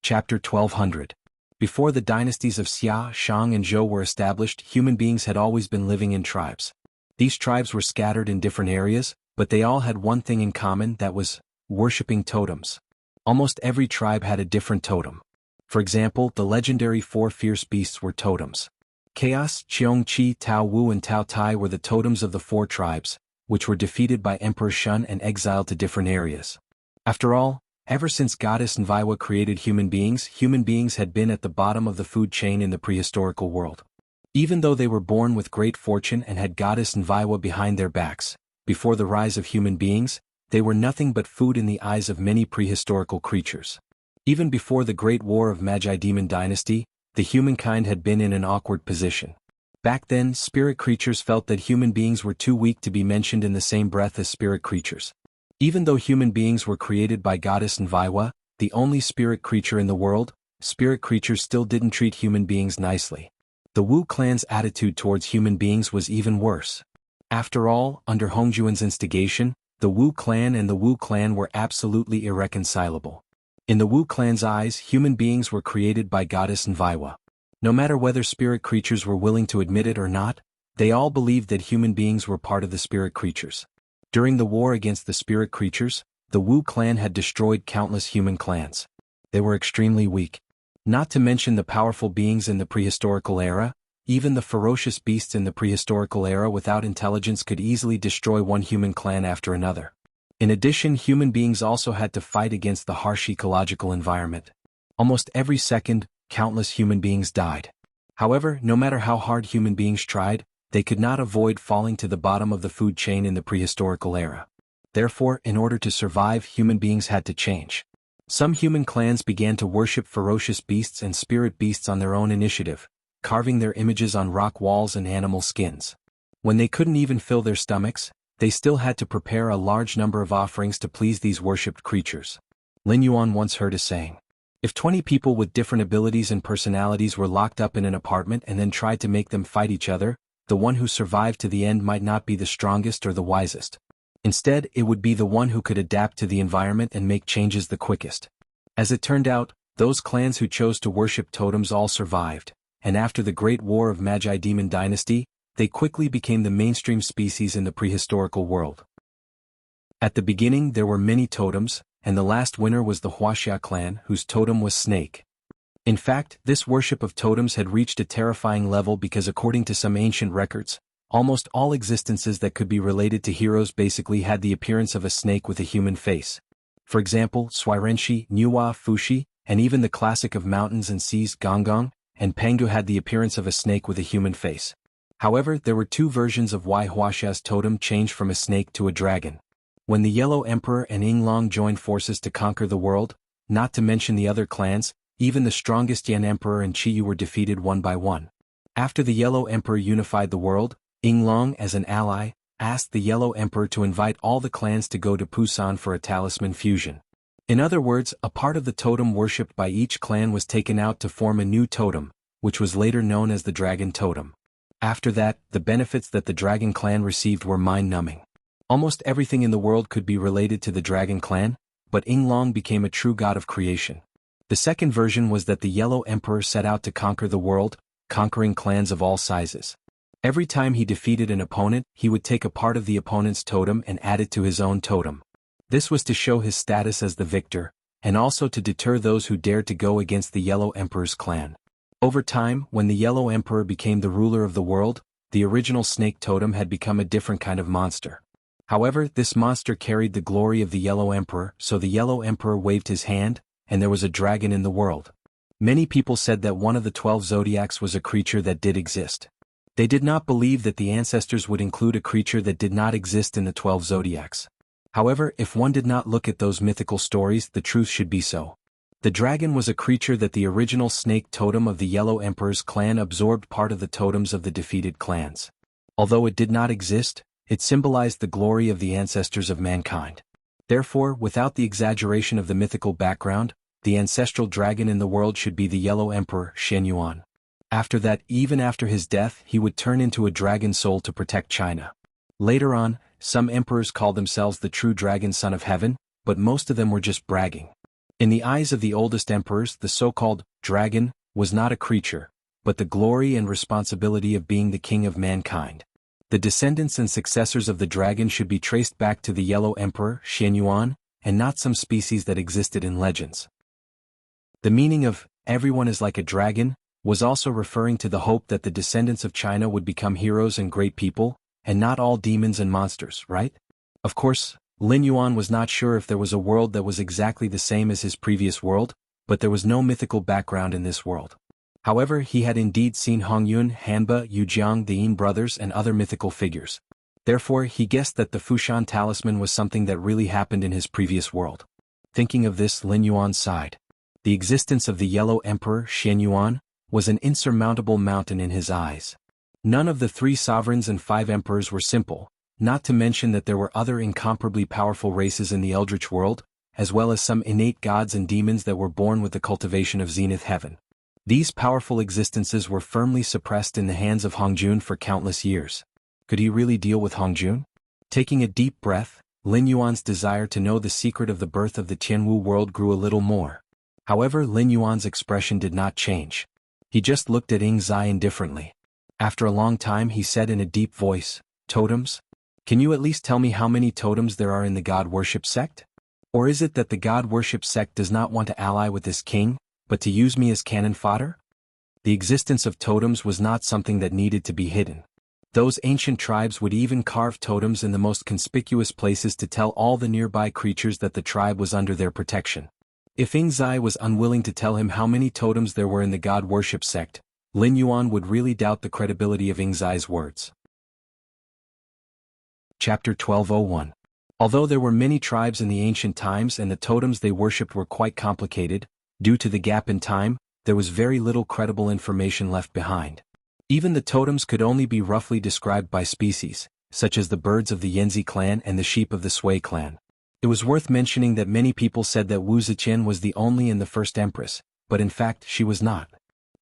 Chapter 1200. Before the dynasties of Xia, Shang and Zhou were established, human beings had always been living in tribes. These tribes were scattered in different areas, but they all had one thing in common, that was worshipping totems. Almost every tribe had a different totem. For example, the legendary 4 fierce beasts were totems. Chaos, Qiong Qi, Tao Wu and Tao Tai were the totems of the 4 tribes, which were defeated by Emperor Shun and exiled to different areas. After all, ever since Goddess Nviwa created human beings had been at the bottom of the food chain in the prehistorical world. Even though they were born with great fortune and had Goddess Nviwa behind their backs, before the rise of human beings, they were nothing but food in the eyes of many prehistorical creatures. Even before the Great War of Magi Demon Dynasty, the humankind had been in an awkward position. Back then, spirit creatures felt that human beings were too weak to be mentioned in the same breath as spirit creatures. Even though human beings were created by Goddess Nviwa, the only spirit creature in the world, spirit creatures still didn't treat human beings nicely. The Wu clan's attitude towards human beings was even worse. After all, under Hongjuan's instigation, the Wu clan and the Wu clan were absolutely irreconcilable. In the Wu clan's eyes, human beings were created by Goddess Nviwa. No matter whether spirit creatures were willing to admit it or not, they all believed that human beings were part of the spirit creatures. During the war against the spirit creatures, the Wu clan had destroyed countless human clans. They were extremely weak. Not to mention the powerful beings in the prehistorical era, even the ferocious beasts in the prehistorical era without intelligence could easily destroy one human clan after another. In addition, human beings also had to fight against the harsh ecological environment. Almost every second, countless human beings died. However, no matter how hard human beings tried, they could not avoid falling to the bottom of the food chain in the prehistorical era. Therefore, in order to survive, human beings had to change. Some human clans began to worship ferocious beasts and spirit beasts on their own initiative, carving their images on rock walls and animal skins. When they couldn't even fill their stomachs, they still had to prepare a large number of offerings to please these worshipped creatures. Lin Yuan once heard a saying: if 20 people with different abilities and personalities were locked up in an apartment and then tried to make them fight each other, the one who survived to the end might not be the strongest or the wisest. Instead, it would be the one who could adapt to the environment and make changes the quickest. As it turned out, those clans who chose to worship totems all survived, and after the Great War of Magi Demon Dynasty, they quickly became the mainstream species in the prehistorical world. At the beginning there were many totems, and the last winner was the Wuxia clan, whose totem was snake. In fact, this worship of totems had reached a terrifying level because according to some ancient records, almost all existences that could be related to heroes basically had the appearance of a snake with a human face. For example, Swirenshi, Nuwa, Fushi, and even the classic of mountains and seas, Gonggong, and Pengdu had the appearance of a snake with a human face. However, there were 2 versions of why Huaxia's totem changed from a snake to a dragon. When the Yellow Emperor and Yinglong joined forces to conquer the world, not to mention the other clans, even the strongest Yan Emperor and Qiyu were defeated one by one. After the Yellow Emperor unified the world, Yinglong, as an ally, asked the Yellow Emperor to invite all the clans to go to Pusan for a talisman fusion. In other words, a part of the totem worshipped by each clan was taken out to form a new totem, which was later known as the Dragon Totem. After that, the benefits that the Dragon Clan received were mind-numbing. Almost everything in the world could be related to the Dragon Clan, but Yinglong became a true god of creation. The second version was that the Yellow Emperor set out to conquer the world, conquering clans of all sizes. Every time he defeated an opponent, he would take a part of the opponent's totem and add it to his own totem. This was to show his status as the victor, and also to deter those who dared to go against the Yellow Emperor's clan. Over time, when the Yellow Emperor became the ruler of the world, the original snake totem had become a different kind of monster. However, this monster carried the glory of the Yellow Emperor, so the Yellow Emperor waved his hand, and there was a dragon in the world. Many people said that one of the 12 zodiacs was a creature that did exist. They did not believe that the ancestors would include a creature that did not exist in the 12 zodiacs. However, if one did not look at those mythical stories, the truth should be so. The dragon was a creature that the original snake totem of the Yellow Emperor's clan absorbed part of the totems of the defeated clans. Although it did not exist, it symbolized the glory of the ancestors of mankind. Therefore, without the exaggeration of the mythical background, the ancestral dragon in the world should be the Yellow Emperor, Shen Yuan. After that, even after his death, he would turn into a dragon soul to protect China. Later on, some emperors called themselves the true dragon son of heaven, but most of them were just bragging. In the eyes of the oldest emperors, the so-called dragon was not a creature, but the glory and responsibility of being the king of mankind. The descendants and successors of the dragon should be traced back to the Yellow Emperor, Xianyuan, and not some species that existed in legends. The meaning of everyone is like a dragon was also referring to the hope that the descendants of China would become heroes and great people, and not all demons and monsters, right? Of course, Lin Yuan was not sure if there was a world that was exactly the same as his previous world, but there was no mythical background in this world. However, he had indeed seen Hongyun, Hanba, Yujiang, the Yin brothers and other mythical figures. Therefore, he guessed that the Fushan talisman was something that really happened in his previous world. Thinking of this, Lin Yuan sighed. The existence of the Yellow Emperor, Xianyuan, was an insurmountable mountain in his eyes. None of the 3 sovereigns and 5 emperors were simple, not to mention that there were other incomparably powerful races in the Eldritch world, as well as some innate gods and demons that were born with the cultivation of Zenith Heaven. These powerful existences were firmly suppressed in the hands of Hongjun for countless years. Could he really deal with Hongjun? Taking a deep breath, Lin Yuan's desire to know the secret of the birth of the Tianwu world grew a little more. However, Lin Yuan's expression did not change. He just looked at Ying Zai indifferently. After a long time he said in a deep voice, "Totems? Can you at least tell me how many totems there are in the God Worship sect? Or is it that the God Worship sect does not want to ally with this king, but to use me as cannon fodder?" The existence of totems was not something that needed to be hidden. Those ancient tribes would even carve totems in the most conspicuous places to tell all the nearby creatures that the tribe was under their protection. If Ying Zai was unwilling to tell him how many totems there were in the God Worship sect, Lin Yuan would really doubt the credibility of Ying Zai's words. Chapter 1201. Although there were many tribes in the ancient times and the totems they worshipped were quite complicated, due to the gap in time, there was very little credible information left behind. Even the totems could only be roughly described by species, such as the birds of the Yanzi clan and the sheep of the Sui clan. It was worth mentioning that many people said that Wu Ziqian was the only and the first empress, but in fact she was not.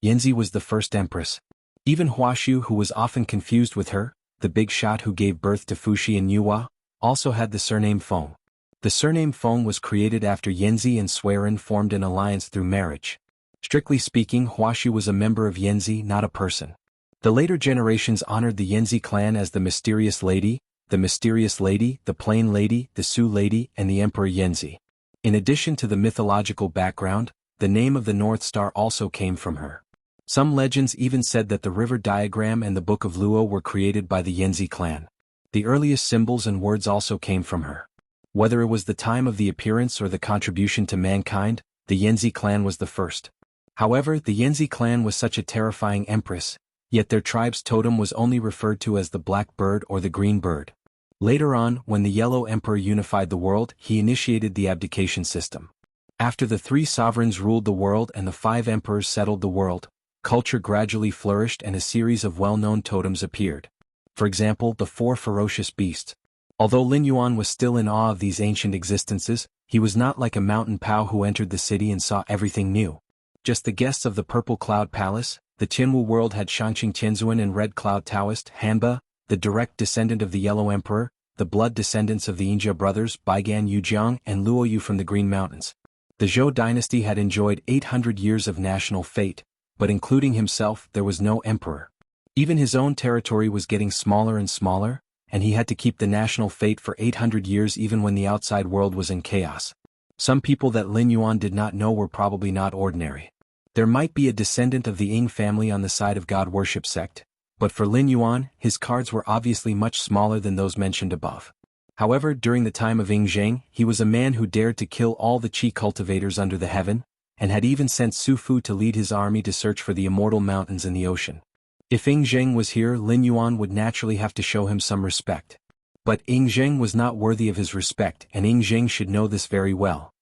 Yanzi was the first empress. Even Huashu, who was often confused with her, the big shot who gave birth to Fuxi and Yuhua, also had the surname Feng. The surname Feng was created after Yanzi and Suiren formed an alliance through marriage. Strictly speaking, Huashu was a member of Yanzi, not a person. The later generations honored the Yanzi clan as the Mysterious Lady, the Plain Lady, the Su Lady, and the Emperor Yanzi. In addition to the mythological background, the name of the North Star also came from her. Some legends even said that the river diagram and the Book of Luo were created by the Yanzi clan. The earliest symbols and words also came from her. Whether it was the time of the appearance or the contribution to mankind, the Yanzi clan was the first. However, the Yanzi clan was such a terrifying empress, yet their tribe's totem was only referred to as the black bird or the green bird. Later on, when the Yellow Emperor unified the world, he initiated the abdication system. After the 3 sovereigns ruled the world and the 5 emperors settled the world, culture gradually flourished and a series of well-known totems appeared. For example, the 4 ferocious beasts. Although Lin Yuan was still in awe of these ancient existences, he was not like a mountain Pao who entered the city and saw everything new. Just the guests of the Purple Cloud Palace, the Tianwu world had Shangqing Tianzuan and Red Cloud Taoist, Hanba, the direct descendant of the Yellow Emperor, the blood descendants of the Yinjia brothers, Baigan Yujiang and Luoyu from the Green Mountains. The Zhou dynasty had enjoyed 800 years of national fate, but including himself, there was no emperor. Even his own territory was getting smaller and smaller, and he had to keep the national fate for 800 years even when the outside world was in chaos. Some people that Lin Yuan did not know were probably not ordinary. There might be a descendant of the Ying family on the side of God Worship sect, but for Lin Yuan, his cards were obviously much smaller than those mentioned above. However, during the time of Ying Zheng, he was a man who dared to kill all the Qi cultivators under the heaven, and had even sent Su Fu to lead his army to search for the immortal mountains in the ocean. If Ying Zheng was here, Lin Yuan would naturally have to show him some respect. But Ying Zheng was not worthy of his respect, and Ying Zheng should know this very well.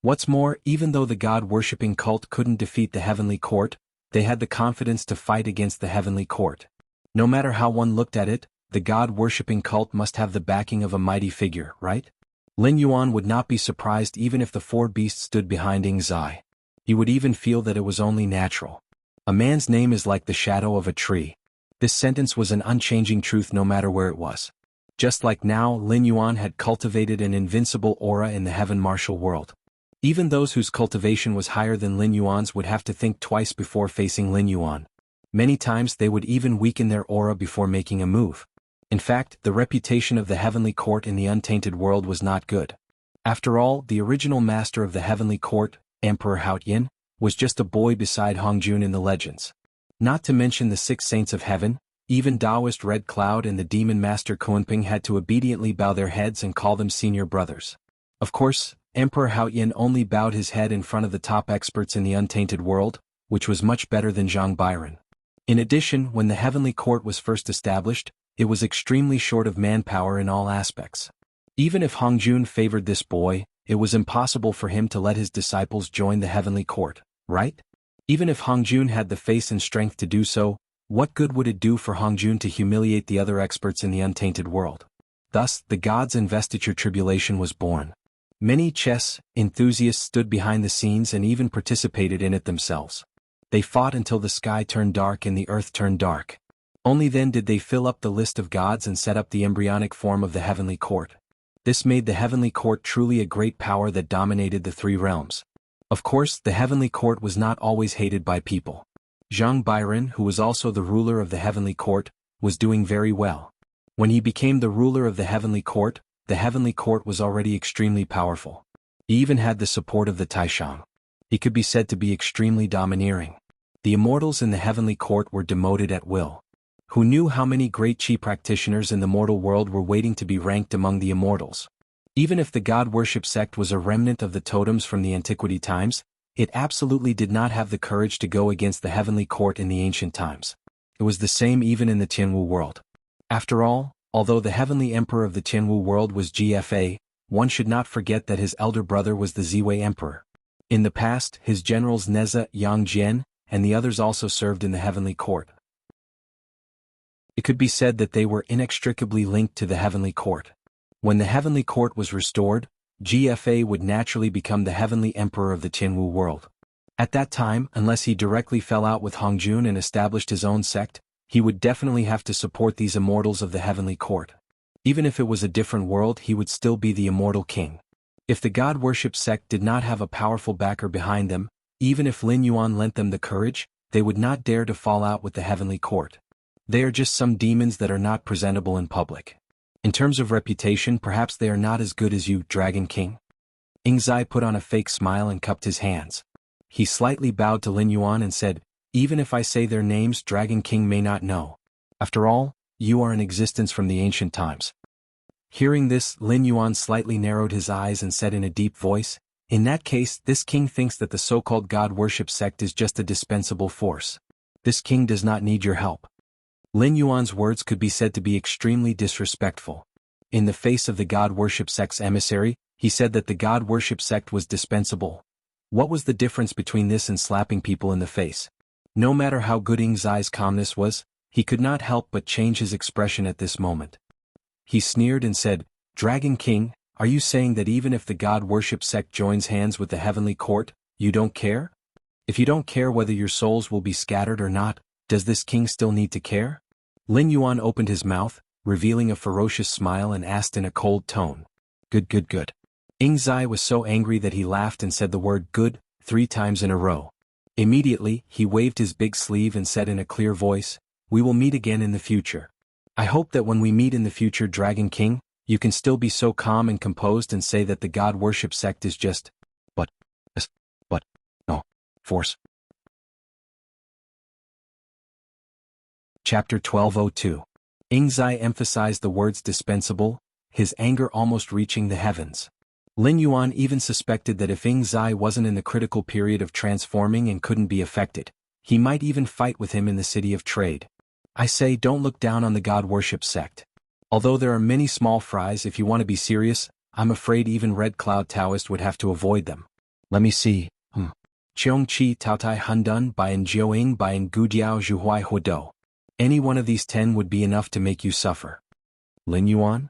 What's more, even though the God-worshipping cult couldn't defeat the heavenly court, they had the confidence to fight against the heavenly court. No matter how one looked at it, the God-worshipping cult must have the backing of a mighty figure, right? Lin Yuan would not be surprised even if the 4 beasts stood behind Ying Zai. He would even feel that it was only natural. A man's name is like the shadow of a tree. This sentence was an unchanging truth no matter where it was. Just like now, Lin Yuan had cultivated an invincible aura in the heaven martial world. Even those whose cultivation was higher than Lin Yuan's would have to think twice before facing Lin Yuan. Many times they would even weaken their aura before making a move. In fact, the reputation of the Heavenly Court in the untainted world was not good. After all, the original master of the Heavenly Court, Emperor Haoyin, was just a boy beside Hongjun in the legends. Not to mention the 6 saints of heaven, even Taoist Red Cloud and the demon master Kuanping had to obediently bow their heads and call them senior brothers. Of course, Emperor Haoyin only bowed his head in front of the top experts in the untainted world, which was much better than Zhang Bairen. In addition, when the Heavenly Court was first established, it was extremely short of manpower in all aspects. Even if Hongjun favored this boy, it was impossible for him to let his disciples join the Heavenly Court, right? Even if Hongjun had the face and strength to do so, what good would it do for Hongjun to humiliate the other experts in the untainted world? Thus, the gods' investiture tribulation was born. Many chess enthusiasts stood behind the scenes and even participated in it themselves. They fought until the sky turned dark and the earth turned dark. Only then did they fill up the list of gods and set up the embryonic form of the Heavenly Court. This made the Heavenly Court truly a great power that dominated the 3 realms. Of course, the Heavenly Court was not always hated by people. Zhang Bairen, who was also the ruler of the Heavenly Court, was doing very well. When he became the ruler of the Heavenly Court was already extremely powerful. He even had the support of the Taishang. He could be said to be extremely domineering. The immortals in the Heavenly Court were demoted at will. Who knew how many great chi practitioners in the mortal world were waiting to be ranked among the immortals? Even if the god worship sect was a remnant of the totems from the antiquity times, it absolutely did not have the courage to go against the Heavenly Court in the ancient times. It was the same even in the Jianghu world. After all, although the Heavenly Emperor of the Jianghu world was GFA, one should not forget that his elder brother was the Ziwei Emperor. In the past, his generals Neza, Yang Jian, and the others also served in the Heavenly Court. It could be said that they were inextricably linked to the Heavenly Court. When the Heavenly Court was restored, GFA would naturally become the Heavenly Emperor of the Jianghu world. At that time, unless he directly fell out with Hongjun and established his own sect, he would definitely have to support these immortals of the Heavenly Court. Even if it was a different world, he would still be the immortal king. If the god worship sect did not have a powerful backer behind them, even if Lin Yuan lent them the courage, they would not dare to fall out with the Heavenly Court. They are just some demons that are not presentable in public. In terms of reputation, perhaps they are not as good as you, Dragon King. Ingzai put on a fake smile and cupped his hands. He slightly bowed to Lin Yuan and said, "Even if I say their names, Dragon King may not know. After all, you are in existence from the ancient times." Hearing this, Lin Yuan slightly narrowed his eyes and said in a deep voice, "In that case, this king thinks that the so-called god worship sect is just a dispensable force. This king does not need your help." Lin Yuan's words could be said to be extremely disrespectful. In the face of the god worship sect's emissary, he said that the god worship sect was dispensable. What was the difference between this and slapping people in the face? No matter how good Ingzai's calmness was, he could not help but change his expression at this moment. He sneered and said, "Dragon King, are you saying that even if the god worship sect joins hands with the Heavenly Court, you don't care? If you don't care whether your souls will be scattered or not, does this king still need to care?" Lin Yuan opened his mouth, revealing a ferocious smile, and asked in a cold tone, "Good, good, good." Ingzai was so angry that he laughed and said the word "good" 3 times in a row. Immediately, he waved his big sleeve and said in a clear voice, "We will meet again in the future. I hope that when we meet in the future, Dragon King, you can still be so calm and composed and say that the god worship sect is just, no, force." Chapter 1202. Ingzai emphasized the words dispensable, his anger almost reaching the heavens. Lin Yuan even suspected that if Ingzai wasn't in the critical period of transforming and couldn't be affected, he might even fight with him in the city of trade. I say, don't look down on the god worship sect. Although there are many small fries, if you want to be serious, I'm afraid even Red Cloud Taoist would have to avoid them. Let me see. Cheong Chi Taotai Hundun Bayan Jioing Bayan Gudiao Zhuhuai Hudo. Any one of these 10 would be enough to make you suffer. Lin Yuan?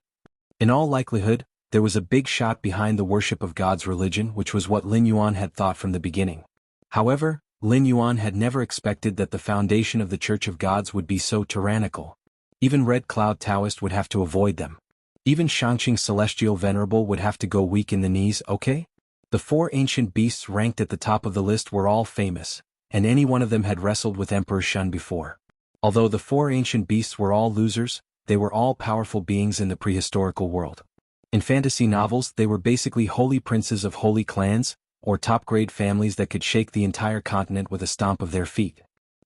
In all likelihood, there was a big shot behind the worship of God's religion, which was what Lin Yuan had thought from the beginning. However, Lin Yuan had never expected that the foundation of the Church of Gods would be so tyrannical. Even Red Cloud Taoist would have to avoid them. Even Shangqing Celestial Venerable would have to go weak in the knees, okay? The 4 ancient beasts ranked at the top of the list were all famous, and any one of them had wrestled with Emperor Shun before. Although the 4 ancient beasts were all losers, they were all powerful beings in the prehistorical world. In fantasy novels, they were basically holy princes of holy clans, or top-grade families that could shake the entire continent with a stomp of their feet.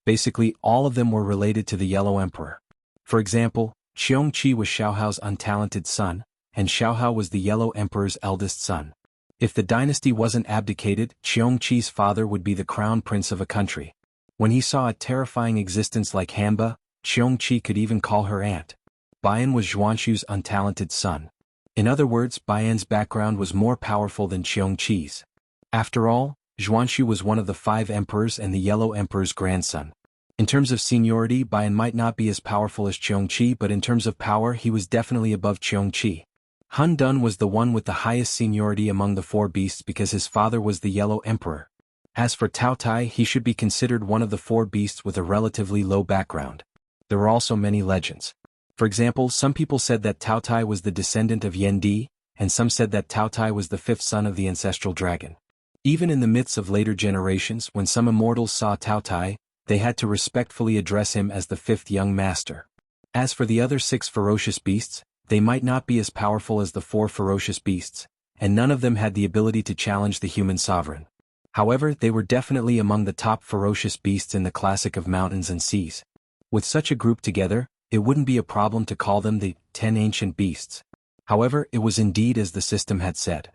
Basically, all of them were related to the Yellow Emperor. For example, Xiongqi was Xiaohao's untalented son, and Xiaohao was the Yellow Emperor's eldest son. If the dynasty wasn't abdicated, Xiongqi's father would be the crown prince of a country. When he saw a terrifying existence like Hanba, Xiongqi could even call her aunt. Bian was Xuanxu's untalented son. In other words, Bian's background was more powerful than Xiongqi's. After all, Xuanxu was one of the 5 emperors and the Yellow Emperor's grandson. In terms of seniority, Bian might not be as powerful as Xiongqi, but in terms of power he was definitely above Xiongqi. Han Dun was the one with the highest seniority among the 4 beasts because his father was the Yellow Emperor. As for Tao Tai, he should be considered one of the 4 beasts with a relatively low background. There were also many legends. For example, some people said that Tao Tai was the descendant of Yen Di, and some said that Tao Tai was the 5th son of the ancestral dragon. Even in the myths of later generations, when some immortals saw Tao Tai, they had to respectfully address him as the 5th young master. As for the other 6 ferocious beasts, they might not be as powerful as the 4 ferocious beasts, and none of them had the ability to challenge the human sovereign. However, they were definitely among the top ferocious beasts in the classic of mountains and seas. With such a group together, it wouldn't be a problem to call them the 10 ancient beasts. However, it was indeed as the system had said.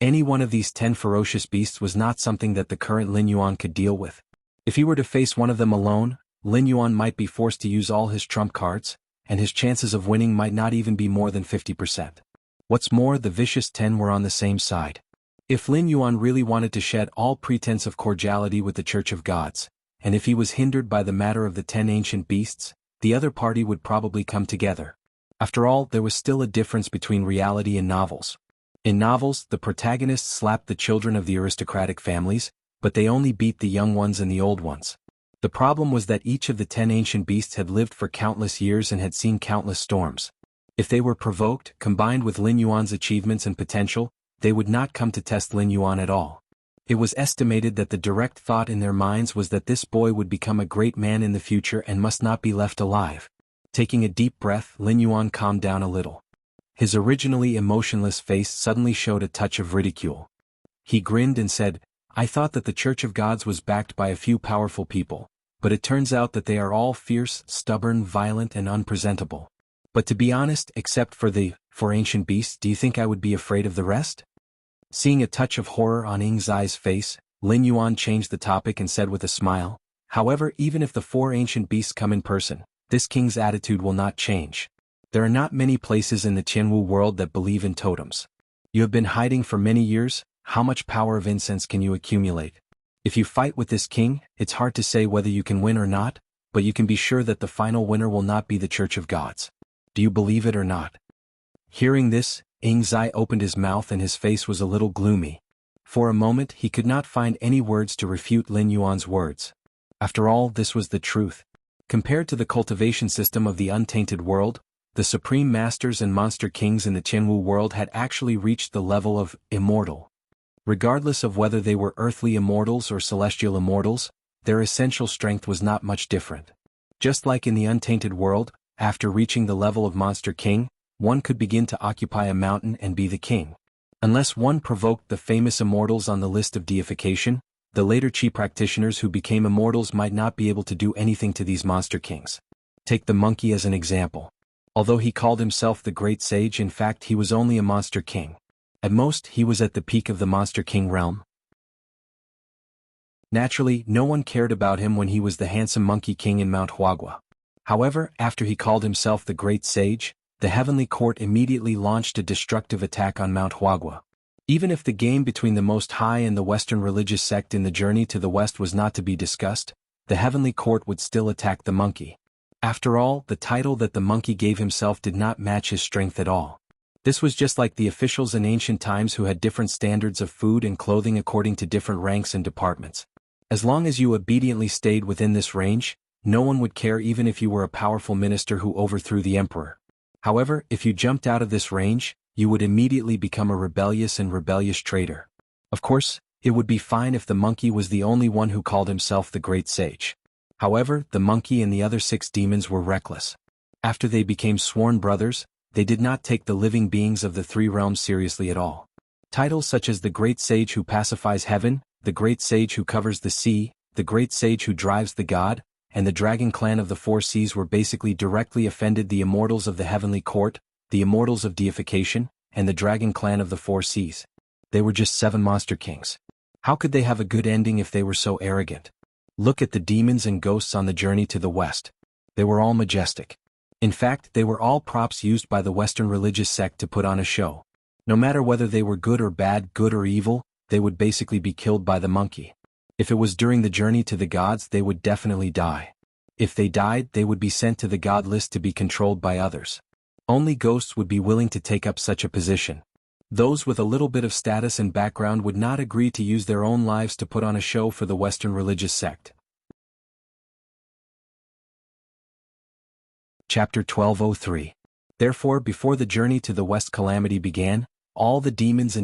Any one of these 10 ferocious beasts was not something that the current Lin Yuan could deal with. If he were to face one of them alone, Lin Yuan might be forced to use all his trump cards, and his chances of winning might not even be more than 50%. What's more, the vicious 10 were on the same side. If Lin Yuan really wanted to shed all pretense of cordiality with the Church of Gods, and if he was hindered by the matter of the 10 ancient beasts, the other party would probably come together. After all, there was still a difference between reality and novels. In novels, the protagonists slapped the children of the aristocratic families, but they only beat the young ones and the old ones. The problem was that each of the 10 ancient beasts had lived for countless years and had seen countless storms. If they were provoked, combined with Lin Yuan's achievements and potential, they would not come to test Lin Yuan at all. It was estimated that the direct thought in their minds was that this boy would become a great man in the future and must not be left alive. Taking a deep breath, Lin Yuan calmed down a little. His originally emotionless face suddenly showed a touch of ridicule. He grinned and said, "I thought that the Church of Gods was backed by a few powerful people, but it turns out that they are all fierce, stubborn, violent, and unpresentable. But to be honest, except for the 4 ancient beasts, do you think I would be afraid of the rest?" Seeing a touch of horror on Ing Zai's face, Lin Yuan changed the topic and said with a smile, "However, even if the 4 ancient beasts come in person, this king's attitude will not change. There are not many places in the Jianghu world that believe in totems. You have been hiding for many years, how much power of incense can you accumulate? If you fight with this king, it's hard to say whether you can win or not, but you can be sure that the final winner will not be the Church of Gods. Do you believe it or not?" Hearing this, Ing Zai opened his mouth and his face was a little gloomy. For a moment he could not find any words to refute Lin Yuan's words. After all, this was the truth. Compared to the cultivation system of the untainted world, the supreme masters and monster kings in the Jianghu world had actually reached the level of immortal. Regardless of whether they were earthly immortals or celestial immortals, their essential strength was not much different. Just like in the untainted world, after reaching the level of monster king, one could begin to occupy a mountain and be the king. Unless one provoked the famous immortals on the list of deification, the later Qi practitioners who became immortals might not be able to do anything to these monster kings. Take the monkey as an example. Although he called himself the great sage, in fact he was only a monster king. At most, he was at the peak of the monster king realm. Naturally, no one cared about him when he was the handsome monkey king in Mount Huagua. However, after he called himself the great sage, the heavenly court immediately launched a destructive attack on Mount Huagua. Even if the game between the Most High and the Western religious sect in the journey to the west was not to be discussed, the heavenly court would still attack the monkey. After all, the title that the monkey gave himself did not match his strength at all. This was just like the officials in ancient times who had different standards of food and clothing according to different ranks and departments. As long as you obediently stayed within this range, no one would care even if you were a powerful minister who overthrew the emperor. However, if you jumped out of this range, you would immediately become a rebellious traitor. Of course, it would be fine if the monkey was the only one who called himself the Great Sage. However, the monkey and the other 6 demons were reckless. After they became sworn brothers, they did not take the living beings of the 3 realms seriously at all. Titles such as the Great Sage who pacifies heaven, the Great Sage who covers the sea, the Great Sage who drives the god, and the Dragon Clan of the 4 Seas were basically directly offended the immortals of the heavenly court, the immortals of deification, and the Dragon Clan of the 4 Seas. They were just 7 monster kings. How could they have a good ending if they were so arrogant? Look at the demons and ghosts on the journey to the west. They were all majestic. In fact, they were all props used by the Western religious sect to put on a show. No matter whether they were good or bad, good or evil, they would basically be killed by the monkey. If it was during the journey to the gods, they would definitely die. If they died, they would be sent to the god list to be controlled by others. Only ghosts would be willing to take up such a position. Those with a little bit of status and background would not agree to use their own lives to put on a show for the Western religious sect. Chapter 1203. Therefore, before the journey to the west calamity began, all the demons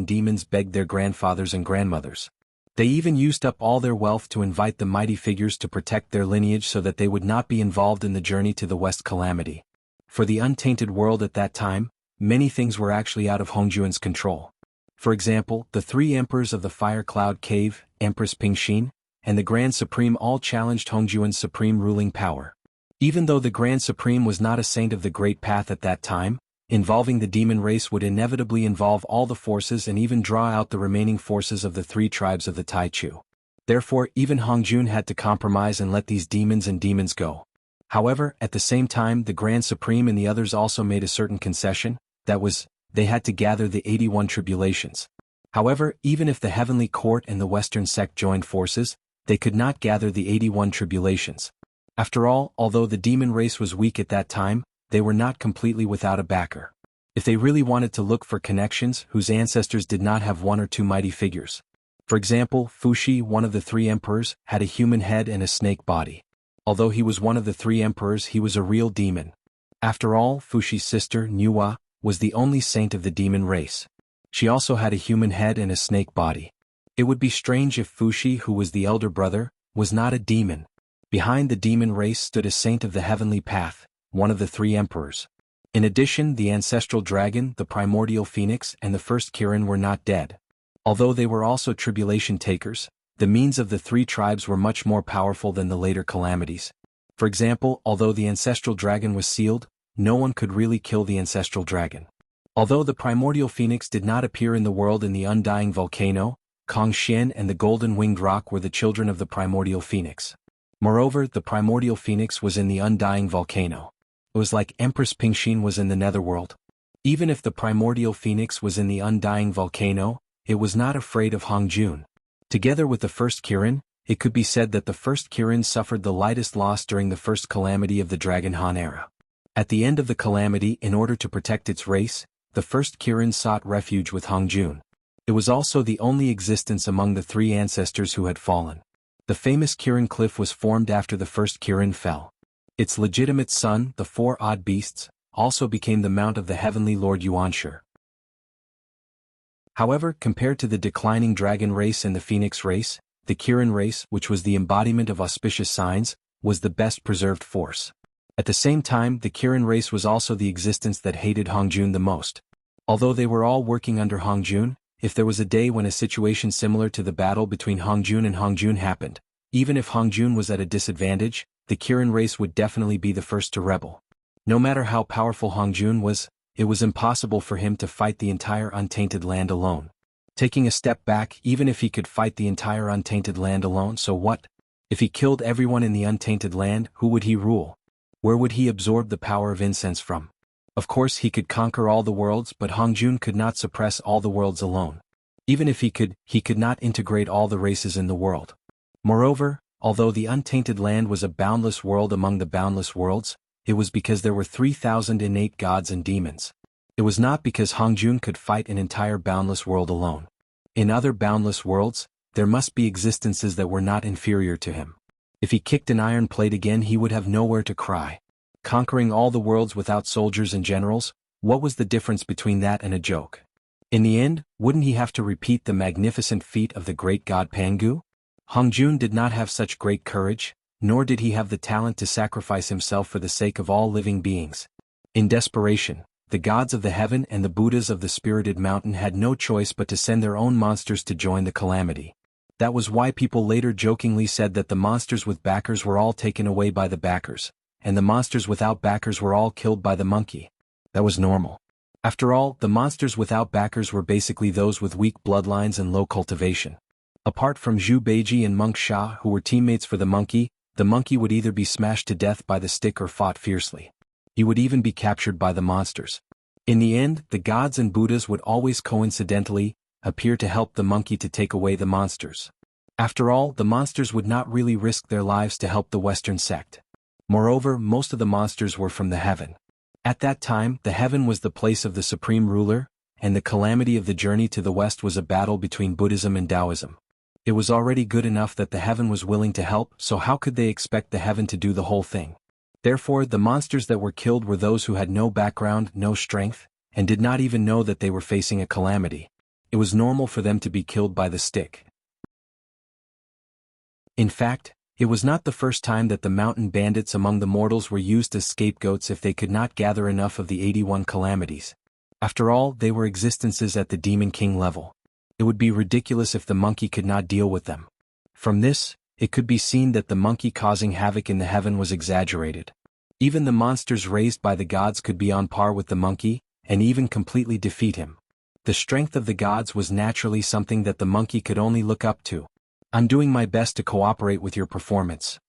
begged their grandfathers and grandmothers. They even used up all their wealth to invite the mighty figures to protect their lineage so that they would not be involved in the journey to the west calamity. For the untainted world at that time, many things were actually out of Hongjuan's control. For example, the 3 emperors of the Fire Cloud Cave, Empress Pingxin, and the Grand Supreme all challenged Hongjuan's supreme ruling power. Even though the Grand Supreme was not a saint of the Great Path at that time, involving the demon race would inevitably involve all the forces and even draw out the remaining forces of the 3 tribes of the Taichu. Therefore, even Hongjun had to compromise and let these demons go. However, at the same time, the Grand Supreme and the others also made a certain concession, that was, they had to gather the 81 tribulations. However, even if the heavenly court and the Western sect joined forces, they could not gather the 81 tribulations. After all, although the demon race was weak at that time, they were not completely without a backer. If they really wanted to look for connections whose ancestors did not have 1 or 2 mighty figures. For example, Fuxi, one of the 3 emperors, had a human head and a snake body. Although he was one of the 3 emperors, he was a real demon. After all, Fuxi's sister, Nuwa, was the only saint of the demon race. She also had a human head and a snake body. It would be strange if Fuxi, who was the elder brother, was not a demon. Behind the demon race stood a saint of the heavenly path, one of the 3 emperors. In addition, the ancestral dragon, the primordial phoenix, and the first Kirin were not dead. Although they were also tribulation takers, the means of the 3 tribes were much more powerful than the later calamities. For example, although the ancestral dragon was sealed, no one could really kill the ancestral dragon. Although the primordial phoenix did not appear in the world in the undying volcano, Kongxian and the golden winged rock were the children of the primordial phoenix. Moreover, the primordial phoenix was in the undying volcano. It was like Empress Pingxin was in the netherworld. Even if the primordial phoenix was in the undying volcano, it was not afraid of Hongjun. Together with the first Kirin, it could be said that the first Kirin suffered the lightest loss during the first calamity of the Dragon Han era. At the end of the calamity, in order to protect its race, the first Kirin sought refuge with Hongjun. It was also the only existence among the 3 ancestors who had fallen. The famous Kirin Cliff was formed after the first Kirin fell. Its legitimate son, the 4 odd beasts, also became the mount of the heavenly Lord Yuanshi. However, compared to the declining dragon race and the phoenix race, the Kirin race, which was the embodiment of auspicious signs, was the best preserved force. At the same time, the Kirin race was also the existence that hated Hongjun the most. Although they were all working under Hongjun, if there was a day when a situation similar to the battle between Hongjun and Hongjun happened, even if Hongjun was at a disadvantage, the Kirin race would definitely be the first to rebel. No matter how powerful Hongjun was, it was impossible for him to fight the entire untainted land alone. Taking a step back, even if he could fight the entire untainted land alone, so what? If he killed everyone in the untainted land, who would he rule? Where would he absorb the power of incense from? Of course he could conquer all the worlds, but Hongjun could not suppress all the worlds alone. Even if he could not integrate all the races in the world. Moreover, although the untainted land was a boundless world among the boundless worlds, it was because there were 3,000 innate gods and demons. It was not because Hongjun could fight an entire boundless world alone. In other boundless worlds, there must be existences that were not inferior to him. If he kicked an iron plate again, he would have nowhere to cry. Conquering all the worlds without soldiers and generals, What was the difference between that and a joke? In the end, wouldn't he have to repeat the magnificent feat of the great god Pangu? Hongjun did not have such great courage, nor did he have the talent to sacrifice himself for the sake of all living beings. In desperation, the gods of the heaven and the Buddhas of the spirited mountain had no choice but to send their own monsters to join the calamity. That was why people later jokingly said that the monsters with backers were all taken away by the backers, and the monsters without backers were all killed by the monkey. That was normal. After all, the monsters without backers were basically those with weak bloodlines and low cultivation. Apart from Zhu Beiji and Monk Sha, who were teammates for the monkey would either be smashed to death by the stick or fought fiercely. He would even be captured by the monsters. In the end, the gods and Buddhas would always coincidentally appear to help the monkey to take away the monsters. After all, the monsters would not really risk their lives to help the Western sect. Moreover, most of the monsters were from the heaven. At that time, the heaven was the place of the supreme ruler, and the calamity of the journey to the west was a battle between Buddhism and Taoism. It was already good enough that the heaven was willing to help, so how could they expect the heaven to do the whole thing? Therefore, the monsters that were killed were those who had no background, no strength, and did not even know that they were facing a calamity. It was normal for them to be killed by the stick. In fact, it was not the first time that the mountain bandits among the mortals were used as scapegoats if they could not gather enough of the 81 calamities. After all, they were existences at the Demon King level. It would be ridiculous if the monkey could not deal with them. From this, it could be seen that the monkey causing havoc in the heaven was exaggerated. Even the monsters raised by the gods could be on par with the monkey, and even completely defeat him. The strength of the gods was naturally something that the monkey could only look up to. "I'm doing my best to cooperate with your performance."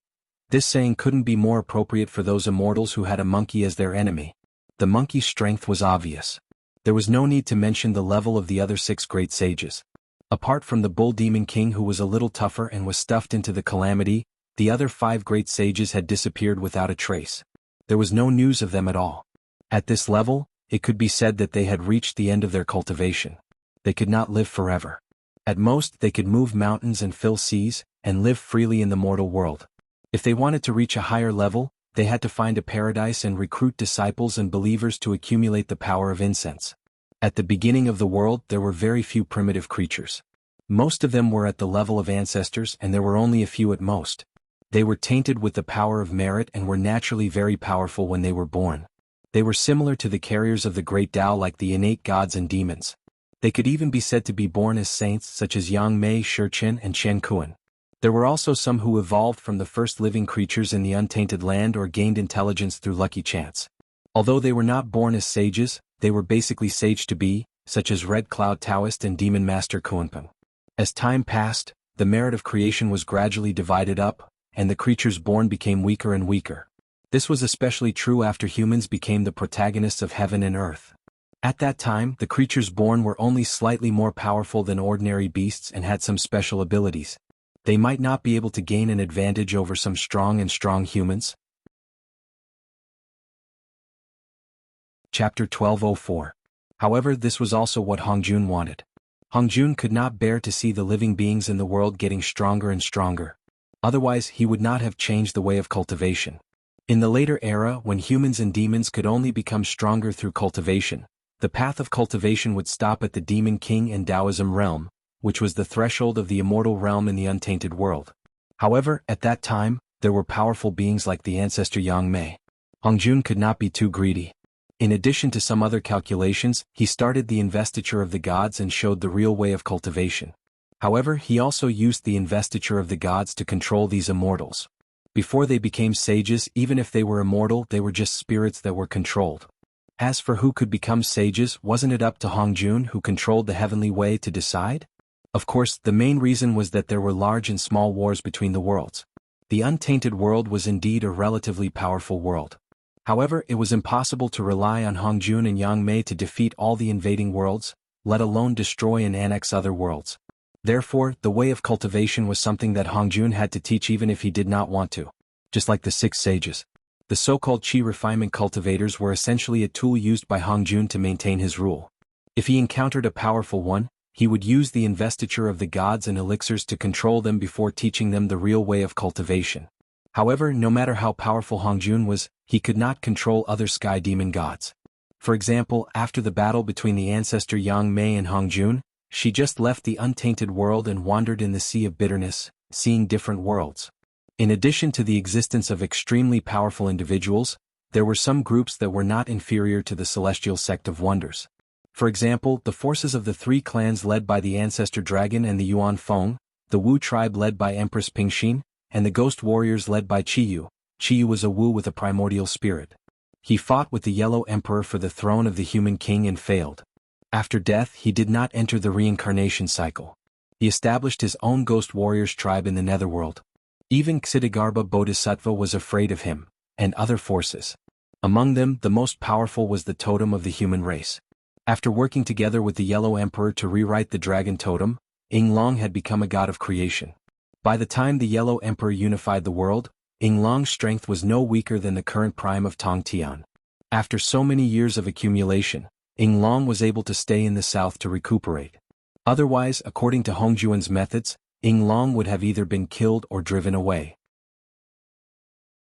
This saying couldn't be more appropriate for those immortals who had a monkey as their enemy. The monkey's strength was obvious. There was no need to mention the level of the other 6 great sages. Apart from the Bull Demon King, who was a little tougher and was stuffed into the calamity, the other 5 great sages had disappeared without a trace. There was no news of them at all. At this level, it could be said that they had reached the end of their cultivation. They could not live forever. At most, they could move mountains and fill seas, and live freely in the mortal world. If they wanted to reach a higher level, they had to find a paradise and recruit disciples and believers to accumulate the power of incense. At the beginning of the world, there were very few primitive creatures. Most of them were at the level of ancestors, and there were only a few at most. They were tainted with the power of merit and were naturally very powerful when they were born. They were similar to the carriers of the great Tao, like the innate gods and demons. They could even be said to be born as saints, such as Yang Mei, Shichen, and Chen Kuan. There were also some who evolved from the first living creatures in the untainted land or gained intelligence through lucky chance. Although they were not born as sages, they were basically sage to be, such as Red Cloud Taoist and Demon Master Kuanpeng. As time passed, the merit of creation was gradually divided up, and the creatures born became weaker and weaker. This was especially true after humans became the protagonists of heaven and earth. At that time, the creatures born were only slightly more powerful than ordinary beasts and had some special abilities. They might not be able to gain an advantage over some strong humans. Chapter 1204. However, this was also what Hongjun wanted. Hongjun could not bear to see the living beings in the world getting stronger and stronger. Otherwise, he would not have changed the way of cultivation. In the later era, when humans and demons could only become stronger through cultivation, the path of cultivation would stop at the Demon King and Taoism realm, which was the threshold of the immortal realm in the untainted world. However, at that time, there were powerful beings like the ancestor Yang Mei. Hongjun could not be too greedy. In addition to some other calculations, he started the investiture of the gods and showed the real way of cultivation. However, he also used the investiture of the gods to control these immortals. Before they became sages, even if they were immortal, they were just spirits that were controlled. As for who could become sages, wasn't it up to Hongjun, who controlled the heavenly way, to decide? Of course, the main reason was that there were large and small wars between the worlds. The untainted world was indeed a relatively powerful world. However, it was impossible to rely on Hongjun and Yang Mei to defeat all the invading worlds, let alone destroy and annex other worlds. Therefore, the way of cultivation was something that Hongjun had to teach even if he did not want to. Just like the 6 sages. The so-called Qi refinement cultivators were essentially a tool used by Hongjun to maintain his rule. If he encountered a powerful one, he would use the investiture of the gods and elixirs to control them before teaching them the real way of cultivation. However, no matter how powerful Hongjun was, he could not control other sky demon gods. For example, after the battle between the ancestor Yang Mei and Hong Jun, she just left the untainted world and wandered in the sea of bitterness, seeing different worlds. In addition to the existence of extremely powerful individuals, there were some groups that were not inferior to the celestial sect of wonders. For example, the forces of the three clans led by the ancestor dragon and the Yuan Feng, the Wu tribe led by Empress Pingxin, and the ghost warriors led by Qiyu. Qiyu was a Wu with a primordial spirit. He fought with the Yellow Emperor for the throne of the human king and failed. After death, he did not enter the reincarnation cycle. He established his own ghost warriors tribe in the netherworld. Even Ksitigarbha Bodhisattva was afraid of him, and other forces. Among them, the most powerful was the totem of the human race. After working together with the Yellow Emperor to rewrite the dragon totem, Yinglong had become a god of creation. By the time the Yellow Emperor unified the world, Yinglong's strength was no weaker than the current prime of Tong Tian. After so many years of accumulation, Yinglong was able to stay in the south to recuperate. Otherwise, according to Hongjuan's methods, Yinglong would have either been killed or driven away.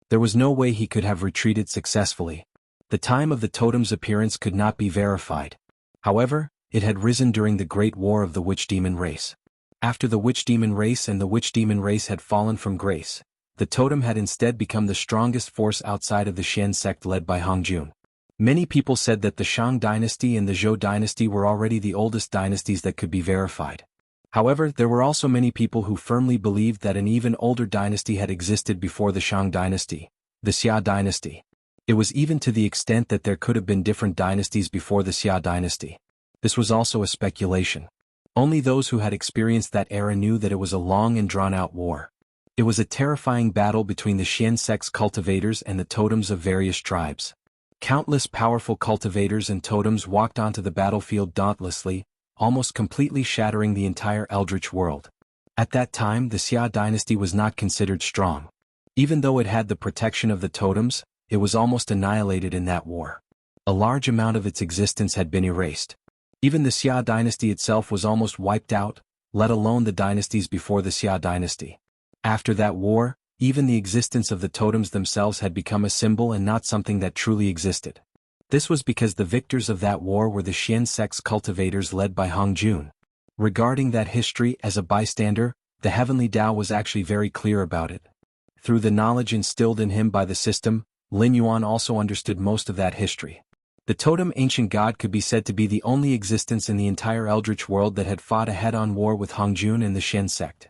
There was no way he could have retreated successfully. The time of the totem's appearance could not be verified. However, it had risen during the Great War of the Witch Demon race. After the Witch Demon race and the Witch Demon race had fallen from grace, the totem had instead become the strongest force outside of the Xian sect led by Hongjun. Many people said that the Shang dynasty and the Zhou dynasty were already the oldest dynasties that could be verified. However, there were also many people who firmly believed that an even older dynasty had existed before the Shang dynasty, the Xia dynasty. It was even to the extent that there could have been different dynasties before the Xia dynasty. This was also a speculation. Only those who had experienced that era knew that it was a long and drawn-out war. It was a terrifying battle between the Xian sect's cultivators and the totems of various tribes. Countless powerful cultivators and totems walked onto the battlefield dauntlessly, almost completely shattering the entire eldritch world. At that time, the Xia dynasty was not considered strong. Even though it had the protection of the totems, it was almost annihilated in that war. A large amount of its existence had been erased. Even the Xia dynasty itself was almost wiped out, let alone the dynasties before the Xia dynasty. After that war, even the existence of the totems themselves had become a symbol and not something that truly existed. This was because the victors of that war were the Xian sect's cultivators led by Hongjun. Regarding that history as a bystander, the Heavenly Tao was actually very clear about it. Through the knowledge instilled in him by the system, Lin Yuan also understood most of that history. The totem ancient god could be said to be the only existence in the entire eldritch world that had fought a head-on war with Hongjun and the Xian sect.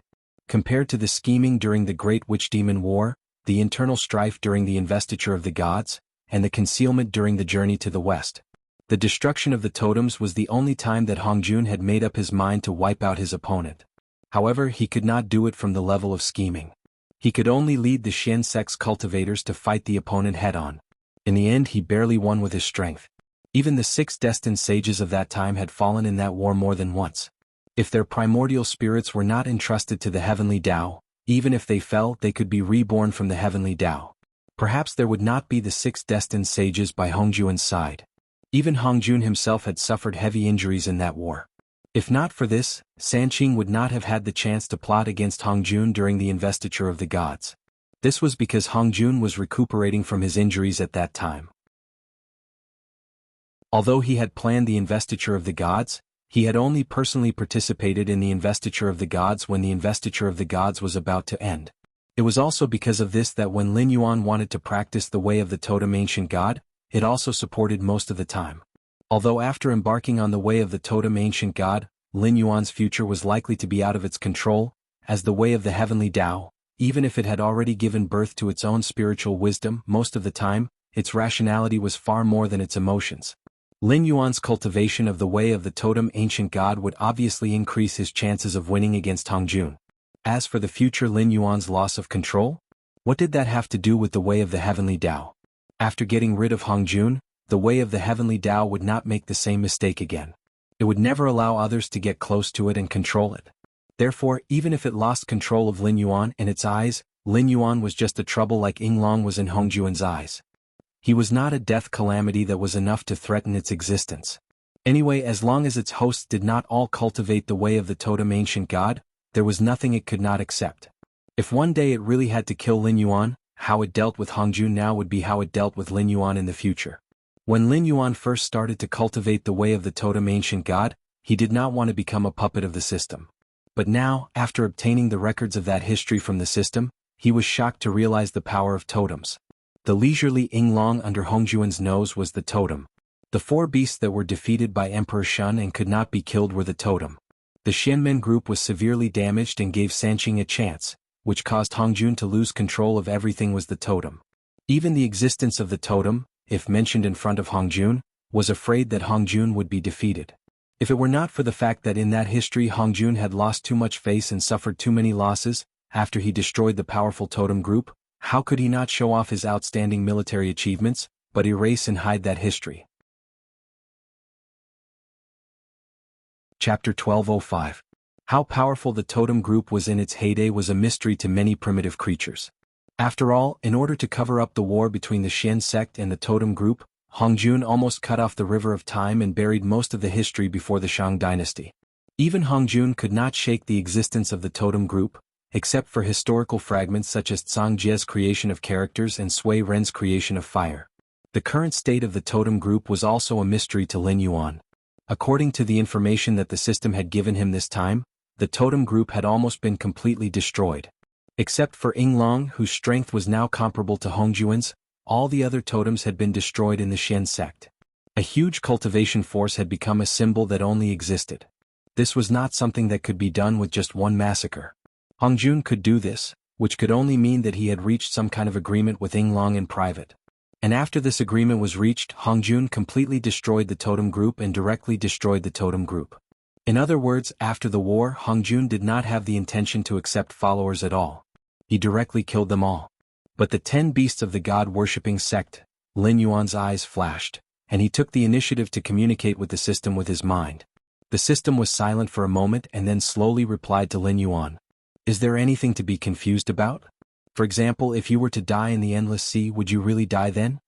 Compared to the scheming during the Great Witch Demon War, the internal strife during the investiture of the gods, and the concealment during the journey to the west, the destruction of the totems was the only time that Hongjun had made up his mind to wipe out his opponent. However, he could not do it from the level of scheming. He could only lead the Xian sect's cultivators to fight the opponent head-on. In the end, he barely won with his strength. Even the 6 destined sages of that time had fallen in that war more than once. If their primordial spirits were not entrusted to the Heavenly Tao, even if they fell, they could be reborn from the Heavenly Tao. Perhaps there would not be the 6 destined sages by Hongjuan's side. Even Hongjun himself had suffered heavy injuries in that war. If not for this, Sanqing would not have had the chance to plot against Hongjun during the investiture of the gods. This was because Hongjun was recuperating from his injuries at that time. Although he had planned the investiture of the gods, he had only personally participated in the investiture of the gods when the investiture of the gods was about to end. It was also because of this that when Lin Yuan wanted to practice the way of the totem ancient god, it also supported most of the time. Although after embarking on the way of the totem ancient god, Lin Yuan's future was likely to be out of its control, as the way of the heavenly Tao, even if it had already given birth to its own spiritual wisdom, most of the time, its rationality was far more than its emotions. Lin Yuan's cultivation of the way of the totem ancient god would obviously increase his chances of winning against Hongjun. As for the future Lin Yuan's loss of control, what did that have to do with the way of the heavenly Tao? After getting rid of Hongjun, the way of the heavenly Tao would not make the same mistake again. It would never allow others to get close to it and control it. Therefore, even if it lost control of Lin Yuan in its eyes, Lin Yuan was just a trouble like Yinglong was in Hongjuan's eyes. He was not a death calamity that was enough to threaten its existence. Anyway, as long as its hosts did not all cultivate the way of the totem ancient god, there was nothing it could not accept. If one day it really had to kill Lin Yuan, how it dealt with Hongjun now would be how it dealt with Lin Yuan in the future. When Lin Yuan first started to cultivate the way of the totem ancient god, he did not want to become a puppet of the system. But now, after obtaining the records of that history from the system, he was shocked to realize the power of totems. The leisurely Yinglong under Hongjuan's nose was the totem. The 4 beasts that were defeated by Emperor Shun and could not be killed were the totem. The Xianmen group was severely damaged and gave Sanqing a chance, which caused Hongjun to lose control of everything was the totem. Even the existence of the totem, if mentioned in front of Hongjun, was afraid that Hongjun would be defeated. If it were not for the fact that in that history Hongjun had lost too much face and suffered too many losses, after he destroyed the powerful totem group, how could he not show off his outstanding military achievements, but erase and hide that history? Chapter 1205. How powerful the totem group was in its heyday was a mystery to many primitive creatures. After all, in order to cover up the war between the Xian sect and the totem group, Hongjun almost cut off the river of time and buried most of the history before the Shang dynasty. Even Hongjun could not shake the existence of the totem group, except for historical fragments such as Zhang Jie's creation of characters and Sui Ren's creation of fire. The current state of the totem group was also a mystery to Lin Yuan. According to the information that the system had given him this time, the totem group had almost been completely destroyed. Except for Yinglong, whose strength was now comparable to Hongjuan's, all the other totems had been destroyed in the Xian sect. A huge cultivation force had become a symbol that only existed. This was not something that could be done with just one massacre. Hongjun could do this, which could only mean that he had reached some kind of agreement with Yinglong in private. And after this agreement was reached, Hongjun completely destroyed the totem group and directly destroyed the totem group. In other words, after the war, Hongjun did not have the intention to accept followers at all. He directly killed them all. But the 10 beasts of the god-worshipping sect, Lin Yuan's eyes flashed, and he took the initiative to communicate with the system with his mind. The system was silent for a moment and then slowly replied to Lin Yuan. Is there anything to be confused about? For example, if you were to die in the endless sea, would you really die then?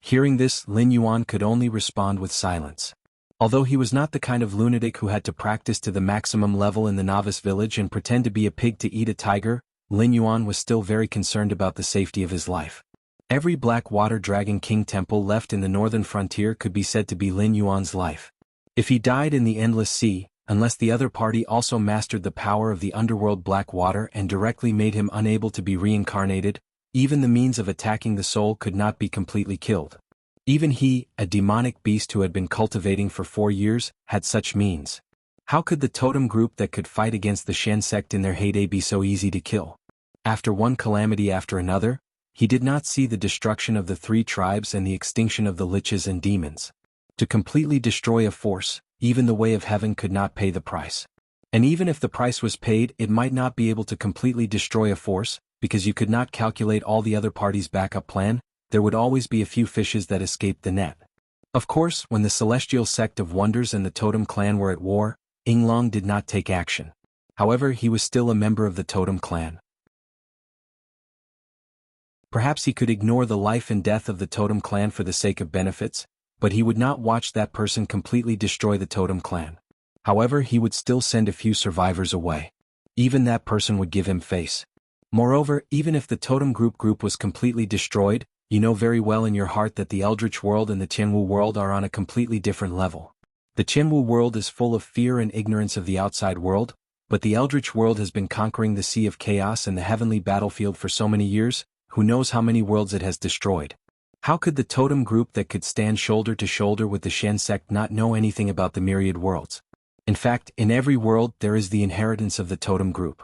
Hearing this, Lin Yuan could only respond with silence. Although he was not the kind of lunatic who had to practice to the maximum level in the novice village and pretend to be a pig to eat a tiger, Lin Yuan was still very concerned about the safety of his life. Every Black Water Dragon King temple left in the northern frontier could be said to be Lin Yuan's life. If he died in the endless sea, unless the other party also mastered the power of the underworld Black Water and directly made him unable to be reincarnated, even the means of attacking the soul could not be completely killed. Even he, a demonic beast who had been cultivating for 4 years, had such means. How could the totem group that could fight against the Xian sect in their heyday be so easy to kill? After one calamity after another, he did not see the destruction of the 3 tribes and the extinction of the liches and demons. To completely destroy a force, even the way of heaven could not pay the price. And even if the price was paid, it might not be able to completely destroy a force, because you could not calculate all the other parties' backup plan. There would always be a few fishes that escaped the net. Of course, when the Celestial Sect of Wonders and the Totem Clan were at war, Yinglong did not take action. However, he was still a member of the Totem Clan. Perhaps he could ignore the life and death of the Totem Clan for the sake of benefits, but he would not watch that person completely destroy the Totem Clan. However, he would still send a few survivors away. Even that person would give him face. Moreover, even if the Totem group was completely destroyed, you know very well in your heart that the Eldritch world and the Jianghu world are on a completely different level. The Jianghu world is full of fear and ignorance of the outside world, but the Eldritch world has been conquering the Sea of Chaos and the heavenly battlefield for so many years, who knows how many worlds it has destroyed. How could the totem group that could stand shoulder to shoulder with the Xian sect not know anything about the myriad worlds? In fact, in every world there is the inheritance of the totem group.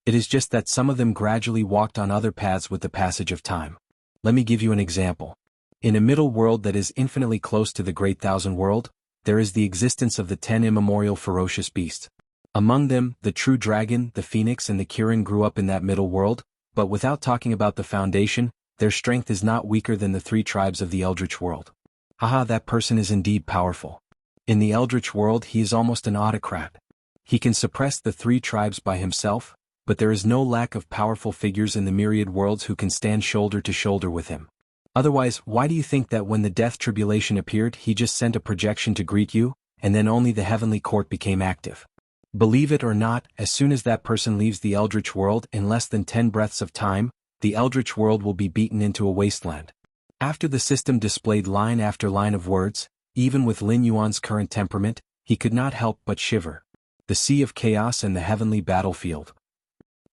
It is just that some of them gradually walked on other paths with the passage of time. Let me give you an example. In a middle world that is infinitely close to the Great Thousand World, there is the existence of the 10 immemorial ferocious beasts. Among them, the true dragon, the phoenix and the Kirin grew up in that middle world, but without talking about the foundation, their strength is not weaker than the 3 tribes of the Eldritch world. Haha, that person is indeed powerful. In the Eldritch world he is almost an autocrat. He can suppress the 3 tribes by himself, but there is no lack of powerful figures in the myriad worlds who can stand shoulder to shoulder with him. Otherwise, why do you think that when the death tribulation appeared he just sent a projection to greet you, and then only the heavenly court became active? Believe it or not, as soon as that person leaves the Eldritch world in less than 10 breaths of time, the Eldritch world will be beaten into a wasteland. After the system displayed line after line of words, even with Lin Yuan's current temperament, he could not help but shiver. The Sea of Chaos and the Heavenly Battlefield.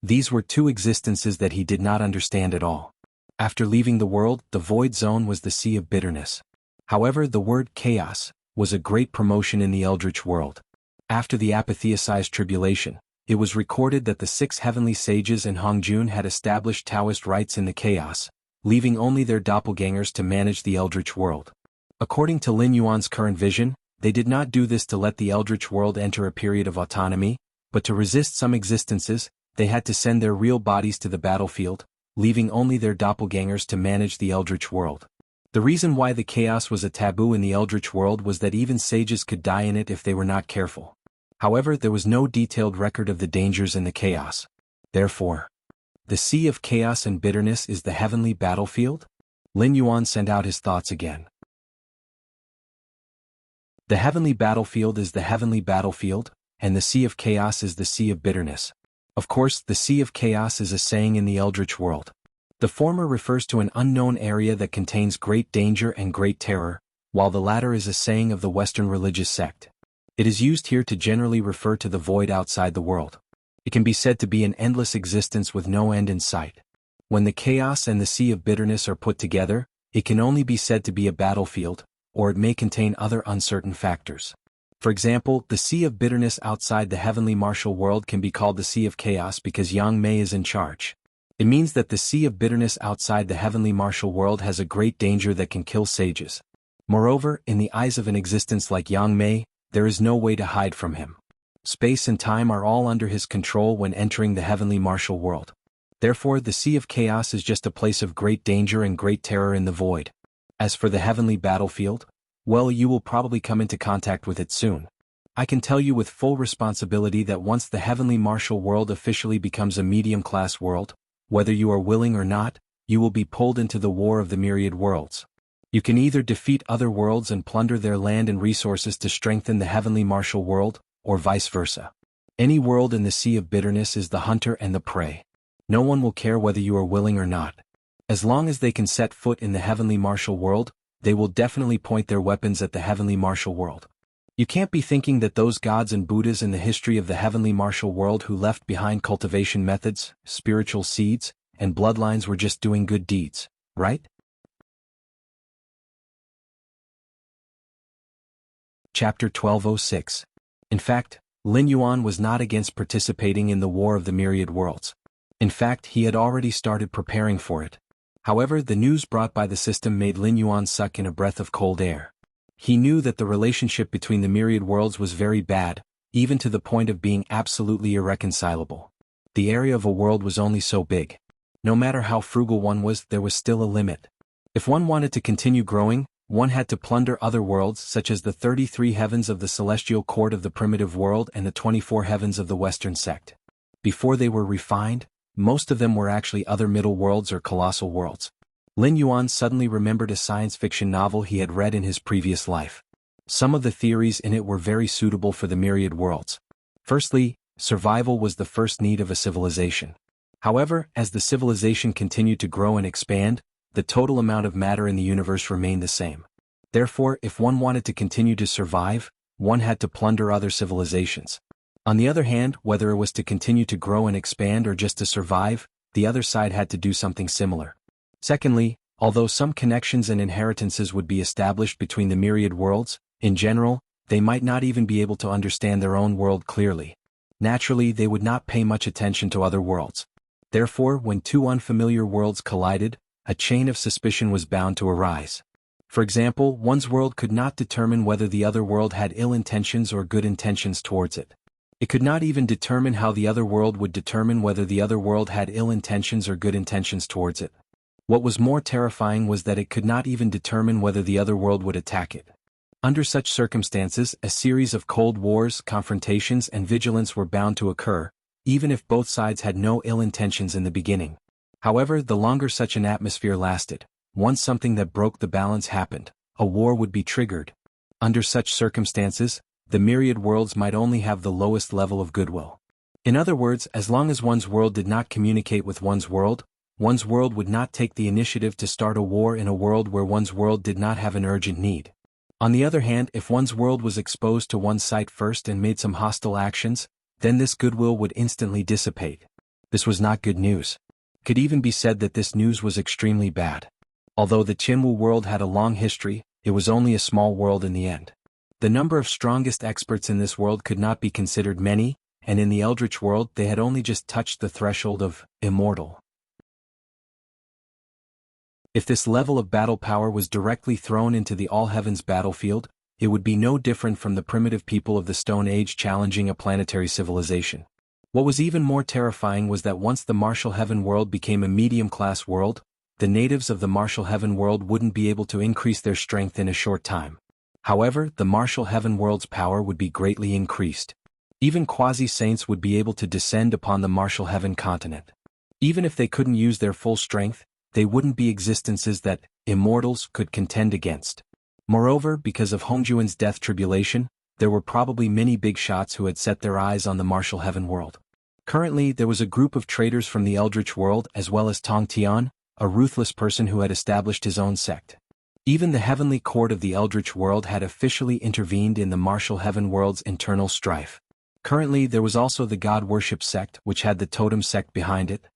These were two existences that he did not understand at all. After leaving the world, the void zone was the Sea of Bitterness. However, the word chaos was a great promotion in the Eldritch world. After the apotheosized tribulation, it was recorded that the 6 heavenly sages in Hongjun had established Taoist rites in the chaos, leaving only their doppelgangers to manage the Eldritch world. According to Lin Yuan's current vision, they did not do this to let the Eldritch world enter a period of autonomy, but to resist some existences, they had to send their real bodies to the battlefield, leaving only their doppelgangers to manage the Eldritch world. The reason why the chaos was a taboo in the Eldritch world was that even sages could die in it if they were not careful. However, there was no detailed record of the dangers in the chaos. Therefore, the Sea of Chaos and Bitterness is the heavenly battlefield? Lin Yuan sent out his thoughts again. The heavenly battlefield is the heavenly battlefield, and the Sea of Chaos is the Sea of Bitterness. Of course, the Sea of Chaos is a saying in the Eldritch world. The former refers to an unknown area that contains great danger and great terror, while the latter is a saying of the Western religious sect. It is used here to generally refer to the void outside the world. It can be said to be an endless existence with no end in sight. When the chaos and the Sea of Bitterness are put together, it can only be said to be a battlefield, or it may contain other uncertain factors. For example, the Sea of Bitterness outside the heavenly martial world can be called the Sea of Chaos because Yang Mei is in charge. It means that the Sea of Bitterness outside the heavenly martial world has a great danger that can kill sages. Moreover, in the eyes of an existence like Yang Mei, there is no way to hide from him. Space and time are all under his control when entering the heavenly martial world. Therefore, the Sea of Chaos is just a place of great danger and great terror in the void. As for the heavenly battlefield, well, you will probably come into contact with it soon. I can tell you with full responsibility that once the heavenly martial world officially becomes a medium-class world, whether you are willing or not, you will be pulled into the war of the myriad worlds. You can either defeat other worlds and plunder their land and resources to strengthen the heavenly martial world, or vice versa. Any world in the Sea of Bitterness is the hunter and the prey. No one will care whether you are willing or not. As long as they can set foot in the heavenly martial world, they will definitely point their weapons at the heavenly martial world. You can't be thinking that those gods and Buddhas in the history of the heavenly martial world who left behind cultivation methods, spiritual seeds, and bloodlines were just doing good deeds, right? Chapter 1206. In fact, Lin Yuan was not against participating in the War of the Myriad Worlds. In fact, he had already started preparing for it. However, the news brought by the system made Lin Yuan suck in a breath of cold air. He knew that the relationship between the myriad worlds was very bad, even to the point of being absolutely irreconcilable. The area of a world was only so big. No matter how frugal one was, there was still a limit. If one wanted to continue growing, one had to plunder other worlds such as the 33 heavens of the celestial court of the primitive world and the 24 heavens of the Western sect. Before they were refined, most of them were actually other middle worlds or colossal worlds. Lin Yuan suddenly remembered a science fiction novel he had read in his previous life. Some of the theories in it were very suitable for the myriad worlds. Firstly, survival was the first need of a civilization. However, as the civilization continued to grow and expand, the total amount of matter in the universe remained the same. Therefore, if one wanted to continue to survive, one had to plunder other civilizations. On the other hand, whether it was to continue to grow and expand or just to survive, the other side had to do something similar. Secondly, although some connections and inheritances would be established between the myriad worlds, in general, they might not even be able to understand their own world clearly. Naturally, they would not pay much attention to other worlds. Therefore, when two unfamiliar worlds collided, a chain of suspicion was bound to arise. For example, one's world could not determine whether the other world had ill intentions or good intentions towards it. It could not even determine how the other world would determine whether the other world had ill intentions or good intentions towards it. What was more terrifying was that it could not even determine whether the other world would attack it. Under such circumstances, a series of cold wars, confrontations, and vigilance were bound to occur, even if both sides had no ill intentions in the beginning. However, the longer such an atmosphere lasted, once something that broke the balance happened, a war would be triggered. Under such circumstances, the myriad worlds might only have the lowest level of goodwill. In other words, as long as one's world did not communicate with one's world, One's world would not take the initiative to start a war in a world where one's world did not have an urgent need. On the other hand, if one's world was exposed to one's sight first and made some hostile actions, then this goodwill would instantly dissipate. This was not good news. Could even be said that this news was extremely bad. Although the Jianghu world had a long history, it was only a small world in the end. The number of strongest experts in this world could not be considered many, and in the Eldritch world they had only just touched the threshold of immortal. If this level of battle power was directly thrown into the all-heavens battlefield, it would be no different from the primitive people of the Stone Age challenging a planetary civilization. What was even more terrifying was that once the Martial Heaven world became a medium-class world, the natives of the Martial Heaven world wouldn't be able to increase their strength in a short time. However, the Martial Heaven world's power would be greatly increased. Even quasi-saints would be able to descend upon the Martial Heaven continent. Even if they couldn't use their full strength, they wouldn't be existences that immortals could contend against. Moreover, because of Hongjuan's death tribulation, there were probably many big shots who had set their eyes on the Martial Heaven world. Currently, there was a group of traitors from the Eldritch world as well as Tong Tian, a ruthless person who had established his own sect. Even the heavenly court of the Eldritch world had officially intervened in the Martial Heaven world's internal strife. Currently, there was also the God Worship sect, which had the Totem sect behind it.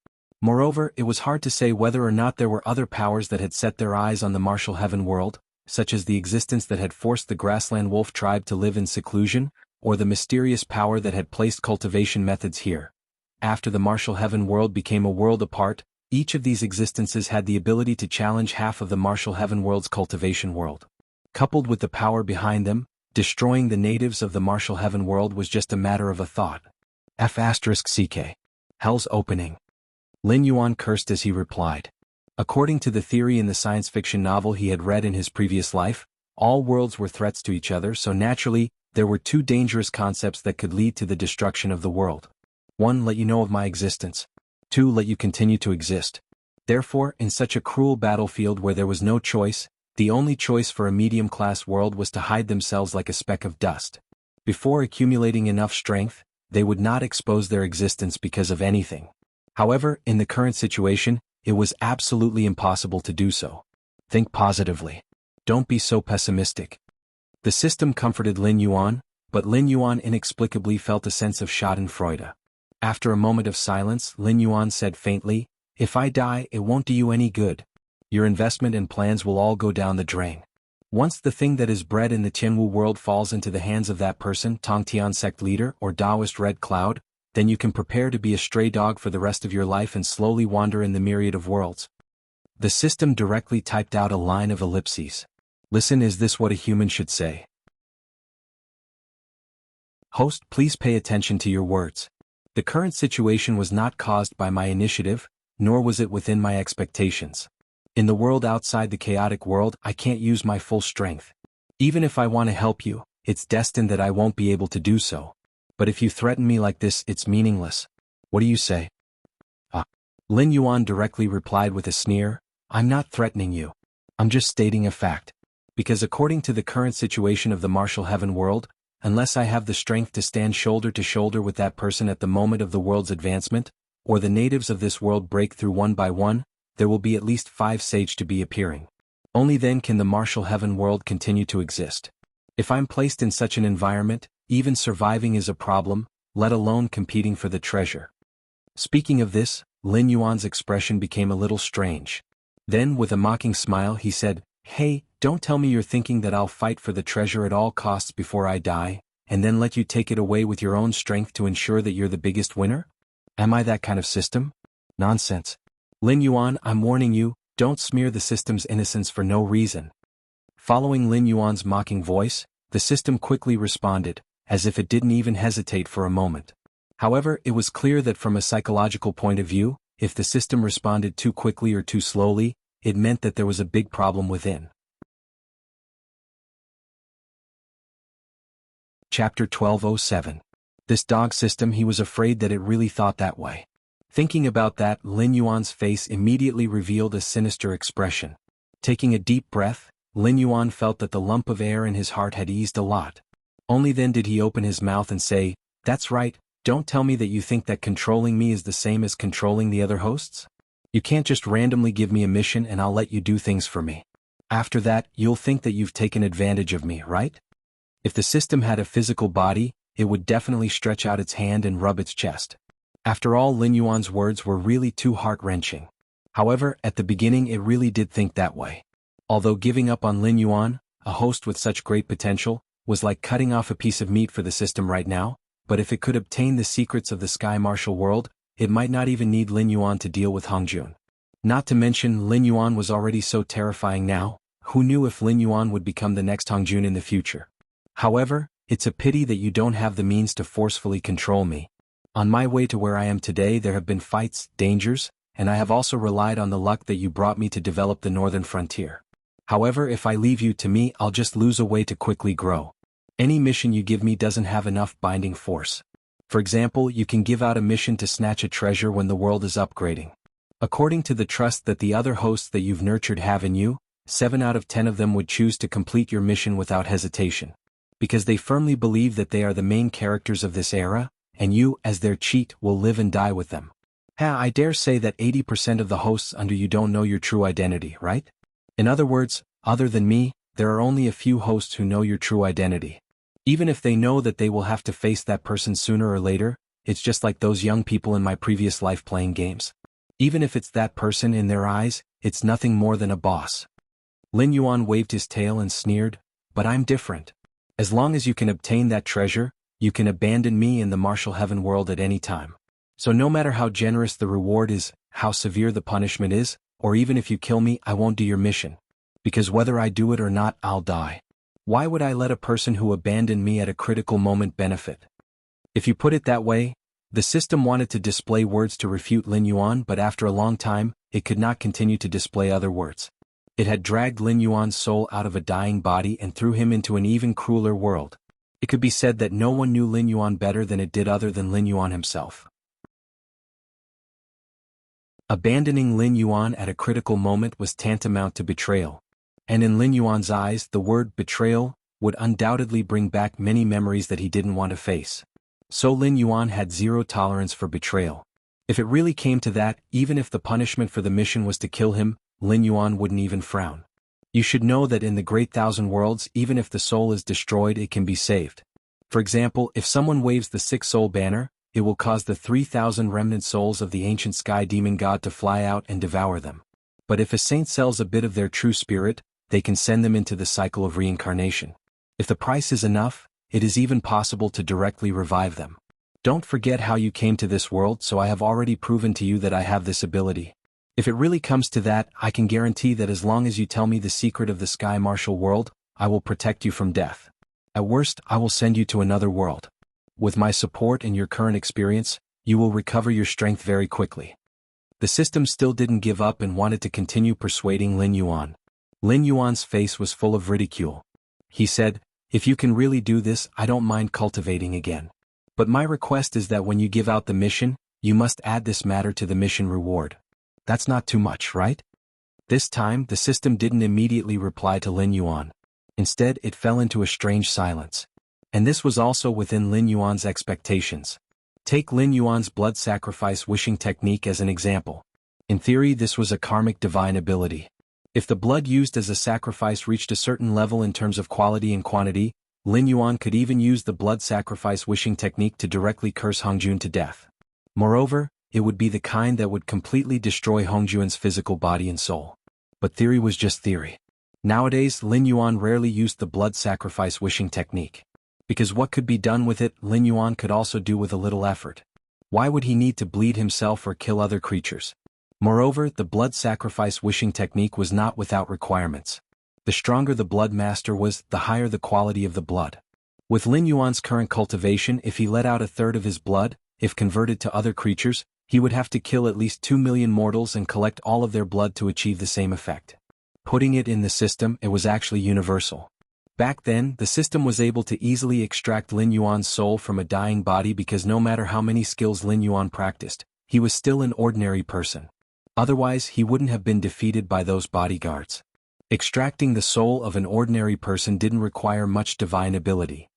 Moreover, it was hard to say whether or not there were other powers that had set their eyes on the Martial Heaven world, such as the existence that had forced the Grassland Wolf tribe to live in seclusion, or the mysterious power that had placed cultivation methods here. After the Martial Heaven world became a world apart, each of these existences had the ability to challenge half of the Martial Heaven world's cultivation world. Coupled with the power behind them, destroying the natives of the Martial Heaven world was just a matter of a thought. F***CK. Hell's opening. Lin Yuan cursed as he replied. According to the theory in the science fiction novel he had read in his previous life, all worlds were threats to each other, so naturally, there were two dangerous concepts that could lead to the destruction of the world. 1. Let you know of my existence. 2. Let you continue to exist. Therefore, in such a cruel battlefield where there was no choice, the only choice for a medium-class world was to hide themselves like a speck of dust. Before accumulating enough strength, they would not expose their existence because of anything. However, in the current situation, it was absolutely impossible to do so. Think positively. Don't be so pessimistic. The system comforted Lin Yuan, but Lin Yuan inexplicably felt a sense of schadenfreude. After a moment of silence, Lin Yuan said faintly, "If I die, it won't do you any good. Your investment and plans will all go down the drain. Once the thing that is bred in the Jianghu world falls into the hands of that person, Tongtian sect leader or Taoist Red Cloud, then you can prepare to be a stray dog for the rest of your life and slowly wander in the myriad of worlds." The system directly typed out a line of ellipses. Listen, is this what a human should say? Host, please pay attention to your words. The current situation was not caused by my initiative, nor was it within my expectations. In the world outside the chaotic world, I can't use my full strength. Even if I want to help you, it's destined that I won't be able to do so. But if you threaten me like this, it's meaningless. What do you say? Lin Yuan directly replied with a sneer, "I'm not threatening you. I'm just stating a fact. Because according to the current situation of the Martial Heaven world, unless I have the strength to stand shoulder to shoulder with that person at the moment of the world's advancement, or the natives of this world break through one by one, there will be at least 5 sage to be appearing. Only then can the Martial Heaven world continue to exist. If I'm placed in such an environment, even surviving is a problem, let alone competing for the treasure." Speaking of this, Lin Yuan's expression became a little strange. Then, with a mocking smile, he said, "Hey, don't tell me you're thinking that I'll fight for the treasure at all costs before I die, and then let you take it away with your own strength to ensure that you're the biggest winner? Am I that kind of system? Nonsense. Lin Yuan, I'm warning you, don't smear the system's innocence for no reason." Following Lin Yuan's mocking voice, the system quickly responded, as if it didn't even hesitate for a moment. However, it was clear that from a psychological point of view, if the system responded too quickly or too slowly, it meant that there was a big problem within. Chapter 1207. This dog system, he was afraid that it really thought that way. Thinking about that, Lin Yuan's face immediately revealed a sinister expression. Taking a deep breath, Lin Yuan felt that the lump of air in his heart had eased a lot. Only then did he open his mouth and say, "That's right, don't tell me that you think that controlling me is the same as controlling the other hosts? You can't just randomly give me a mission and I'll let you do things for me. After that, you'll think that you've taken advantage of me, right? If the system had a physical body, it would definitely stretch out its hand and rub its chest. After all, Lin Yuan's words were really too heart-wrenching. However, at the beginning it really did think that way. Although giving up on Lin Yuan, a host with such great potential, was like cutting off a piece of meat for the system right now, but if it could obtain the secrets of the Sky Martial World, it might not even need Lin Yuan to deal with Hongjun. Not to mention, Lin Yuan was already so terrifying now, who knew if Lin Yuan would become the next Hongjun in the future. However, it's a pity that you don't have the means to forcefully control me. On my way to where I am today there have been fights, dangers, and I have also relied on the luck that you brought me to develop the northern frontier. However, if I leave you to me, I'll just lose a way to quickly grow. Any mission you give me doesn't have enough binding force. For example, you can give out a mission to snatch a treasure when the world is upgrading. According to the trust that the other hosts that you've nurtured have in you, 7 out of 10 of them would choose to complete your mission without hesitation. Because they firmly believe that they are the main characters of this era, and you, as their cheat, will live and die with them. I dare say that 80% of the hosts under you don't know your true identity, right? In other words, other than me, there are only a few hosts who know your true identity. Even if they know that they will have to face that person sooner or later, it's just like those young people in my previous life playing games. Even if it's that person in their eyes, it's nothing more than a boss. Lin Yuan waved his tail and sneered, but I'm different. As long as you can obtain that treasure, you can abandon me in the martial heaven world at any time. So no matter how generous the reward is, how severe the punishment is, or even if you kill me, I won't do your mission. Because whether I do it or not, I'll die. Why would I let a person who abandoned me at a critical moment benefit? If you put it that way, the system wanted to display words to refute Lin Yuan, but after a long time, it could not continue to display other words. It had dragged Lin Yuan's soul out of a dying body and threw him into an even crueler world. It could be said that no one knew Lin Yuan better than it did other than Lin Yuan himself. Abandoning Lin Yuan at a critical moment was tantamount to betrayal. And in Lin Yuan's eyes, the word betrayal would undoubtedly bring back many memories that he didn't want to face. So Lin Yuan had zero tolerance for betrayal. If it really came to that, even if the punishment for the mission was to kill him, Lin Yuan wouldn't even frown. You should know that in the Great Thousand Worlds, even if the soul is destroyed, it can be saved. For example, if someone waves the 6-soul banner, it will cause the 3,000 remnant souls of the ancient sky demon god to fly out and devour them. But if a saint sells a bit of their true spirit, they can send them into the cycle of reincarnation. If the price is enough, it is even possible to directly revive them. Don't forget how you came to this world, so I have already proven to you that I have this ability. If it really comes to that, I can guarantee that as long as you tell me the secret of the Sky Martial World, I will protect you from death. At worst, I will send you to another world. With my support and your current experience, you will recover your strength very quickly. The system still didn't give up and wanted to continue persuading Lin Yuan. Lin Yuan's face was full of ridicule. He said, if you can really do this, I don't mind cultivating again. But my request is that when you give out the mission, you must add this matter to the mission reward. That's not too much, right? This time, the system didn't immediately reply to Lin Yuan. Instead, it fell into a strange silence. And this was also within Lin Yuan's expectations. Take Lin Yuan's blood sacrifice wishing technique as an example. In theory, this was a karmic divine ability. If the blood used as a sacrifice reached a certain level in terms of quality and quantity, Lin Yuan could even use the blood sacrifice wishing technique to directly curse Hongjun to death. Moreover, it would be the kind that would completely destroy Hongjun's physical body and soul. But theory was just theory. Nowadays, Lin Yuan rarely used the blood sacrifice wishing technique. Because what could be done with it, Lin Yuan could also do with a little effort. Why would he need to bleed himself or kill other creatures? Moreover, the blood sacrifice wishing technique was not without requirements. The stronger the blood master was, the higher the quality of the blood. With Lin Yuan's current cultivation, if he let out a third of his blood, if converted to other creatures, he would have to kill at least 2 million mortals and collect all of their blood to achieve the same effect. Putting it in the system, it was actually universal. Back then, the system was able to easily extract Lin Yuan's soul from a dying body because no matter how many skills Lin Yuan practiced, he was still an ordinary person. Otherwise, he wouldn't have been defeated by those bodyguards. Extracting the soul of an ordinary person didn't require much divine ability.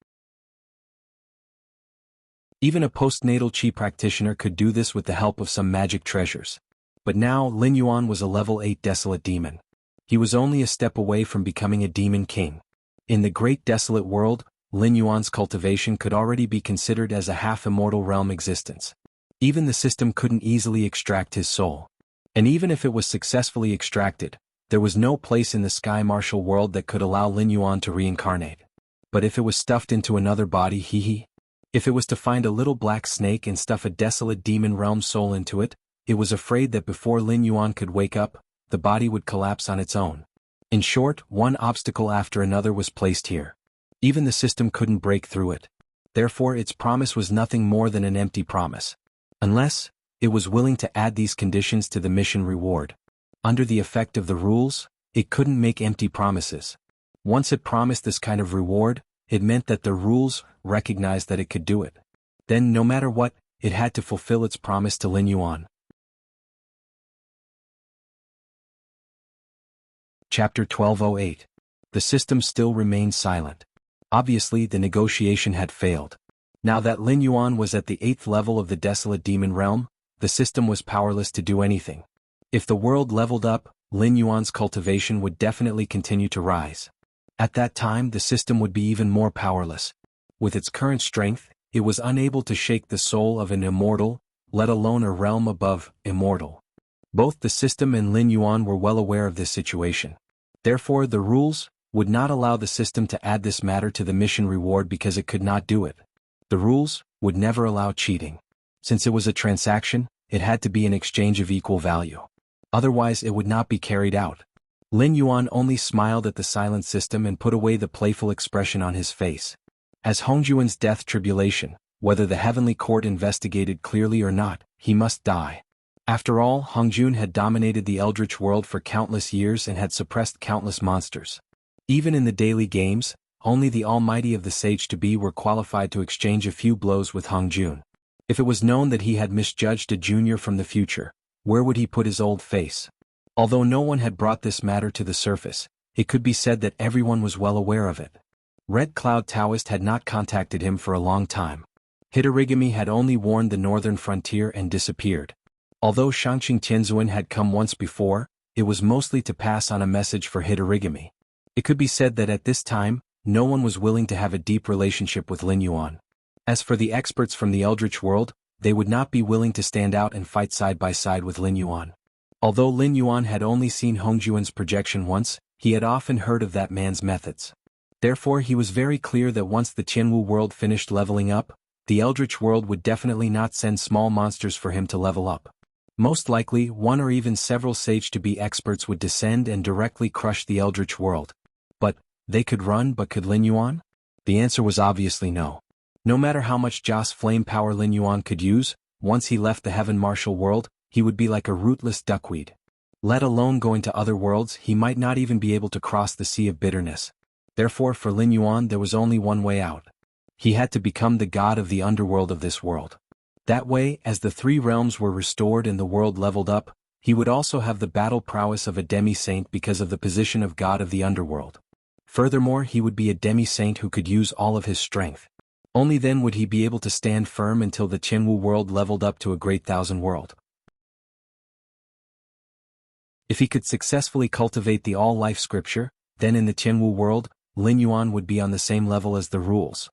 Even a postnatal chi practitioner could do this with the help of some magic treasures. But now Lin Yuan was a level 8 desolate demon. He was only a step away from becoming a demon king. In the great desolate world, Lin Yuan's cultivation could already be considered as a half-immortal realm existence. Even the system couldn't easily extract his soul. And even if it was successfully extracted, there was no place in the sky martial world that could allow Lin Yuan to reincarnate. But if it was stuffed into another body, if it was to find a little black snake and stuff a desolate demon realm soul into it, it was afraid that before Lin Yuan could wake up, the body would collapse on its own. In short, one obstacle after another was placed here. Even the system couldn't break through it. Therefore its promise was nothing more than an empty promise. Unless it was willing to add these conditions to the mission reward. Under the effect of the rules, it couldn't make empty promises. Once it promised this kind of reward, it meant that the rules recognized that it could do it. Then no matter what, it had to fulfill its promise to Lin Yuan. Chapter 1208. The system still remained silent. Obviously the negotiation had failed. Now that Lin Yuan was at the 8th level of the desolate demon realm, the system was powerless to do anything. If the world leveled up, Lin Yuan's cultivation would definitely continue to rise. At that time the system would be even more powerless. With its current strength, it was unable to shake the soul of an immortal, let alone a realm above immortal. Both the system and Lin Yuan were well aware of this situation. Therefore the rules would not allow the system to add this matter to the mission reward because it could not do it. The rules would never allow cheating. Since it was a transaction, it had to be an exchange of equal value. Otherwise it would not be carried out. Lin Yuan only smiled at the silent system and put away the playful expression on his face. As Hongjuan's death tribulation, whether the heavenly court investigated clearly or not, he must die. After all, Hongjun had dominated the Eldritch world for countless years and had suppressed countless monsters. Even in the daily games, only the almighty of the sage-to-be were qualified to exchange a few blows with Hongjun. If it was known that he had misjudged a junior from the future, where would he put his old face? Although no one had brought this matter to the surface, it could be said that everyone was well aware of it. Red Cloud Taoist had not contacted him for a long time. Hitorigami had only warned the northern frontier and disappeared. Although Shangqing Tianzuan had come once before, it was mostly to pass on a message for Hitorigami. It could be said that at this time, no one was willing to have a deep relationship with Lin Yuan. As for the experts from the Eldritch world, they would not be willing to stand out and fight side by side with Lin Yuan. Although Lin Yuan had only seen Hongjuan's projection once, he had often heard of that man's methods. Therefore he was very clear that once the Tianwu world finished leveling up, the Eldritch world would definitely not send small monsters for him to level up. Most likely, one or even several sage-to-be experts would descend and directly crush the Eldritch world. But they could run, but could Lin Yuan? The answer was obviously no. No matter how much Joss flame power Lin Yuan could use, once he left the heaven martial world, he would be like a rootless duckweed. Let alone going to other worlds, he might not even be able to cross the sea of bitterness. Therefore for Lin Yuan there was only one way out. He had to become the god of the underworld of this world. That way, as the three realms were restored and the world leveled up, he would also have the battle prowess of a demi-saint because of the position of god of the underworld. Furthermore, he would be a demi-saint who could use all of his strength. Only then would he be able to stand firm until the Tianwu world leveled up to a great thousand world. If he could successfully cultivate the all-life scripture, then in the Tianwu world, Lin Yuan would be on the same level as the rules.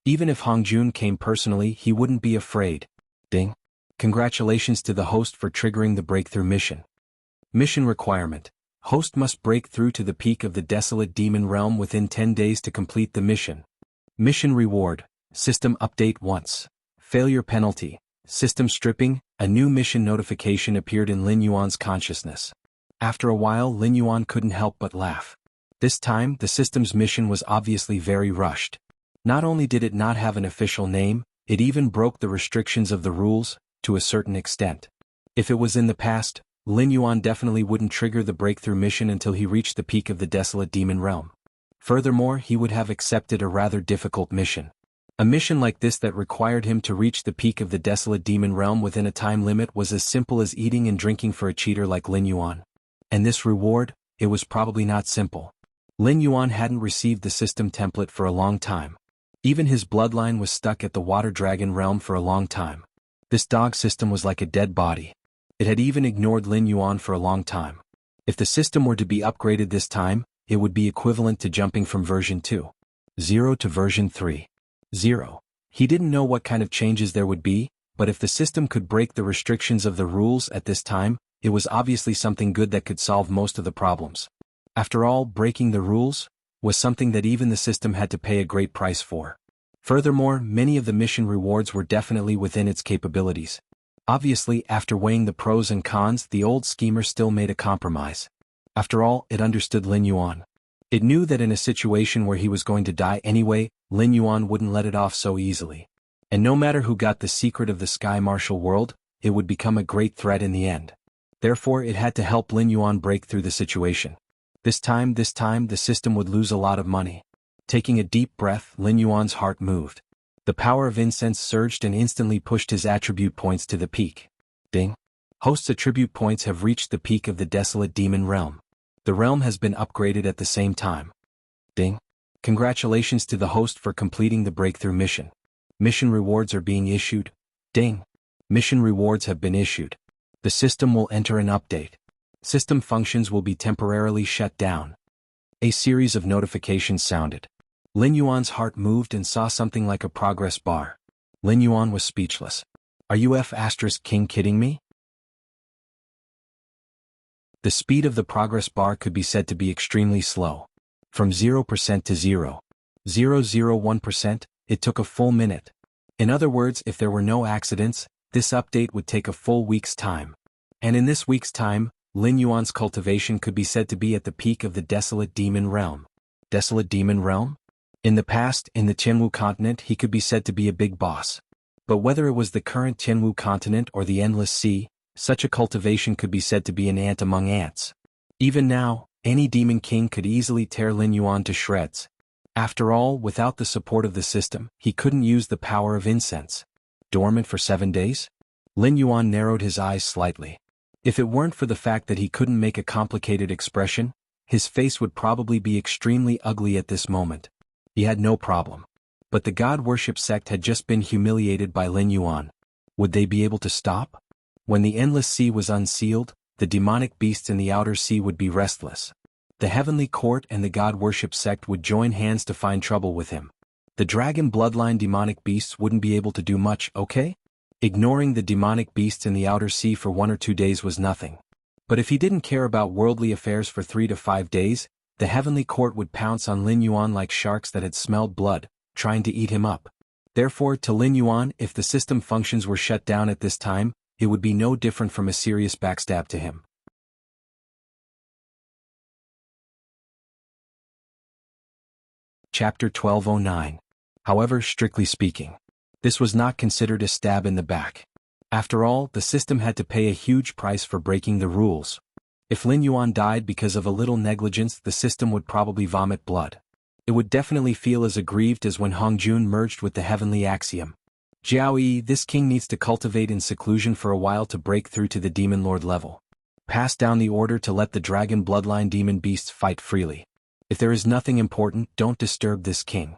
Even if Hongjun came personally, he wouldn't be afraid. Ding. Congratulations to the host for triggering the breakthrough mission. Mission requirement. Host must break through to the peak of the desolate demon realm within 10 days to complete the mission. Mission reward. System update once. Failure penalty. System stripping. A new mission notification appeared in Lin Yuan's consciousness. After a while Lin Yuan couldn't help but laugh. This time the system's mission was obviously very rushed. Not only did it not have an official name, it even broke the restrictions of the rules, to a certain extent. If it was in the past, Lin Yuan definitely wouldn't trigger the breakthrough mission until he reached the peak of the desolate demon realm. Furthermore, he would have accepted a rather difficult mission. A mission like this that required him to reach the peak of the desolate demon realm within a time limit was as simple as eating and drinking for a cheater like Lin Yuan. And this reward, it was probably not simple. Lin Yuan hadn't received the system template for a long time. Even his bloodline was stuck at the water dragon realm for a long time. This dog system was like a dead body. It had even ignored Lin Yuan for a long time. If the system were to be upgraded this time, it would be equivalent to jumping from version 2.0 to version 3.0. He didn't know what kind of changes there would be, but if the system could break the restrictions of the rules at this time, it was obviously something good that could solve most of the problems. After all, breaking the rules was something that even the system had to pay a great price for. Furthermore, many of the mission rewards were definitely within its capabilities. Obviously, after weighing the pros and cons, the old schemer still made a compromise. After all, it understood Lin Yuan. It knew that in a situation where he was going to die anyway, Lin Yuan wouldn't let it off so easily. And no matter who got the secret of the Sky Martial World, it would become a great threat in the end. Therefore, it had to help Lin Yuan break through the situation. This time, the system would lose a lot of money. Taking a deep breath, Lin Yuan's heart moved. The power of incense surged and instantly pushed his attribute points to the peak. Ding. Host's attribute points have reached the peak of the desolate demon realm. The realm has been upgraded at the same time. Ding. Congratulations to the host for completing the breakthrough mission. Mission rewards are being issued. Ding. Mission rewards have been issued. The system will enter an update. System functions will be temporarily shut down. A series of notifications sounded. Lin Yuan's heart moved and saw something like a progress bar. Lin Yuan was speechless. Are you King kidding me? The speed of the progress bar could be said to be extremely slow. From 0% to 0.001%, it took a full minute. In other words, if there were no accidents, this update would take a full week's time. And in this week's time, Lin Yuan's cultivation could be said to be at the peak of the desolate demon realm. Desolate demon realm? In the past, in the Jianghu continent, he could be said to be a big boss. But whether it was the current Jianghu continent or the endless sea, such a cultivation could be said to be an ant among ants. Even now, any demon king could easily tear Lin Yuan to shreds. After all, without the support of the system, he couldn't use the power of incense. Dormant for 7 days? Lin Yuan narrowed his eyes slightly. If it weren't for the fact that he couldn't make a complicated expression, his face would probably be extremely ugly at this moment. He had no problem. But the God Worship sect had just been humiliated by Lin Yuan. Would they be able to stop? When the endless sea was unsealed, the demonic beasts in the outer sea would be restless. The heavenly court and the God Worship sect would join hands to find trouble with him. The dragon bloodline demonic beasts wouldn't be able to do much, okay? Ignoring the demonic beasts in the outer sea for 1 or 2 days was nothing. But if he didn't care about worldly affairs for 3 to 5 days, the heavenly court would pounce on Lin Yuan like sharks that had smelled blood, trying to eat him up. Therefore, to Lin Yuan, if the system functions were shut down at this time, it would be no different from a serious backstab to him. Chapter 1209. However, strictly speaking, this was not considered a stab in the back. After all, the system had to pay a huge price for breaking the rules. If Lin Yuan died because of a little negligence, the system would probably vomit blood. It would definitely feel as aggrieved as when Hongjun merged with the heavenly axiom. Jiao, this king needs to cultivate in seclusion for a while to break through to the demon lord level. Pass down the order to let the dragon bloodline demon beasts fight freely. If there is nothing important, don't disturb this king.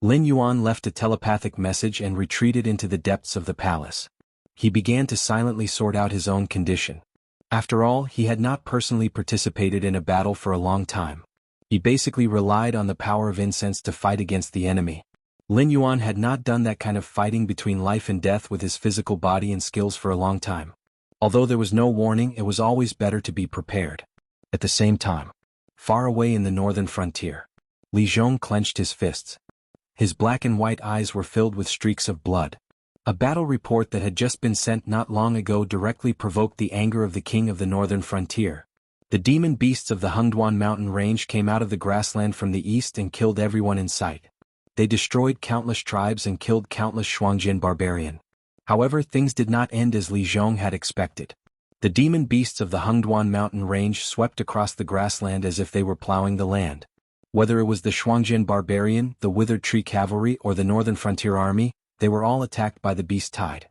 Lin Yuan left a telepathic message and retreated into the depths of the palace. He began to silently sort out his own condition. After all, he had not personally participated in a battle for a long time. He basically relied on the power of incense to fight against the enemy. Lin Yuan had not done that kind of fighting between life and death with his physical body and skills for a long time. Although there was no warning, it was always better to be prepared. At the same time, far away in the northern frontier, Li Zhong clenched his fists. His black and white eyes were filled with streaks of blood. A battle report that had just been sent not long ago directly provoked the anger of the king of the northern frontier. The demon beasts of the Hengduan mountain range came out of the grassland from the east and killed everyone in sight. They destroyed countless tribes and killed countless Shuangjin barbarian. However, things did not end as Li Zhong had expected. The demon beasts of the Hengduan mountain range swept across the grassland as if they were plowing the land. Whether it was the Shuangjin barbarian, the Withered Tree cavalry, or the northern frontier army, they were all attacked by the beast tide.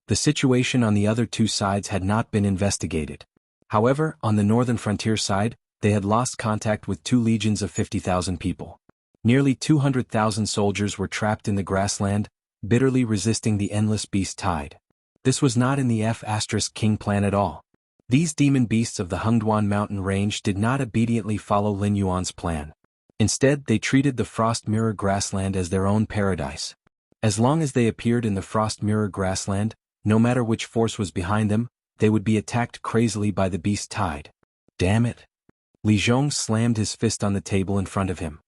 The situation on the other two sides had not been investigated. However, on the northern frontier side, they had lost contact with 2 legions of 50,000 people. Nearly 200,000 soldiers were trapped in the grassland, bitterly resisting the endless beast tide. This was not in the F*King plan at all. These demon beasts of the Hengduan mountain range did not obediently follow Lin Yuan's plan. Instead, they treated the Frost Mirror grassland as their own paradise. As long as they appeared in the Frost Mirror grassland, no matter which force was behind them, they would be attacked crazily by the beast tide. Damn it! Li Zhong slammed his fist on the table in front of him.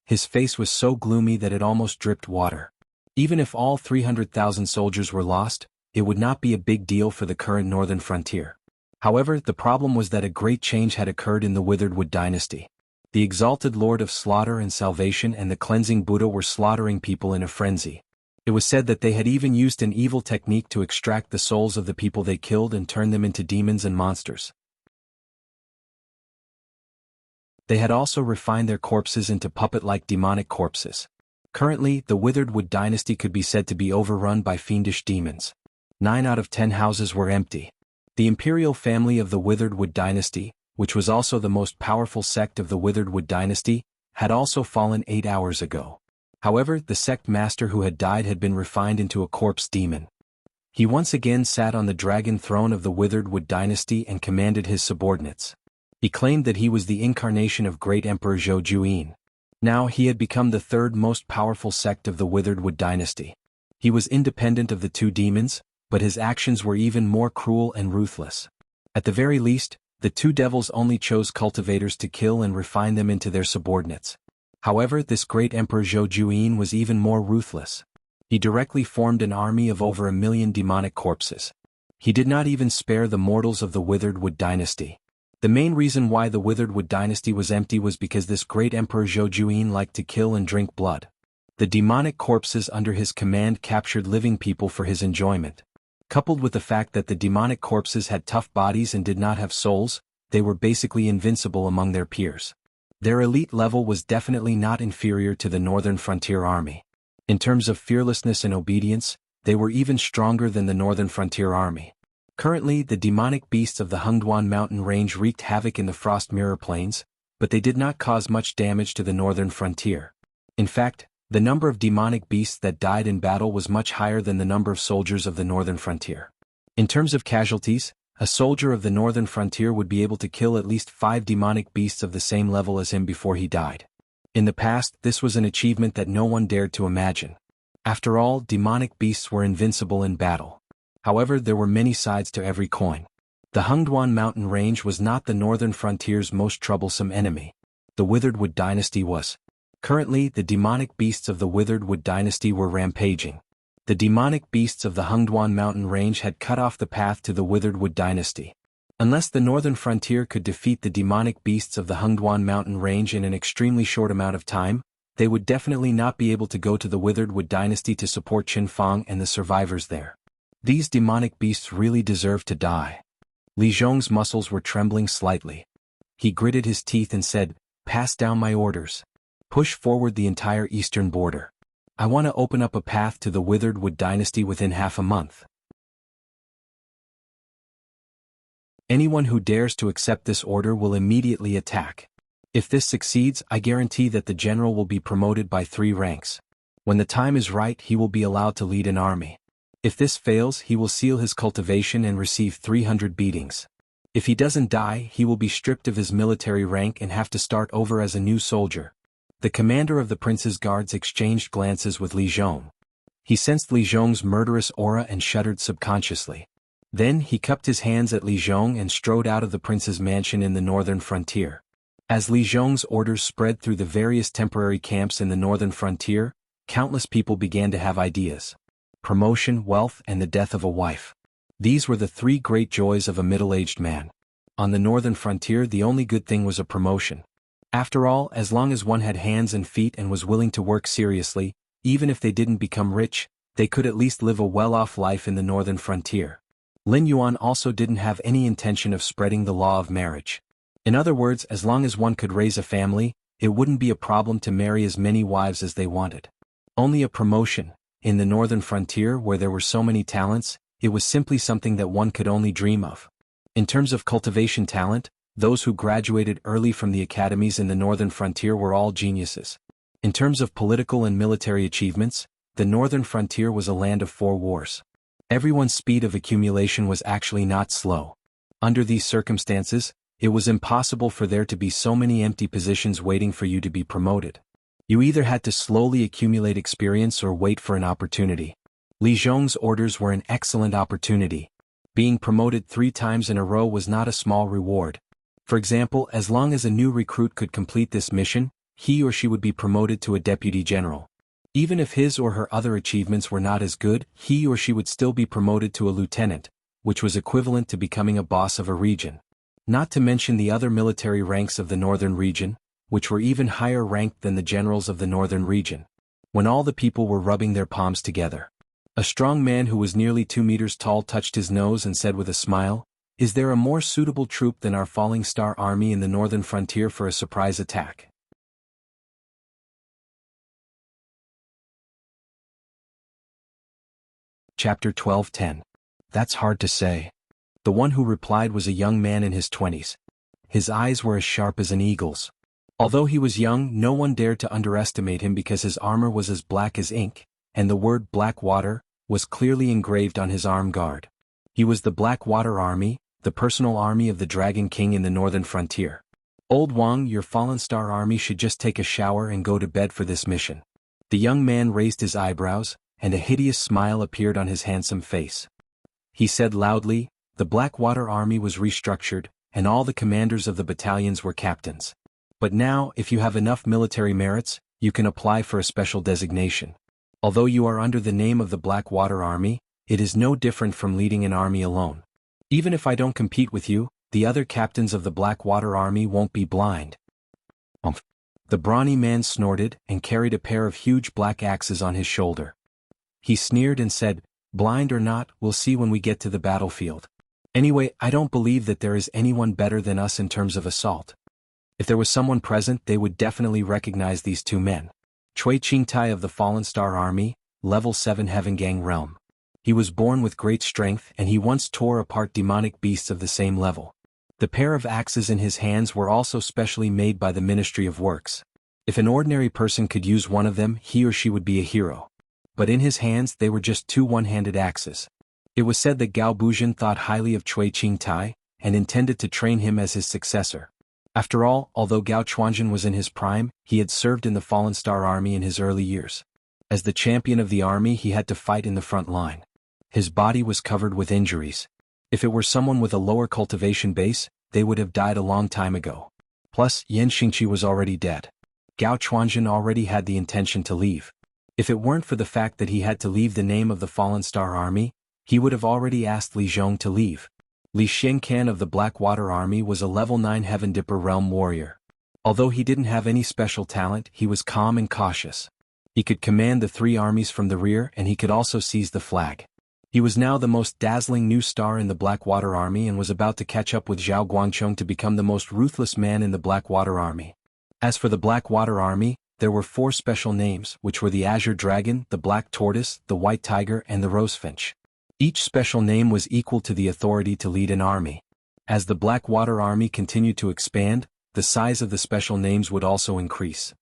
His face was so gloomy that it almost dripped water. Even if all 300,000 soldiers were lost, it would not be a big deal for the current northern frontier. However, the problem was that a great change had occurred in the Withered Wood dynasty. The exalted Lord of Slaughter and Salvation and the Cleansing Buddha were slaughtering people in a frenzy. It was said that they had even used an evil technique to extract the souls of the people they killed and turn them into demons and monsters. They had also refined their corpses into puppet-like demonic corpses. Currently, the Withered Wood dynasty could be said to be overrun by fiendish demons. 9 out of 10 houses were empty. The imperial family of the Withered Wood dynasty, which was also the most powerful sect of the Withered Wood dynasty, had also fallen 8 hours ago. However, the sect master who had died had been refined into a corpse demon. He once again sat on the dragon throne of the Withered Wood dynasty and commanded his subordinates. He claimed that he was the incarnation of great Emperor Zhou Juyin. Now he had become the third most powerful sect of the Withered Wood dynasty. He was independent of the two demons, but his actions were even more cruel and ruthless. At the very least, the two devils only chose cultivators to kill and refine them into their subordinates. However, this great Emperor Zhou Juyin was even more ruthless. He directly formed an army of over 1 million demonic corpses. He did not even spare the mortals of the Withered Wood dynasty. The main reason why the Withered Wood dynasty was empty was because this great Emperor Zhou Juyin liked to kill and drink blood. The demonic corpses under his command captured living people for his enjoyment. Coupled with the fact that the demonic corpses had tough bodies and did not have souls, they were basically invincible among their peers. Their elite level was definitely not inferior to the Northern Frontier Army. In terms of fearlessness and obedience, they were even stronger than the Northern Frontier Army. Currently, the demonic beasts of the Hengduan mountain range wreaked havoc in the Frost Mirror Plains, but they did not cause much damage to the Northern Frontier. In fact, the number of demonic beasts that died in battle was much higher than the number of soldiers of the Northern Frontier. In terms of casualties, a soldier of the Northern Frontier would be able to kill at least 5 demonic beasts of the same level as him before he died. In the past, this was an achievement that no one dared to imagine. After all, demonic beasts were invincible in battle. However, there were many sides to every coin. The Hengduan mountain range was not the Northern Frontier's most troublesome enemy. The Withered Wood dynasty was. Currently, the demonic beasts of the Withered Wood dynasty were rampaging. The demonic beasts of the Hengduan mountain range had cut off the path to the Withered Wood dynasty. Unless the Northern Frontier could defeat the demonic beasts of the Hengduan mountain range in an extremely short amount of time, they would definitely not be able to go to the Withered Wood dynasty to support Qin Fang and the survivors there. These demonic beasts really deserve to die. Li Zhong's muscles were trembling slightly. He gritted his teeth and said, "Pass down my orders. Push forward the entire eastern border. I want to open up a path to the Withered Wood dynasty within half a month. Anyone who dares to accept this order will immediately attack. If this succeeds, I guarantee that the general will be promoted by 3 ranks. When the time is right, he will be allowed to lead an army. If this fails, he will seal his cultivation and receive 300 beatings. If he doesn't die, he will be stripped of his military rank and have to start over as a new soldier." The commander of the prince's guards exchanged glances with Li Zhong. He sensed Li Zhong's murderous aura and shuddered subconsciously. Then he cupped his hands at Li Zhong and strode out of the prince's mansion in the Northern Frontier. As Li Zhong's orders spread through the various temporary camps in the Northern Frontier, countless people began to have ideas. Promotion, wealth, and the death of a wife. These were the 3 great joys of a middle-aged man. On the Northern Frontier, the only good thing was a promotion. After all, as long as one had hands and feet and was willing to work seriously, even if they didn't become rich, they could at least live a well-off life in the Northern Frontier. Lin Yuan also didn't have any intention of spreading the law of marriage. In other words, as long as one could raise a family, it wouldn't be a problem to marry as many wives as they wanted. Only a promotion. In the Northern Frontier, where there were so many talents, it was simply something that one could only dream of. In terms of cultivation talent, those who graduated early from the academies in the Northern Frontier were all geniuses. In terms of political and military achievements, the Northern Frontier was a land of 4 wars. Everyone's speed of accumulation was actually not slow. Under these circumstances, it was impossible for there to be so many empty positions waiting for you to be promoted. You either had to slowly accumulate experience or wait for an opportunity. Li Zhong's orders were an excellent opportunity. Being promoted 3 times in a row was not a small reward. For example, as long as a new recruit could complete this mission, he or she would be promoted to a deputy general. Even if his or her other achievements were not as good, he or she would still be promoted to a lieutenant, which was equivalent to becoming a boss of a region. Not to mention the other military ranks of the northern region, which were even higher ranked than the generals of the northern region. When all the people were rubbing their palms together, a strong man who was nearly 2 meters tall touched his nose and said with a smile, "Is there a more suitable troop than our Falling Star Army in the northern frontier for a surprise attack?" Chapter 12:10. That's hard to say. The one who replied was a young man in his 20s. His eyes were as sharp as an eagle's. Although he was young, no one dared to underestimate him because his armor was as black as ink, and the word Blackwater was clearly engraved on his arm guard. He was the Blackwater Army, the personal army of the Dragon King in the northern frontier. "Old Wang, your Fallen Star Army should just take a shower and go to bed for this mission." The young man raised his eyebrows, and a hideous smile appeared on his handsome face. He said loudly, "The Blackwater Army was restructured, and all the commanders of the battalions were captains. But now, if you have enough military merits, you can apply for a special designation. Although you are under the name of the Blackwater Army, it is no different from leading an army alone. Even if I don't compete with you, the other captains of the Blackwater Army won't be blind." The brawny man snorted and carried a pair of huge black axes on his shoulder. He sneered and said, "Blind or not, we'll see when we get to the battlefield. Anyway, I don't believe that there is anyone better than us in terms of assault." If there was someone present, they would definitely recognize these 2 men. Cui Qingtai of the Fallen Star Army, level 7 Heaven Gang realm. He was born with great strength and he once tore apart demonic beasts of the same level. The pair of axes in his hands were also specially made by the Ministry of Works. If an ordinary person could use one of them, he or she would be a hero. But in his hands they were just 2 one-handed axes. It was said that Gao Buzhan thought highly of Cui Qingtai and intended to train him as his successor. After all, although Gao Chuanzhen was in his prime, he had served in the Fallen Star Army in his early years. As the champion of the army, he had to fight in the front line. His body was covered with injuries. If it were someone with a lower cultivation base, they would have died a long time ago. Plus, Yan Xingqi was already dead. Gao Chuanzhen already had the intention to leave. If it weren't for the fact that he had to leave the name of the Fallen Star Army, he would have already asked Li Zhong to leave. Li Xiankan of the Blackwater Army was a level 9 Heaven Dipper realm warrior. Although he didn't have any special talent, he was calm and cautious. He could command the 3 armies from the rear and he could also seize the flag. He was now the most dazzling new star in the Blackwater Army and was about to catch up with Zhao Guangchong to become the most ruthless man in the Blackwater Army. As for the Blackwater Army, there were 4 special names, which were the Azure Dragon, the Black Tortoise, the White Tiger, and the Rosefinch. Each special name was equal to the authority to lead an army. As the Blackwater Army continued to expand, the size of the special names would also increase.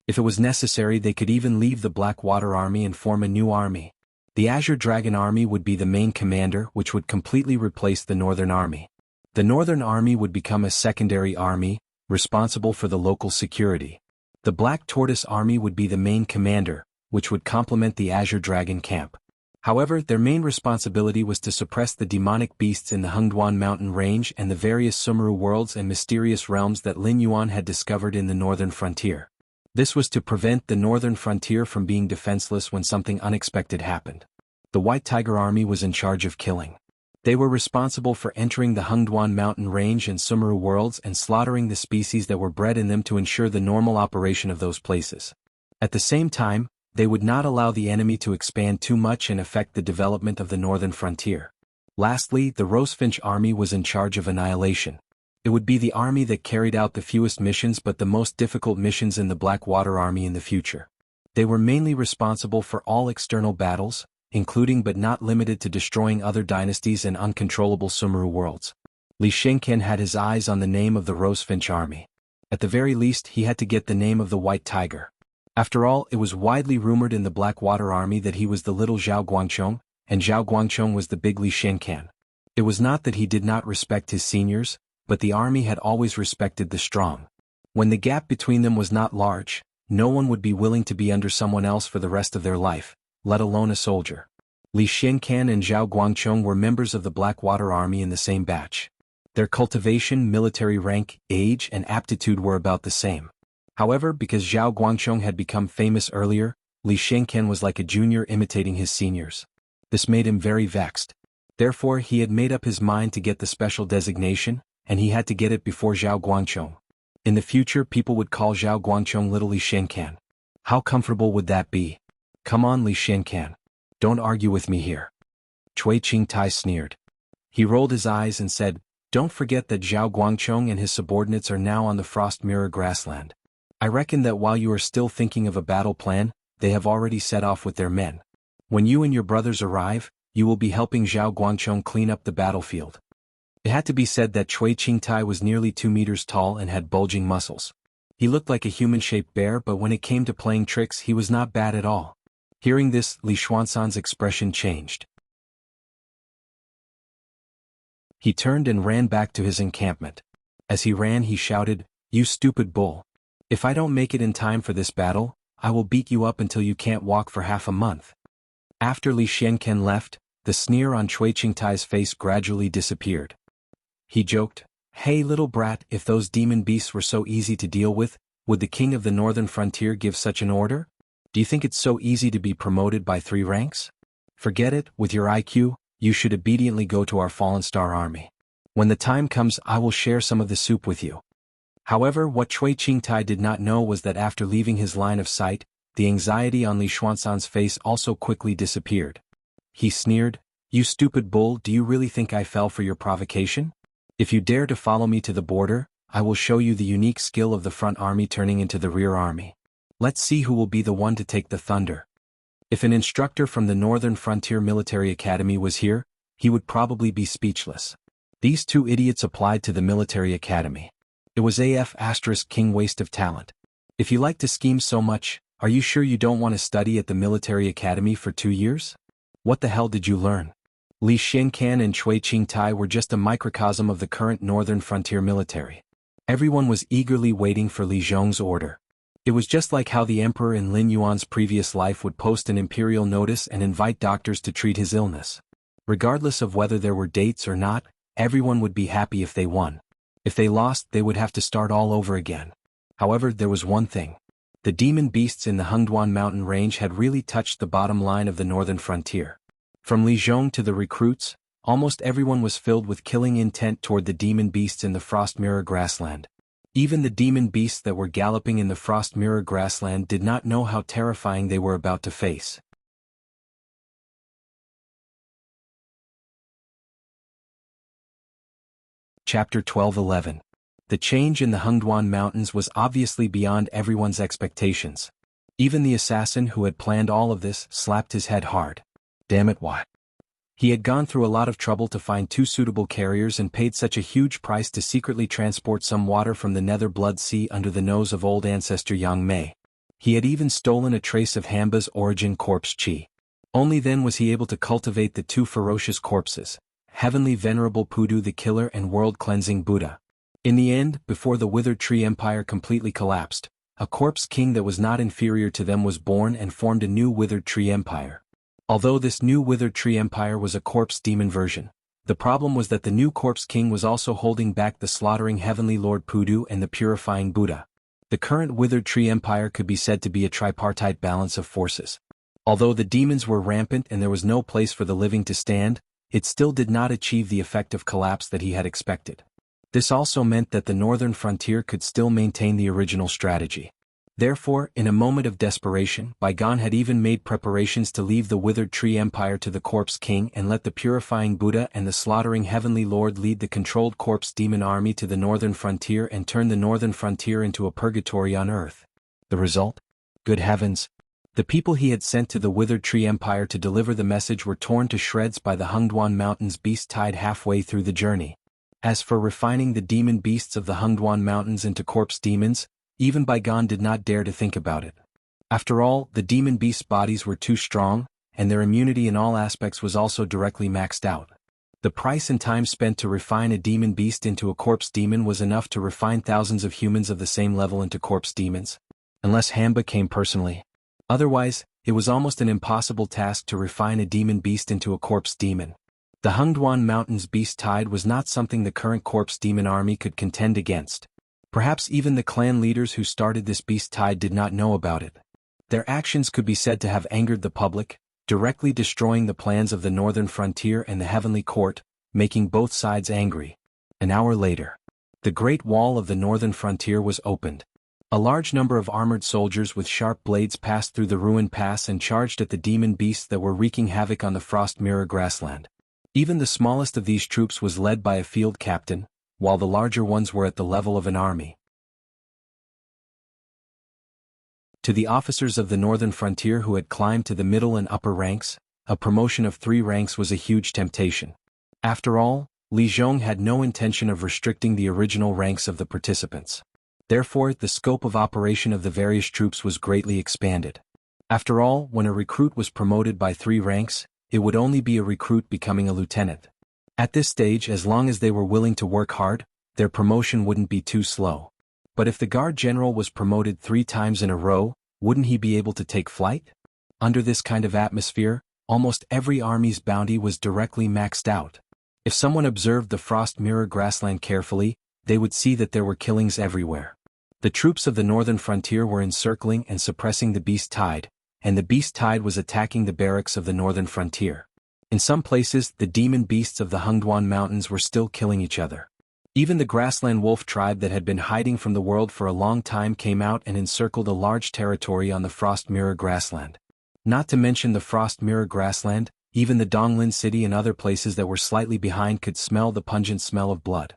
If it was necessary, they could even leave the Blackwater Army and form a new army. The Azure Dragon Army would be the main commander, which would completely replace the Northern Army. The Northern Army would become a secondary army, responsible for the local security. The Black Tortoise Army would be the main commander, which would complement the Azure Dragon camp. However, their main responsibility was to suppress the demonic beasts in the Hengduan mountain range and the various Sumeru worlds and mysterious realms that Lin Yuan had discovered in the northern frontier. This was to prevent the northern frontier from being defenseless when something unexpected happened. The White Tiger Army was in charge of killing. They were responsible for entering the Hengduan mountain range and Sumeru worlds and slaughtering the species that were bred in them to ensure the normal operation of those places. At the same time, they would not allow the enemy to expand too much and affect the development of the northern frontier. Lastly, the Rosefinch Army was in charge of annihilation. It would be the army that carried out the fewest missions but the most difficult missions in the Blackwater Army in the future. They were mainly responsible for all external battles, including but not limited to destroying other dynasties and uncontrollable Sumeru worlds. Li Shengken had his eyes on the name of the Rosefinch Army. At the very least, he had to get the name of the White Tiger. After all, it was widely rumored in the Blackwater army that he was the little Zhao Guangchong, and Zhao Guangchong was the big Li Shenkan. It was not that he did not respect his seniors, but the army had always respected the strong. When the gap between them was not large, no one would be willing to be under someone else for the rest of their life, let alone a soldier. Li Shenkan and Zhao Guangchong were members of the Blackwater army in the same batch. Their cultivation, military rank, age, and aptitude were about the same. However, because Zhao Guangchong had become famous earlier, Li Shenkan was like a junior imitating his seniors. This made him very vexed. Therefore, he had made up his mind to get the special designation, and he had to get it before Zhao Guangchong. In the future, people would call Zhao Guangchong Little Li Shenkan. How comfortable would that be? Come on, Li Shenkan. Don't argue with me here. Cui Qingtai sneered. He rolled his eyes and said, "Don't forget that Zhao Guangchong and his subordinates are now on the Frost Mirror grassland. I reckon that while you are still thinking of a battle plan, they have already set off with their men. When you and your brothers arrive, you will be helping Zhao Guangchong clean up the battlefield." It had to be said that Cui Qingtai was nearly 2 meters tall and had bulging muscles. He looked like a human-shaped bear, but when it came to playing tricks, he was not bad at all. Hearing this, Li Xuansan's expression changed. He turned and ran back to his encampment. As he ran, he shouted, "You stupid bull! If I don't make it in time for this battle, I will beat you up until you can't walk for half a month." After Li Shenkan left, the sneer on Cui Qingtai's face gradually disappeared. He joked, "Hey little brat, if those demon beasts were so easy to deal with, would the king of the northern frontier give such an order? Do you think it's so easy to be promoted by 3 ranks? Forget it, with your IQ, you should obediently go to our fallen star army. When the time comes, I will share some of the soup with you." However, what Cui Qingtai did not know was that after leaving his line of sight, the anxiety on Li Xuansan's face also quickly disappeared. He sneered, "You stupid bull, do you really think I fell for your provocation? If you dare to follow me to the border, I will show you the unique skill of the front army turning into the rear army. Let's see who will be the one to take the thunder." If an instructor from the Northern Frontier Military Academy was here, he would probably be speechless. These 2 idiots applied to the military academy. It was King waste of talent. If you like to scheme so much, are you sure you don't want to study at the military academy for 2 years? What the hell did you learn? Li Shenkan and Cui Qingtai were just a microcosm of the current Northern Frontier military. Everyone was eagerly waiting for Li Zhong's order. It was just like how the emperor in Lin Yuan's previous life would post an imperial notice and invite doctors to treat his illness. Regardless of whether there were dates or not, everyone would be happy if they won. If they lost, they would have to start all over again. However, there was one thing. The demon beasts in the Hengduan mountain range had really touched the bottom line of the northern frontier. From Li Zhong to the recruits, almost everyone was filled with killing intent toward the demon beasts in the Frost Mirror grassland. Even the demon beasts that were galloping in the Frost Mirror grassland did not know how terrifying they were about to face. Chapter 12:11. The change in the Hengduan mountains was obviously beyond everyone's expectations. Even the assassin who had planned all of this slapped his head hard. Damn it, what? He had gone through a lot of trouble to find 2 suitable carriers and paid such a huge price to secretly transport some water from the Nether Blood Sea under the nose of old ancestor Yang Mei. He had even stolen a trace of Hamba's origin corpse chi. Only then was he able to cultivate the 2 ferocious corpses, Heavenly Venerable Pudu the Killer and World-Cleansing Buddha. In the end, before the Withered Tree Empire completely collapsed, a corpse king that was not inferior to them was born and formed a new Withered Tree Empire. Although this new Withered Tree Empire was a corpse demon version, the problem was that the new corpse king was also holding back the slaughtering Heavenly Lord Pudu and the purifying Buddha. The current Withered Tree Empire could be said to be a tripartite balance of forces. Although the demons were rampant and there was no place for the living to stand, it still did not achieve the effect of collapse that he had expected. This also meant that the northern frontier could still maintain the original strategy. Therefore, in a moment of desperation, Baigan had even made preparations to leave the Withered Tree Empire to the Corpse King and let the purifying Buddha and the slaughtering Heavenly Lord lead the controlled corpse demon army to the northern frontier and turn the northern frontier into a purgatory on earth. The result? Good heavens! The people he had sent to the Withered Tree Empire to deliver the message were torn to shreds by the Hengduan Mountains beast tied halfway through the journey. As for refining the demon beasts of the Hengduan Mountains into corpse demons, even Baigan did not dare to think about it. After all, the demon beasts' bodies were too strong, and their immunity in all aspects was also directly maxed out. The price and time spent to refine a demon beast into a corpse demon was enough to refine thousands of humans of the same level into corpse demons. Unless Hamba came personally. Otherwise, it was almost an impossible task to refine a demon beast into a corpse demon. The Hengduan Mountains beast tide was not something the current corpse demon army could contend against. Perhaps even the clan leaders who started this beast tide did not know about it. Their actions could be said to have angered the public, directly destroying the plans of the northern frontier and the heavenly court, making both sides angry. An hour later, the Great Wall of the northern frontier was opened. A large number of armored soldiers with sharp blades passed through the ruined pass and charged at the demon beasts that were wreaking havoc on the Frost Mirror grassland. Even the smallest of these troops was led by a field captain, while the larger ones were at the level of an army. To the officers of the northern frontier who had climbed to the middle and upper ranks, a promotion of 3 ranks was a huge temptation. After all, Li Zhong had no intention of restricting the original ranks of the participants. Therefore, the scope of operation of the various troops was greatly expanded. After all, when a recruit was promoted by 3 ranks, it would only be a recruit becoming a lieutenant. At this stage, as long as they were willing to work hard, their promotion wouldn't be too slow. But if the guard general was promoted 3 times in a row, wouldn't he be able to take flight? Under this kind of atmosphere, almost every army's bounty was directly maxed out. If someone observed the Frost Mirror grassland carefully, they would see that there were killings everywhere. The troops of the northern frontier were encircling and suppressing the beast tide, and the beast tide was attacking the barracks of the northern frontier. In some places, the demon beasts of the Hengduan Mountains were still killing each other. Even the grassland wolf tribe that had been hiding from the world for a long time came out and encircled a large territory on the Frost Mirror grassland. Not to mention the Frost Mirror grassland, even the Donglin city and other places that were slightly behind could smell the pungent smell of blood.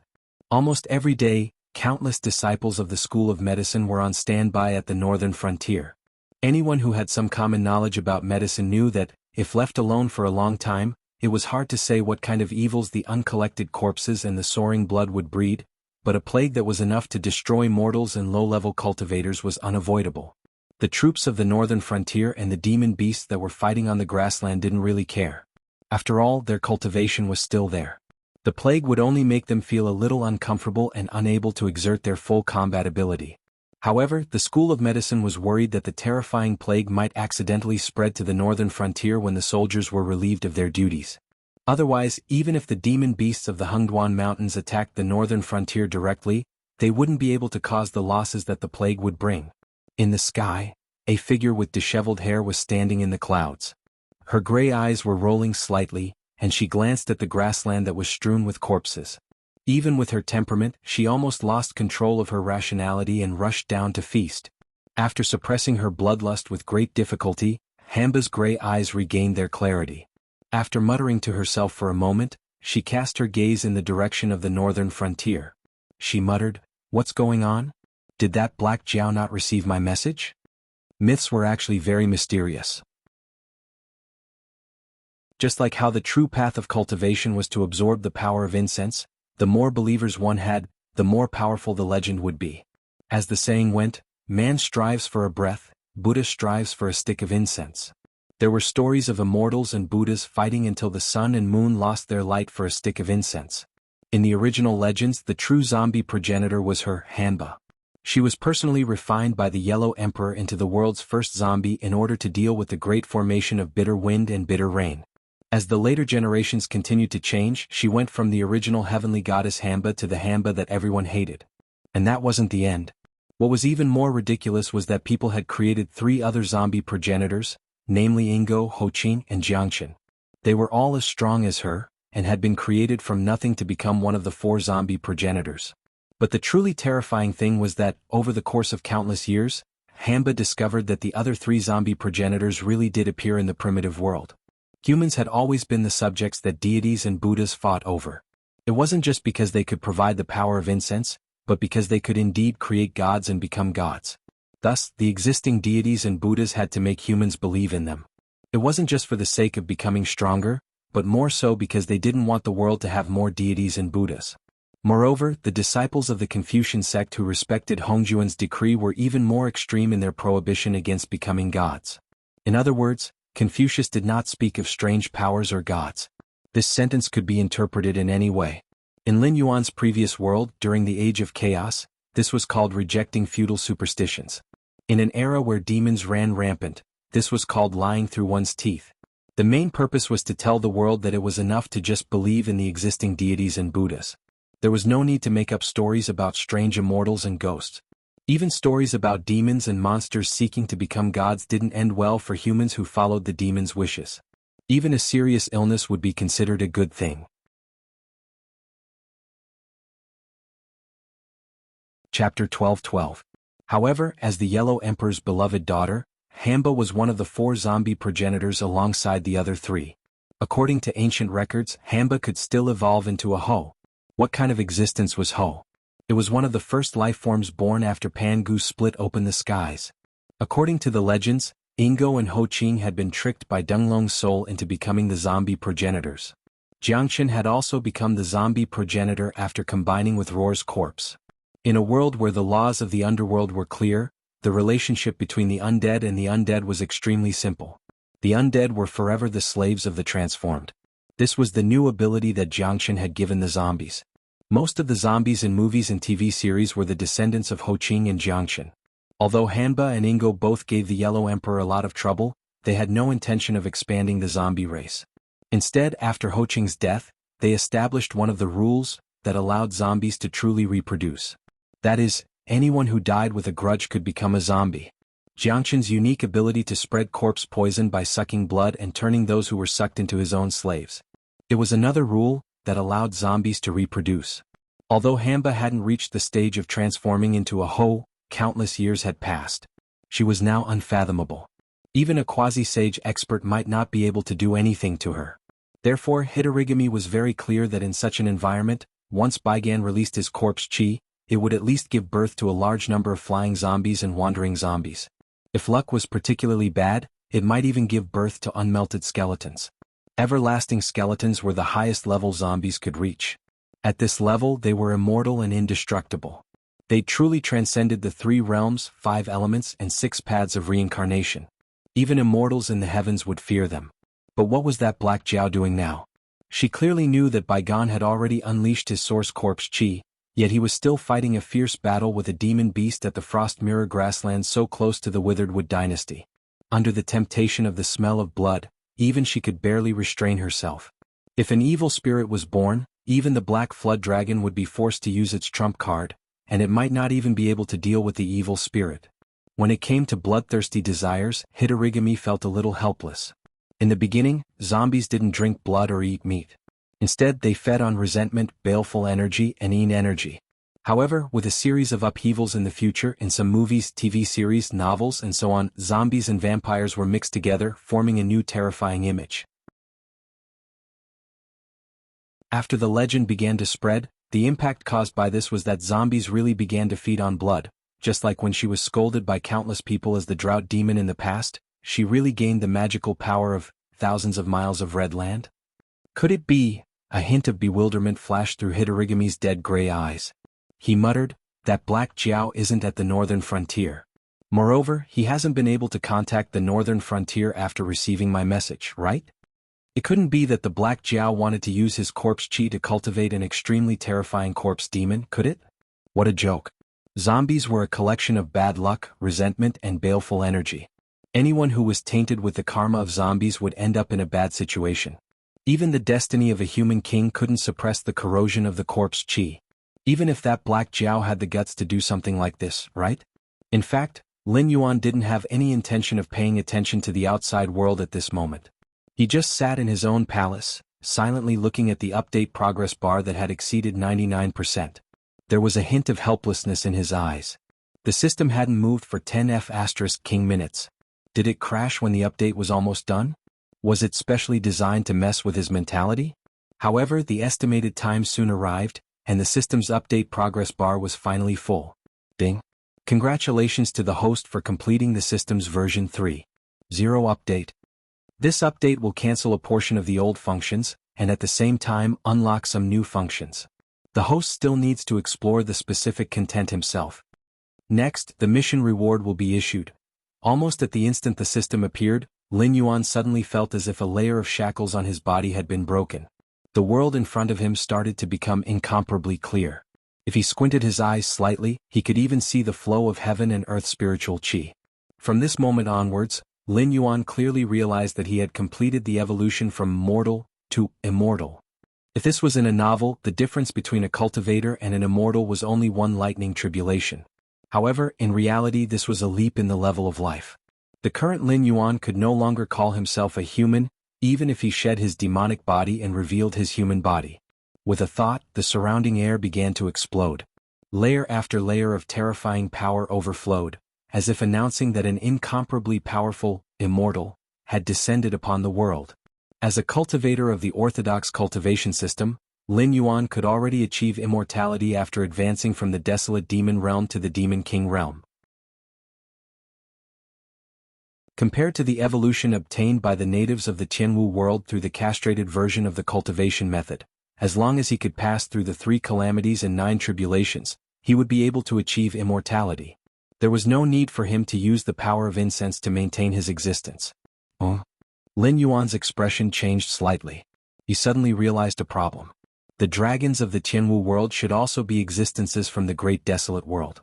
Almost every day, countless disciples of the School of Medicine were on standby at the northern frontier. Anyone who had some common knowledge about medicine knew that, if left alone for a long time, it was hard to say what kind of evils the uncollected corpses and the soaring blood would breed, but a plague that was enough to destroy mortals and low-level cultivators was unavoidable. The troops of the northern frontier and the demon beasts that were fighting on the grassland didn't really care. After all, their cultivation was still there. The plague would only make them feel a little uncomfortable and unable to exert their full combat ability. However, the School of Medicine was worried that the terrifying plague might accidentally spread to the northern frontier when the soldiers were relieved of their duties. Otherwise, even if the demon beasts of the Hengduan Mountains attacked the northern frontier directly, they wouldn't be able to cause the losses that the plague would bring. In the sky, a figure with disheveled hair was standing in the clouds. Her gray eyes were rolling slightly, and she glanced at the grassland that was strewn with corpses. Even with her temperament, she almost lost control of her rationality and rushed down to feast. After suppressing her bloodlust with great difficulty, Hamba's gray eyes regained their clarity. After muttering to herself for a moment, she cast her gaze in the direction of the northern frontier. She muttered, "What's going on? Did that black Jiao not receive my message?" Myths were actually very mysterious. Just like how the true path of cultivation was to absorb the power of incense, the more believers one had, the more powerful the legend would be. As the saying went, man strives for a breath, Buddha strives for a stick of incense. There were stories of immortals and Buddhas fighting until the sun and moon lost their light for a stick of incense. In the original legends, the true zombie progenitor was her, Hanba. She was personally refined by the Yellow Emperor into the world's first zombie in order to deal with the great formation of bitter wind and bitter rain. As the later generations continued to change, she went from the original heavenly goddess Hanba to the Hanba that everyone hated. And that wasn't the end. What was even more ridiculous was that people had created 3 other zombie progenitors, namely Ingo, Hochin, and Jiangchen. They were all as strong as her, and had been created from nothing to become one of the 4 zombie progenitors. But the truly terrifying thing was that, over the course of countless years, Hanba discovered that the other 3 zombie progenitors really did appear in the primitive world. Humans had always been the subjects that deities and Buddhas fought over. It wasn't just because they could provide the power of incense, but because they could indeed create gods and become gods. Thus, the existing deities and Buddhas had to make humans believe in them. It wasn't just for the sake of becoming stronger, but more so because they didn't want the world to have more deities and Buddhas. Moreover, the disciples of the Confucian sect who respected Hongjuan's decree were even more extreme in their prohibition against becoming gods. In other words, Confucius did not speak of strange powers or gods. This sentence could be interpreted in any way. In Lin Yuan's previous world, during the Age of Chaos, this was called rejecting feudal superstitions. In an era where demons ran rampant, this was called lying through one's teeth. The main purpose was to tell the world that it was enough to just believe in the existing deities and Buddhas. There was no need to make up stories about strange immortals and ghosts. Even stories about demons and monsters seeking to become gods didn't end well for humans who followed the demons' wishes. Even a serious illness would be considered a good thing. Chapter 12:12. However, as the Yellow Emperor's beloved daughter, Hamba was one of the 4 zombie progenitors alongside the other 3. According to ancient records, Hamba could still evolve into a Ho. What kind of existence was Ho? It was one of the first life forms born after Pangu split open the skies. According to the legends, Ingo and Ho Qing had been tricked by Dunglong's soul into becoming the zombie progenitors. Jiangchen had also become the zombie progenitor after combining with Roar's corpse. In a world where the laws of the underworld were clear, the relationship between the undead and the undead was extremely simple. The undead were forever the slaves of the transformed. This was the new ability that Jiangchen had given the zombies. Most of the zombies in movies and TV series were the descendants of Ho Qing and Jiangchen. Although Hanba and Ingo both gave the Yellow Emperor a lot of trouble, they had no intention of expanding the zombie race. Instead, after Ho Qing's death, they established one of the rules that allowed zombies to truly reproduce. That is, anyone who died with a grudge could become a zombie. Jiangchen's unique ability to spread corpse poison by sucking blood and turning those who were sucked into his own slaves. It was another rule that allowed zombies to reproduce. Although Hamba hadn't reached the stage of transforming into a Ho, countless years had passed. She was now unfathomable. Even a quasi-sage expert might not be able to do anything to her. Therefore, Hitorigami was very clear that in such an environment, once Baigan released his corpse chi, it would at least give birth to a large number of flying zombies and wandering zombies. If luck was particularly bad, it might even give birth to unmelted skeletons. Everlasting skeletons were the highest level zombies could reach. At this level, they were immortal and indestructible. They truly transcended the 3 realms, 5 elements, and 6 paths of reincarnation. Even immortals in the heavens would fear them. But what was that Black Jiao doing now? She clearly knew that Baigan had already unleashed his source corpse chi, yet he was still fighting a fierce battle with a demon beast at the Frost Mirror grasslands so close to the Withered Wood dynasty. Under the temptation of the smell of blood, even she could barely restrain herself. If an evil spirit was born, even the Black Flood Dragon would be forced to use its trump card, and it might not even be able to deal with the evil spirit. When it came to bloodthirsty desires, Hitorigami felt a little helpless. In the beginning, zombies didn't drink blood or eat meat. Instead, they fed on resentment, baleful energy, and yin energy. However, with a series of upheavals in the future in some movies, TV series, novels, and so on, zombies and vampires were mixed together, forming a new terrifying image. After the legend began to spread, the impact caused by this was that zombies really began to feed on blood. Just like when she was scolded by countless people as the drought demon in the past, she really gained the magical power of thousands of miles of red land. Could it be? A hint of bewilderment flashed through Hitorigami's dead gray eyes. He muttered, that Black Jiao isn't at the northern frontier. Moreover, he hasn't been able to contact the northern frontier after receiving my message, right? It couldn't be that the Black Jiao wanted to use his corpse chi to cultivate an extremely terrifying corpse demon, could it? What a joke. Zombies were a collection of bad luck, resentment, and baleful energy. Anyone who was tainted with the karma of zombies would end up in a bad situation. Even the destiny of a human king couldn't suppress the corrosion of the corpse chi. Even if that Black Jiao had the guts to do something like this, right? In fact, Lin Yuan didn't have any intention of paying attention to the outside world at this moment. He just sat in his own palace, silently looking at the update progress bar that had exceeded 99%. There was a hint of helplessness in his eyes. The system hadn't moved for 10F*King minutes. Did it crash when the update was almost done? Was it specially designed to mess with his mentality? However, the estimated time soon arrived, and the system's update progress bar was finally full. Ding. Congratulations to the host for completing the system's version 3.0 update. This update will cancel a portion of the old functions, and at the same time unlock some new functions. The host still needs to explore the specific content himself. Next, the mission reward will be issued. Almost at the instant the system appeared, Lin Yuan suddenly felt as if a layer of shackles on his body had been broken. The world in front of him started to become incomparably clear. If he squinted his eyes slightly, he could even see the flow of heaven and earth spiritual qi. From this moment onwards, Lin Yuan clearly realized that he had completed the evolution from mortal to immortal. If this was in a novel, the difference between a cultivator and an immortal was only one lightning tribulation. However, in reality this was a leap in the level of life. The current Lin Yuan could no longer call himself a human, even if he shed his demonic body and revealed his human body. With a thought, the surrounding air began to explode. Layer after layer of terrifying power overflowed, as if announcing that an incomparably powerful, immortal, had descended upon the world. As a cultivator of the orthodox cultivation system, Lin Yuan could already achieve immortality after advancing from the desolate demon realm to the demon king realm. Compared to the evolution obtained by the natives of the Jianghu world through the castrated version of the cultivation method, as long as he could pass through the 3 calamities and 9 tribulations, he would be able to achieve immortality. There was no need for him to use the power of incense to maintain his existence. Lin Yuan's expression changed slightly. He suddenly realized a problem. The dragons of the Jianghu world should also be existences from the great desolate world.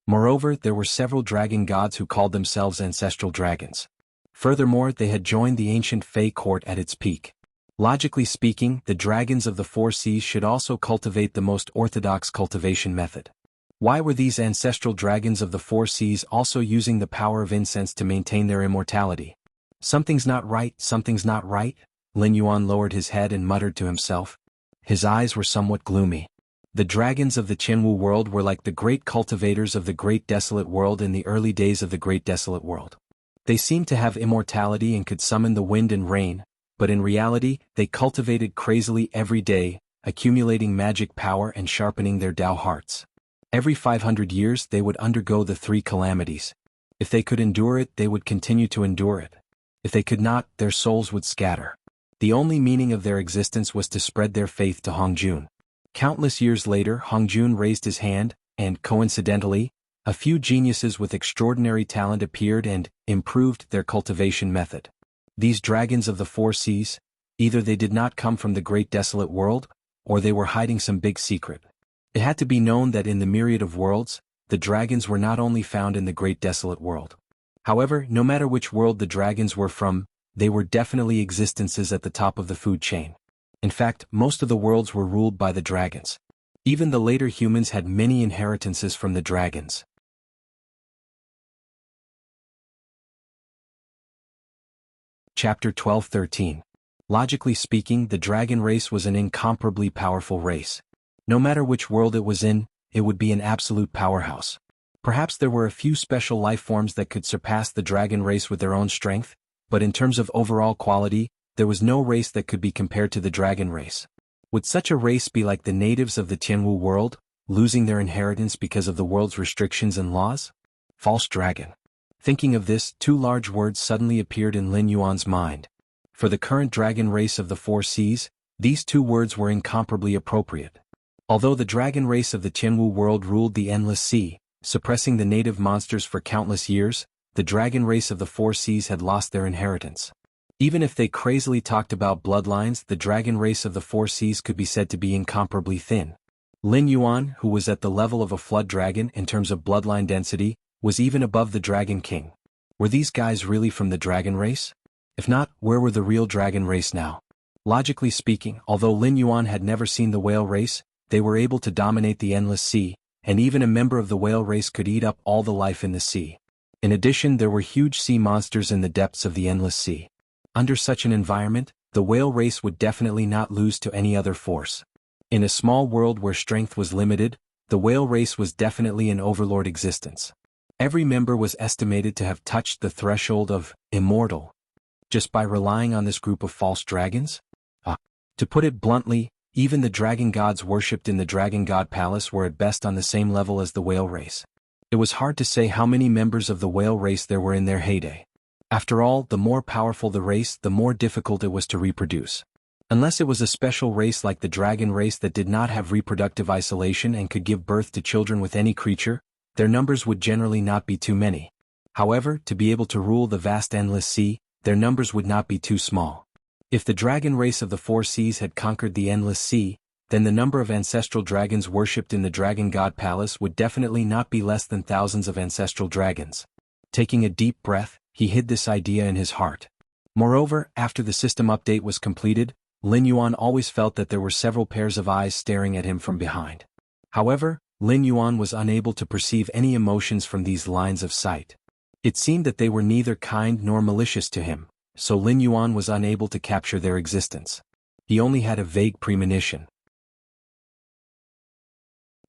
Moreover, there were several dragon gods who called themselves ancestral dragons. Furthermore, they had joined the ancient Fey court at its peak. Logically speaking, the dragons of the 4 seas should also cultivate the most orthodox cultivation method. Why were these ancestral dragons of the 4 seas also using the power of incense to maintain their immortality? Something's not right, Lin Yuan lowered his head and muttered to himself. His eyes were somewhat gloomy. The dragons of the Jianghu world were like the great cultivators of the great desolate world in the early days of the great desolate world. They seemed to have immortality and could summon the wind and rain, but in reality, they cultivated crazily every day, accumulating magic power and sharpening their Tao hearts. Every 500 years they would undergo the 3 calamities. If they could endure it, they would continue to endure it. If they could not, their souls would scatter. The only meaning of their existence was to spread their faith to Hongjun. Countless years later, Hongjun raised his hand, and, coincidentally, a few geniuses with extraordinary talent appeared and improved their cultivation method. These dragons of the 4 seas, either they did not come from the great desolate world, or they were hiding some big secret. It had to be known that in the myriad of worlds, the dragons were not only found in the great desolate world. However, no matter which world the dragons were from, they were definitely existences at the top of the food chain. In fact, most of the worlds were ruled by the dragons. Even the later humans had many inheritances from the dragons. Chapter 12-13. Logically speaking, the dragon race was an incomparably powerful race. No matter which world it was in, it would be an absolute powerhouse. Perhaps there were a few special life forms that could surpass the dragon race with their own strength, but in terms of overall quality, there was no race that could be compared to the dragon race. Would such a race be like the natives of the Jianghu world, losing their inheritance because of the world's restrictions and laws? False dragon. Thinking of this, 2 large words suddenly appeared in Lin Yuan's mind. For the current dragon race of the 4 seas, these 2 words were incomparably appropriate. Although the dragon race of the Jianghu world ruled the endless sea, suppressing the native monsters for countless years, the dragon race of the 4 seas had lost their inheritance. Even if they crazily talked about bloodlines, the dragon race of the 4 seas could be said to be incomparably thin. Lin Yuan, who was at the level of a flood dragon in terms of bloodline density, was even above the dragon king. Were these guys really from the dragon race? If not, where were the real dragon race now? Logically speaking, although Lin Yuan had never seen the whale race, they were able to dominate the endless sea, and even a member of the whale race could eat up all the life in the sea. In addition, there were huge sea monsters in the depths of the endless sea. Under such an environment, the whale race would definitely not lose to any other force. In a small world where strength was limited, the whale race was definitely an overlord existence. Every member was estimated to have touched the threshold of immortal, just by relying on this group of false dragons? To put it bluntly, even the dragon gods worshipped in the Dragon God Palace were at best on the same level as the whale race. It was hard to say how many members of the whale race there were in their heyday. After all, the more powerful the race, the more difficult it was to reproduce. Unless it was a special race like the dragon race that did not have reproductive isolation and could give birth to children with any creature, their numbers would generally not be too many. However, to be able to rule the vast endless sea, their numbers would not be too small. If the dragon race of the four seas had conquered the endless sea, then the number of ancestral dragons worshipped in the Dragon God Palace would definitely not be less than thousands of ancestral dragons. Taking a deep breath, he hid this idea in his heart. Moreover, after the system update was completed, Lin Yuan always felt that there were several pairs of eyes staring at him from behind. However, Lin Yuan was unable to perceive any emotions from these lines of sight. It seemed that they were neither kind nor malicious to him, so Lin Yuan was unable to capture their existence. He only had a vague premonition.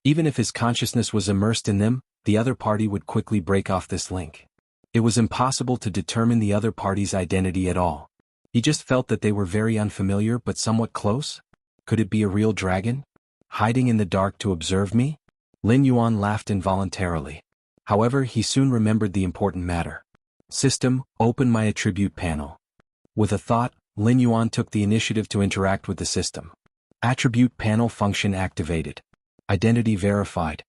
Even if his consciousness was immersed in them, the other party would quickly break off this link. It was impossible to determine the other party's identity at all. He just felt that they were very unfamiliar but somewhat close. Could it be a real dragon? Hiding in the dark to observe me? Lin Yuan laughed involuntarily. However, he soon remembered the important matter. System, open my attribute panel. With a thought, Lin Yuan took the initiative to interact with the system. Attribute panel function activated. Identity verified.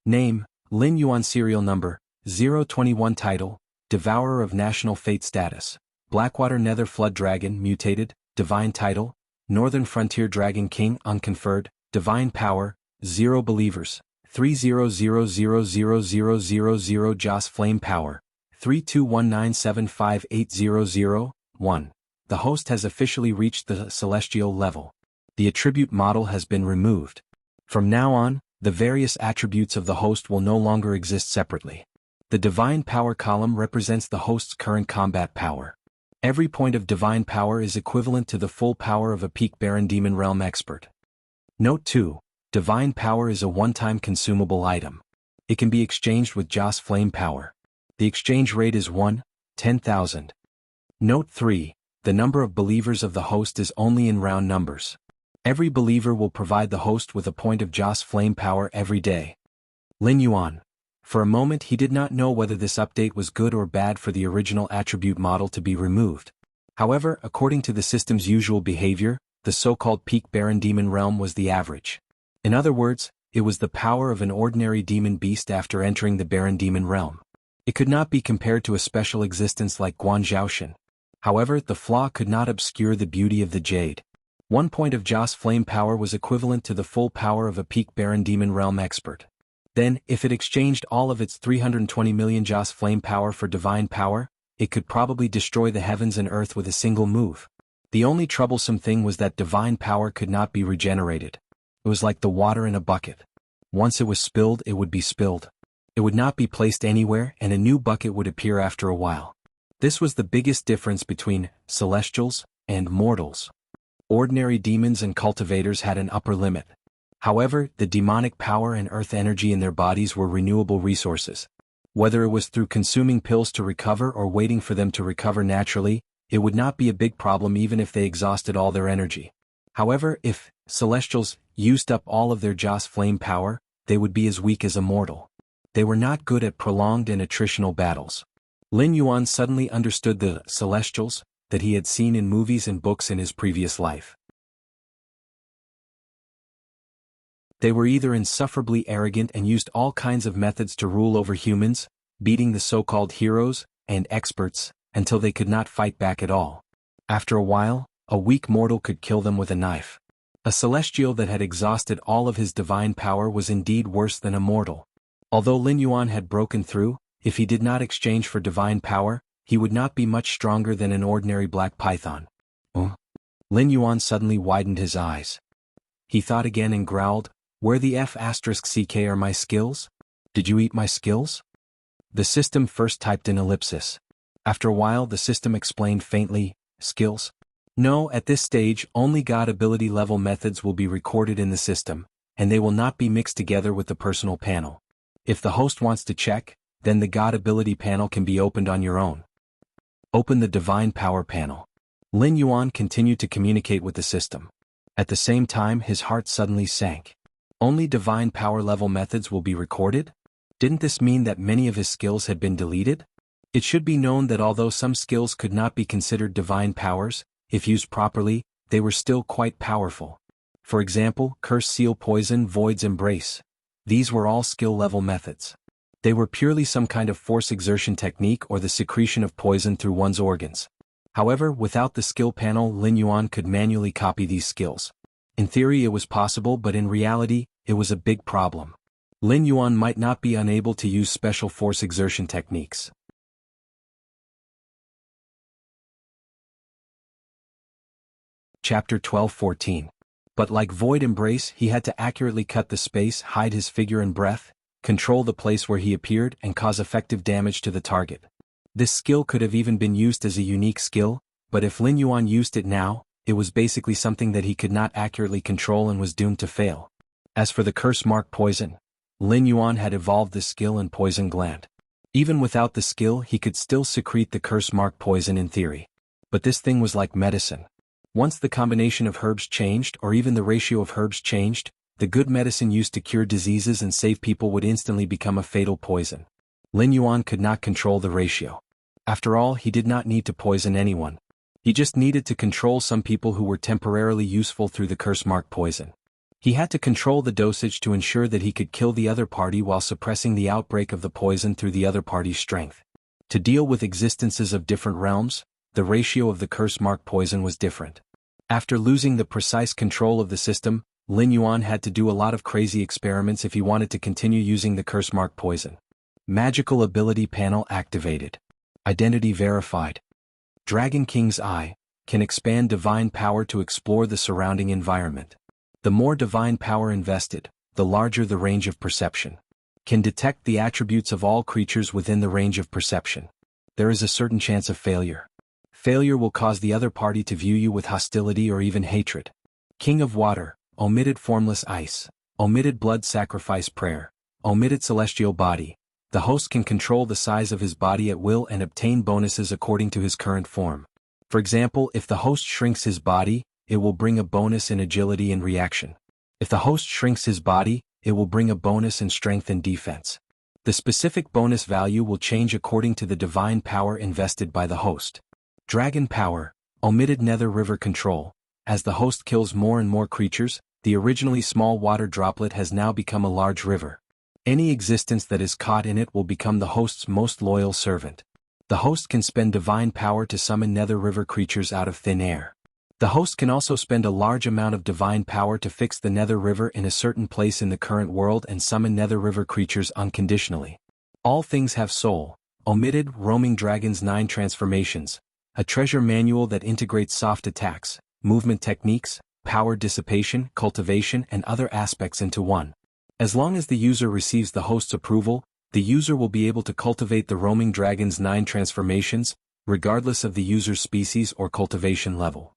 Name, Lin Yuan. Serial number, 021. Title, Devourer of National Fate. Status, Blackwater Nether Flood Dragon mutated. Divine title, Northern Frontier Dragon King unconferred. Divine power, 0 believers, 300000000. Joss Flame power, 3219758001. The host has officially reached the celestial level. The attribute model has been removed. From now on, the various attributes of the host will no longer exist separately. The divine power column represents the host's current combat power. Every point of divine power is equivalent to the full power of a peak Baron Demon Realm expert. Note 2. Divine power is a one-time consumable item. It can be exchanged with Joss Flame power. The exchange rate is 1/10,000. Note 3. The number of believers of the host is only in round numbers. Every believer will provide the host with a point of Joss Flame power every day. Lin Yuan. For a moment he did not know whether this update was good or bad for the original attribute model to be removed. However, according to the system's usual behavior, the so-called peak Baron Demon Realm was the average. In other words, it was the power of an ordinary demon beast after entering the Baron Demon Realm. It could not be compared to a special existence like Guanzhaoshan. However, the flaw could not obscure the beauty of the jade. 1 point of Joss Flame power was equivalent to the full power of a peak Baron Demon Realm expert. Then, if it exchanged all of its 320 million Joss Flame power for divine power, it could probably destroy the heavens and earth with a single move. The only troublesome thing was that divine power could not be regenerated. It was like the water in a bucket. Once it was spilled, it would be spilled. It would not be placed anywhere, and a new bucket would appear after a while. This was the biggest difference between celestials and mortals. Ordinary demons and cultivators had an upper limit. However, the demonic power and earth energy in their bodies were renewable resources. Whether it was through consuming pills to recover or waiting for them to recover naturally, it would not be a big problem even if they exhausted all their energy. However, if celestials used up all of their Joss Flame power, they would be as weak as a mortal. They were not good at prolonged and attritional battles. Lin Yuan suddenly understood the celestials that he had seen in movies and books in his previous life. They were either insufferably arrogant and used all kinds of methods to rule over humans, beating the so-called heroes and experts until they could not fight back at all. After a while, a weak mortal could kill them with a knife. A celestial that had exhausted all of his divine power was indeed worse than a mortal. Although Lin Yuan had broken through, if he did not exchange for divine power, he would not be much stronger than an ordinary black python. Lin Yuan suddenly widened his eyes. He thought again and growled, "Where the F***ck are my skills? Did you eat my skills?" The system first typed in ellipsis. After a while the system explained faintly, "Skills? No, at this stage only God ability level methods will be recorded in the system, and they will not be mixed together with the personal panel. If the host wants to check, then the God ability panel can be opened on your own. Open the divine power panel." Lin Yuan continued to communicate with the system. At the same time his heart suddenly sank. Only divine power level methods will be recorded? Didn't this mean that many of his skills had been deleted? It should be known that although some skills could not be considered divine powers, if used properly, they were still quite powerful. For example, Curse Seal Poison Void's Embrace. These were all skill-level methods. They were purely some kind of force exertion technique or the secretion of poison through one's organs. However, without the skill panel, Lin Yuan could manually copy these skills. In theory it was possible, but in reality, it was a big problem. Lin Yuan might not be unable to use special force exertion techniques. Chapter 12-14. But like Void Embrace, he had to accurately cut the space, hide his figure and breath, control the place where he appeared, and cause effective damage to the target. This skill could have even been used as a unique skill, but if Lin Yuan used it now, it was basically something that he could not accurately control and was doomed to fail. As for the Curse Mark Poison, Lin Yuan had evolved the skill in Poison Gland. Even without the skill, he could still secrete the Curse Mark Poison in theory. But this thing was like medicine. Once the combination of herbs changed, or even the ratio of herbs changed, the good medicine used to cure diseases and save people would instantly become a fatal poison. Lin Yuan could not control the ratio. After all, he did not need to poison anyone. He just needed to control some people who were temporarily useful through the Curse Mark Poison. He had to control the dosage to ensure that he could kill the other party while suppressing the outbreak of the poison through the other party's strength. To deal with existences of different realms, the ratio of the Curse Mark Poison was different. After losing the precise control of the system, Lin Yuan had to do a lot of crazy experiments if he wanted to continue using the Curse Mark Poison. Magical Ability Panel activated. Identity verified. Dragon King's Eye can expand divine power to explore the surrounding environment. The more divine power invested, the larger the range of perception. Can detect the attributes of all creatures within the range of perception. There is a certain chance of failure. Failure will cause the other party to view you with hostility or even hatred. King of Water, omitted Formless Ice, omitted Blood Sacrifice Prayer, omitted Celestial Body. The host can control the size of his body at will and obtain bonuses according to his current form. For example, if the host shrinks his body, it will bring a bonus in agility and reaction. If the host shrinks his body, it will bring a bonus in strength and defense. The specific bonus value will change according to the divine power invested by the host. Dragon Power, omitted Nether River Control. As the host kills more and more creatures, the originally small water droplet has now become a large river. Any existence that is caught in it will become the host's most loyal servant. The host can spend divine power to summon Nether River creatures out of thin air. The host can also spend a large amount of divine power to fix the Nether River in a certain place in the current world and summon Nether River creatures unconditionally. All Things Have Soul, omitted Roaming Dragon's 9 Transformations, a treasure manual that integrates soft attacks, movement techniques, power dissipation, cultivation, and other aspects into one. As long as the user receives the host's approval, the user will be able to cultivate the Roaming Dragon's 9 transformations, regardless of the user's species or cultivation level.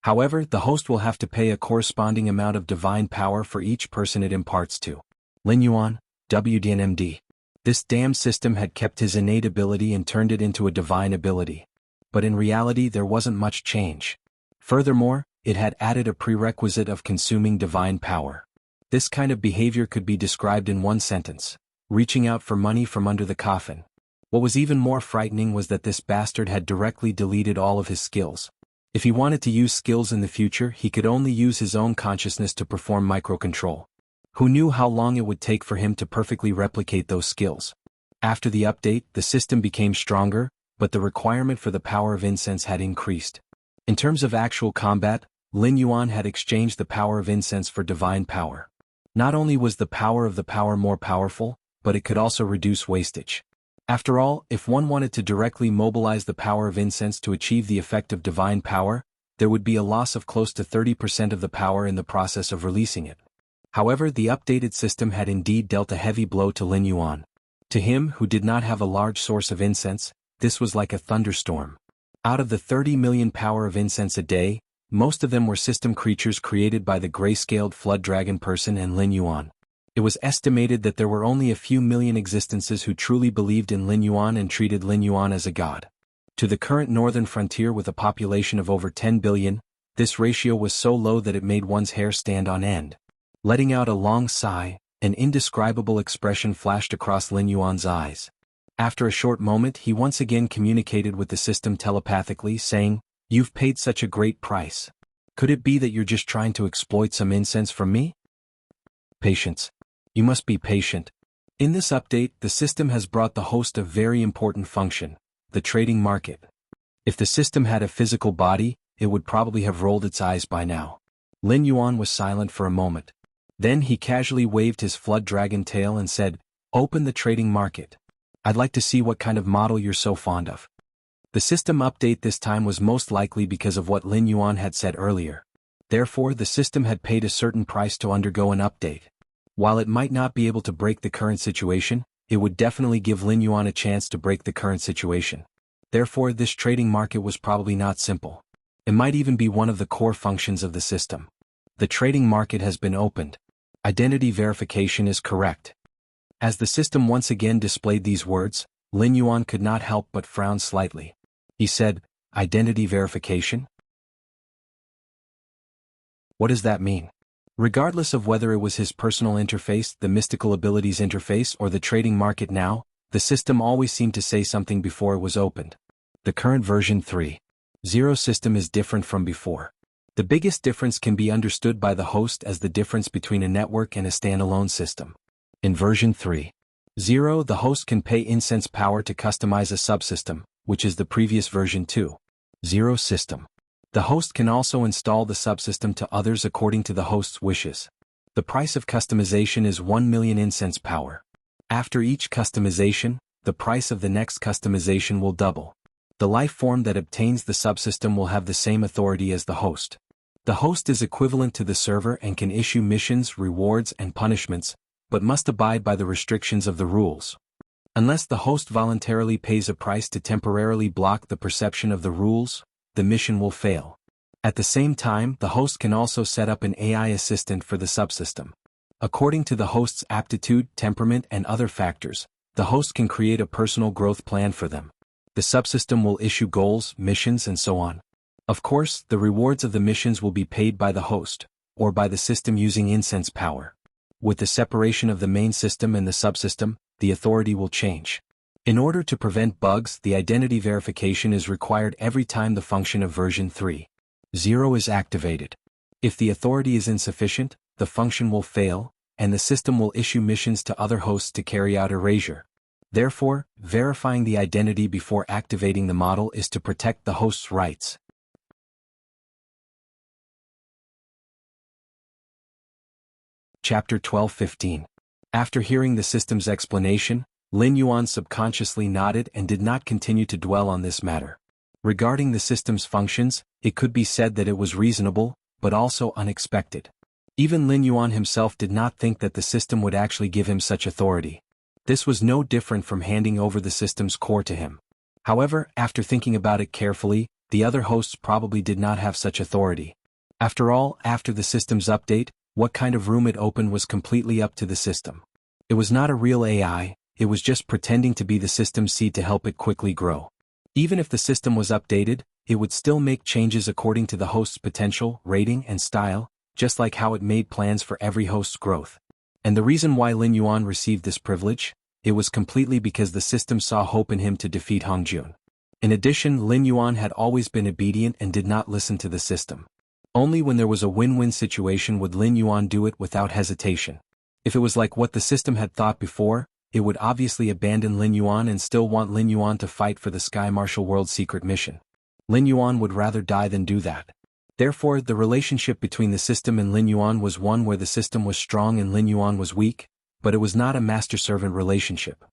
However, the host will have to pay a corresponding amount of divine power for each person it imparts to. Lin Yuan, WDNMD. This damned system had kept his innate ability and turned it into a divine ability. But in reality there wasn't much change. Furthermore, it had added a prerequisite of consuming divine power. This kind of behavior could be described in one sentence: reaching out for money from under the coffin. What was even more frightening was that this bastard had directly deleted all of his skills. If he wanted to use skills in the future, he could only use his own consciousness to perform microcontrol. Who knew how long it would take for him to perfectly replicate those skills? After the update, the system became stronger, but the requirement for the power of incense had increased. In terms of actual combat, Lin Yuan had exchanged the power of incense for divine power. Not only was the power of the power more powerful, but it could also reduce wastage. After all, if one wanted to directly mobilize the power of incense to achieve the effect of divine power, there would be a loss of close to 30% of the power in the process of releasing it. However, the updated system had indeed dealt a heavy blow to Lin Yuan. To him, who did not have a large source of incense, this was like a thunderstorm. Out of the 30 million power of incense a day, most of them were system creatures created by the gray-scaled Flood Dragon person and Lin Yuan. It was estimated that there were only a few million existences who truly believed in Lin Yuan and treated Lin Yuan as a god. To the current northern frontier with a population of over 10 billion, this ratio was so low that it made one's hair stand on end. Letting out a long sigh, an indescribable expression flashed across Lin Yuan's eyes. After a short moment he once again communicated with the system telepathically, saying, You've paid such a great price. Could it be that you're just trying to exploit some incense from me? Patience. You must be patient. In this update, the system has brought the host a very important function, the trading market. If the system had a physical body, it would probably have rolled its eyes by now. Lin Yuan was silent for a moment. Then he casually waved his flood dragon tail and said, "Open the trading market. I'd like to see what kind of model you're so fond of." The system update this time was most likely because of what Lin Yuan had said earlier. Therefore, the system had paid a certain price to undergo an update. While it might not be able to break the current situation, it would definitely give Lin Yuan a chance to break the current situation. Therefore, this trading market was probably not simple. It might even be one of the core functions of the system. The trading market has been opened. Identity verification is correct. As the system once again displayed these words, Lin Yuan could not help but frown slightly. He said, "Identity verification? What does that mean?" Regardless of whether it was his personal interface, the mystical abilities interface, or the trading market now, the system always seemed to say something before it was opened. The current version 3.0 system is different from before. The biggest difference can be understood by the host as the difference between a network and a standalone system. In version 3.0, the host can pay incense power to customize a subsystem, which is the previous version 2.0 system. The host can also install the subsystem to others according to the host's wishes. The price of customization is 1 million incense power. After each customization, the price of the next customization will double. The life form that obtains the subsystem will have the same authority as the host. The host is equivalent to the server and can issue missions, rewards, and punishments, but must abide by the restrictions of the rules. Unless the host voluntarily pays a price to temporarily block the perception of the rules, the mission will fail. At the same time, the host can also set up an AI assistant for the subsystem. According to the host's aptitude, temperament, and other factors, the host can create a personal growth plan for them. The subsystem will issue goals, missions, and so on. Of course, the rewards of the missions will be paid by the host, or by the system using incense power. With the separation of the main system and the subsystem, the authority will change. In order to prevent bugs, the identity verification is required every time the function of version 3.0 is activated. If the authority is insufficient, the function will fail, and the system will issue missions to other hosts to carry out erasure. Therefore, verifying the identity before activating the model is to protect the host's rights. Chapter 12:15. After hearing the system's explanation, Lin Yuan subconsciously nodded and did not continue to dwell on this matter. Regarding the system's functions, it could be said that it was reasonable, but also unexpected. Even Lin Yuan himself did not think that the system would actually give him such authority. This was no different from handing over the system's core to him. However, after thinking about it carefully, the other hosts probably did not have such authority. After all, after the system's update, what kind of room it opened was completely up to the system. It was not a real AI, it was just pretending to be the system's seed to help it quickly grow. Even if the system was updated, it would still make changes according to the host's potential, rating, and style, just like how it made plans for every host's growth. And the reason why Lin Yuan received this privilege? It was completely because the system saw hope in him to defeat Hongjun. In addition, Lin Yuan had always been obedient and did not listen to the system. Only when there was a win-win situation would Lin Yuan do it without hesitation. If it was like what the system had thought before, it would obviously abandon Lin Yuan and still want Lin Yuan to fight for the Sky Marshal World secret mission. Lin Yuan would rather die than do that. Therefore, the relationship between the system and Lin Yuan was one where the system was strong and Lin Yuan was weak, but it was not a master-servant relationship.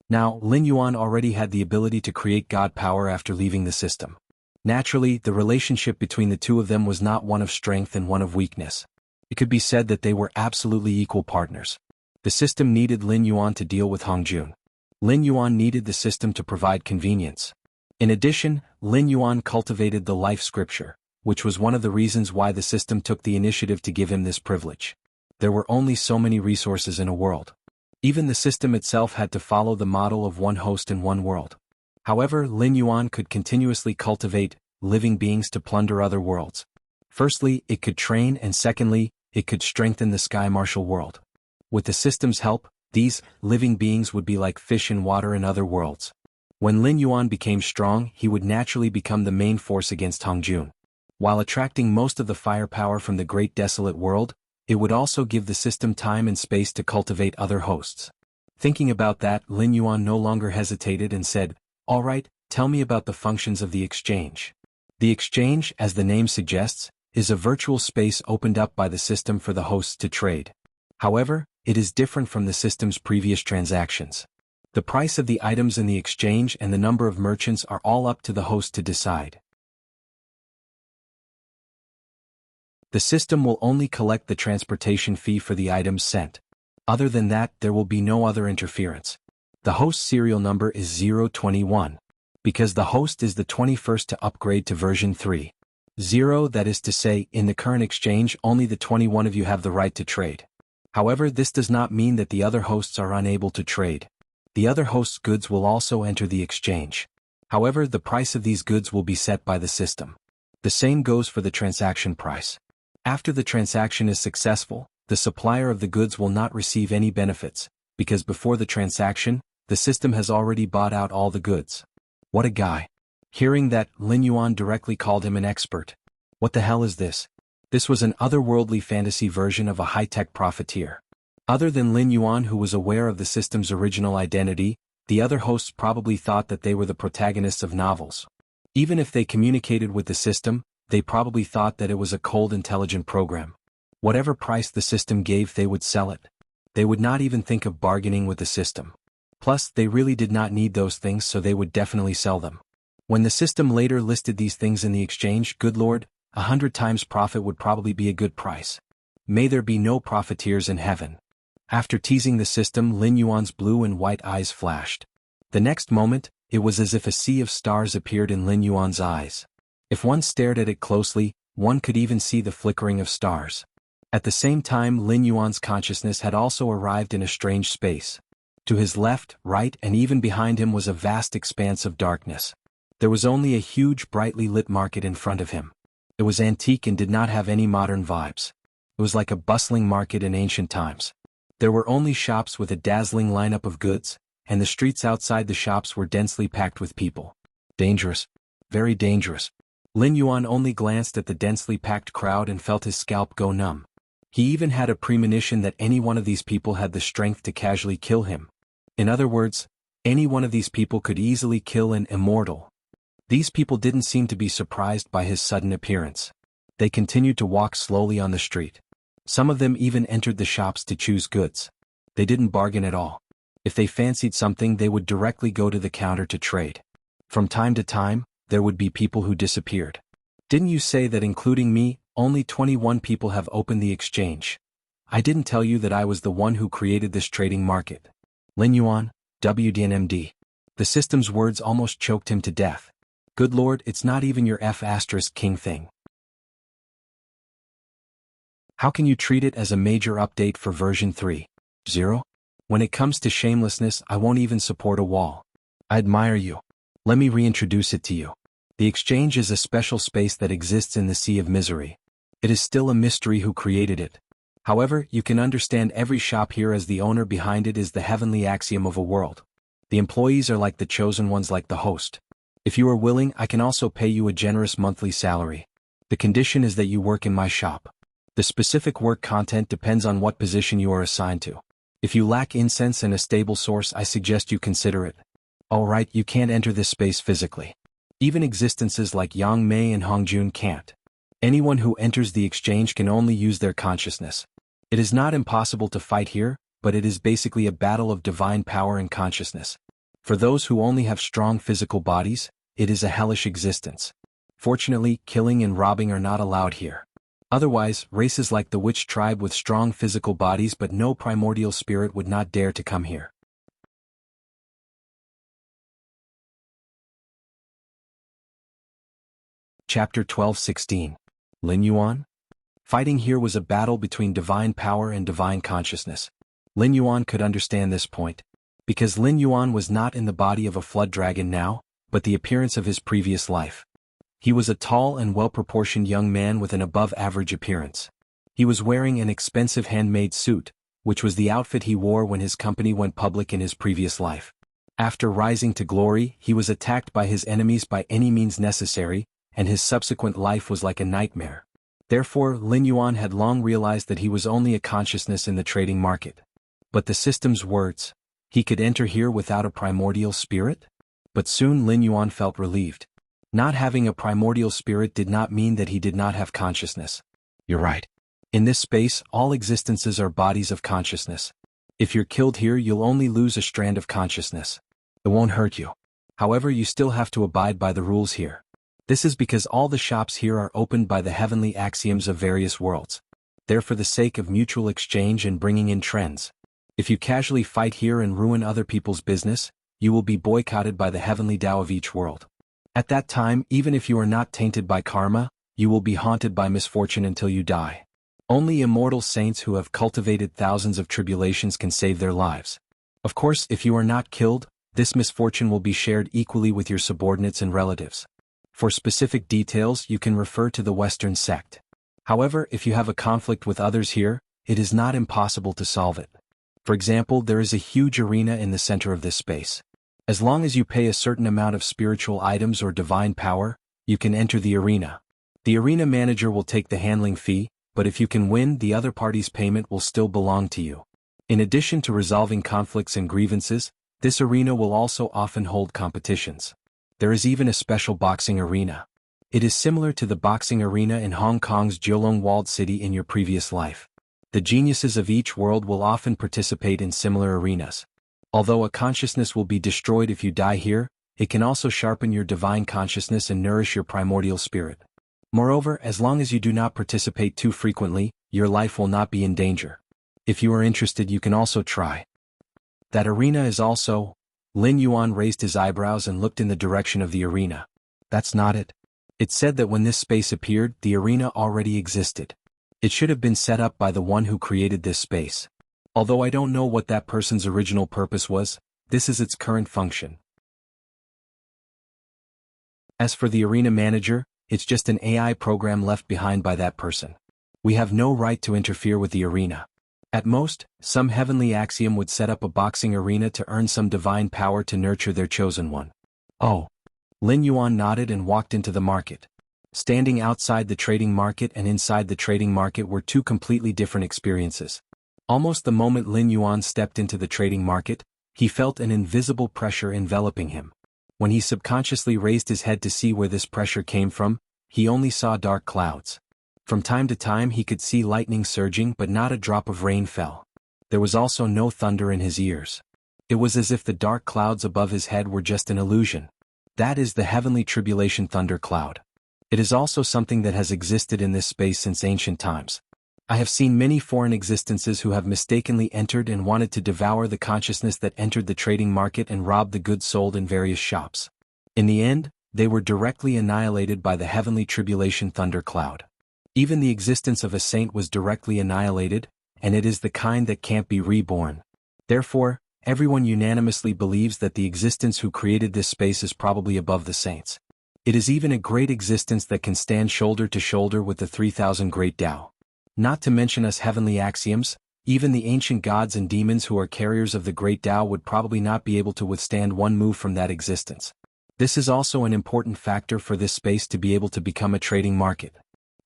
Now, Lin Yuan already had the ability to create god power after leaving the system. Naturally, the relationship between the two of them was not one of strength and one of weakness. It could be said that they were absolutely equal partners. The system needed Lin Yuan to deal with Hongjun. Lin Yuan needed the system to provide convenience. In addition, Lin Yuan cultivated the life scripture, which was one of the reasons why the system took the initiative to give him this privilege. There were only so many resources in a world. Even the system itself had to follow the model of one host in one world. However, Lin Yuan could continuously cultivate living beings to plunder other worlds. Firstly, it could train, and secondly, it could strengthen the Sky Marshal world. With the system's help, these living beings would be like fish in water in other worlds. When Lin Yuan became strong, he would naturally become the main force against Hongjun. While attracting most of the firepower from the great desolate world, it would also give the system time and space to cultivate other hosts. Thinking about that, Lin Yuan no longer hesitated and said, "All right, tell me about the functions of the exchange." The exchange, as the name suggests, is a virtual space opened up by the system for the hosts to trade. However, it is different from the system's previous transactions. The price of the items in the exchange and the number of merchants are all up to the host to decide. The system will only collect the transportation fee for the items sent. Other than that, there will be no other interference. The host serial number is 021. Because the host is the 21st to upgrade to version 3. 0, that is to say, in the current exchange only the 21 of you have the right to trade. However, this does not mean that the other hosts are unable to trade. The other hosts' goods will also enter the exchange. However, the price of these goods will be set by the system. The same goes for the transaction price. After the transaction is successful, the supplier of the goods will not receive any benefits, because before the transaction, the system has already bought out all the goods. What a guy. Hearing that, Lin Yuan directly called him an expert. What the hell is this? This was an otherworldly fantasy version of a high-tech profiteer. Other than Lin Yuan, who was aware of the system's original identity, the other hosts probably thought that they were the protagonists of novels. Even if they communicated with the system, they probably thought that it was a cold intelligent program. Whatever price the system gave, they would sell it. They would not even think of bargaining with the system. Plus, they really did not need those things, so they would definitely sell them. When the system later listed these things in the exchange, good lord, 100 times profit would probably be a good price. May there be no profiteers in heaven. After teasing the system, Lin Yuan's blue and white eyes flashed. The next moment, it was as if a sea of stars appeared in Lin Yuan's eyes. If one stared at it closely, one could even see the flickering of stars. At the same time, Lin Yuan's consciousness had also arrived in a strange space. To his left, right, and even behind him was a vast expanse of darkness. There was only a huge brightly lit market in front of him. It was antique and did not have any modern vibes. It was like a bustling market in ancient times. There were only shops with a dazzling lineup of goods, and the streets outside the shops were densely packed with people. Dangerous. Very dangerous. Lin Yuan only glanced at the densely packed crowd and felt his scalp go numb. He even had a premonition that any one of these people had the strength to casually kill him. In other words, any one of these people could easily kill an immortal. These people didn't seem to be surprised by his sudden appearance. They continued to walk slowly on the street. Some of them even entered the shops to choose goods. They didn't bargain at all. If they fancied something, they would directly go to the counter to trade. From time to time, there would be people who disappeared. Didn't you say that including me, only 21 people have opened the exchange? I didn't tell you that I was the one who created this trading market. Lin Yuan, WDNMD. The system's words almost choked him to death. Good lord, it's not even your F***king thing. How can you treat it as a major update for version 3.0? When it comes to shamelessness, I won't even support a wall. I admire you. Let me reintroduce it to you. The exchange is a special space that exists in the sea of misery. It is still a mystery who created it. However, you can understand every shop here as the owner behind it is the heavenly axiom of a world. The employees are like the chosen ones, like the host. If you are willing, I can also pay you a generous monthly salary. The condition is that you work in my shop. The specific work content depends on what position you are assigned to. If you lack incense and a stable source, I suggest you consider it. Alright, you can't enter this space physically. Even existences like Yang Mei and Hongjun can't. Anyone who enters the exchange can only use their consciousness. It is not impossible to fight here, but it is basically a battle of divine power and consciousness. For those who only have strong physical bodies, it is a hellish existence. Fortunately, killing and robbing are not allowed here. Otherwise, races like the witch tribe with strong physical bodies but no primordial spirit would not dare to come here. Chapter 12:16. Lin Yuan? Fighting here was a battle between divine power and divine consciousness. Lin Yuan could understand this point. Because Lin Yuan was not in the body of a flood dragon now, but the appearance of his previous life. He was a tall and well-proportioned young man with an above-average appearance. He was wearing an expensive handmade suit, which was the outfit he wore when his company went public in his previous life. After rising to glory, he was attacked by his enemies by any means necessary, and his subsequent life was like a nightmare. Therefore, Lin Yuan had long realized that he was only a consciousness in the trading market. But the system's words, he could enter here without a primordial spirit? But soon Lin Yuan felt relieved. Not having a primordial spirit did not mean that he did not have consciousness. You're right. In this space, all existences are bodies of consciousness. If you're killed here, you'll only lose a strand of consciousness. It won't hurt you. However, you still have to abide by the rules here. This is because all the shops here are opened by the heavenly axioms of various worlds. They're for the sake of mutual exchange and bringing in trends. If you casually fight here and ruin other people's business, you will be boycotted by the heavenly Tao of each world. At that time, even if you are not tainted by karma, you will be haunted by misfortune until you die. Only immortal saints who have cultivated thousands of tribulations can save their lives. Of course, if you are not killed, this misfortune will be shared equally with your subordinates and relatives. For specific details, you can refer to the Western sect. However, if you have a conflict with others here, it is not impossible to solve it. For example, there is a huge arena in the center of this space. As long as you pay a certain amount of spiritual items or divine power, you can enter the arena. The arena manager will take the handling fee, but if you can win, the other party's payment will still belong to you. In addition to resolving conflicts and grievances, this arena will also often hold competitions. There is even a special boxing arena. It is similar to the boxing arena in Hong Kong's Jiolong walled city in your previous life. The geniuses of each world will often participate in similar arenas. Although a consciousness will be destroyed if you die here, it can also sharpen your divine consciousness and nourish your primordial spirit. Moreover, as long as you do not participate too frequently, your life will not be in danger. If you are interested, you can also try. That arena is also... Lin Yuan raised his eyebrows and looked in the direction of the arena. That's not it. It said that when this space appeared, the arena already existed. It should have been set up by the one who created this space. Although I don't know what that person's original purpose was, this is its current function. As for the arena manager, it's just an AI program left behind by that person. We have no right to interfere with the arena. At most, some heavenly axiom would set up a boxing arena to earn some divine power to nurture their chosen one. Oh. Lin Yuan nodded and walked into the market. Standing outside the trading market and inside the trading market were two completely different experiences. Almost the moment Lin Yuan stepped into the trading market, he felt an invisible pressure enveloping him. When he subconsciously raised his head to see where this pressure came from, he only saw dark clouds. From time to time he could see lightning surging, but not a drop of rain fell. There was also no thunder in his ears. It was as if the dark clouds above his head were just an illusion. That is the heavenly tribulation thunder cloud. It is also something that has existed in this space since ancient times. I have seen many foreign existences who have mistakenly entered and wanted to devour the consciousness that entered the trading market and robbed the goods sold in various shops. In the end, they were directly annihilated by the heavenly tribulation thunder cloud. Even the existence of a saint was directly annihilated, and it is the kind that can't be reborn. Therefore, everyone unanimously believes that the existence who created this space is probably above the saints. It is even a great existence that can stand shoulder to shoulder with the 3,000 great Tao. Not to mention us heavenly axioms, even the ancient gods and demons who are carriers of the great Tao would probably not be able to withstand one move from that existence. This is also an important factor for this space to be able to become a trading market.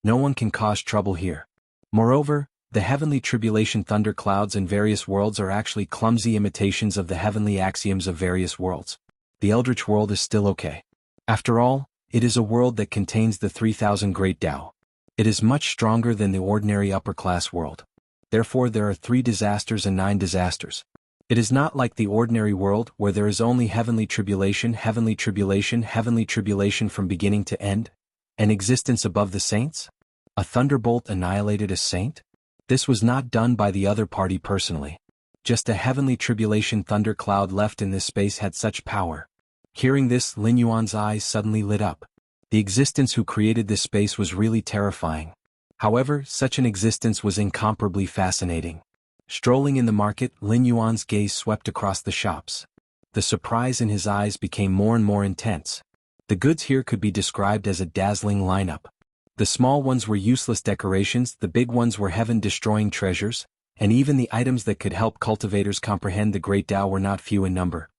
No one can cause trouble here. Moreover, the heavenly tribulation thunder clouds in various worlds are actually clumsy imitations of the heavenly axioms of various worlds. The Eldritch world is still okay. After all, it is a world that contains the 3,000 great Tao. It is much stronger than the ordinary upper-class world. Therefore there are 3 disasters and 9 disasters. It is not like the ordinary world where there is only heavenly tribulation from beginning to end, an existence above the saints? A thunderbolt annihilated a saint? This was not done by the other party personally. Just a heavenly tribulation thundercloud left in this space had such power. Hearing this, Lin Yuan's eyes suddenly lit up. The existence who created this space was really terrifying. However, such an existence was incomparably fascinating. Strolling in the market, Lin Yuan's gaze swept across the shops. The surprise in his eyes became more and more intense. The goods here could be described as a dazzling lineup. The small ones were useless decorations, the big ones were heaven-destroying treasures, and even the items that could help cultivators comprehend the great Tao were not few in number.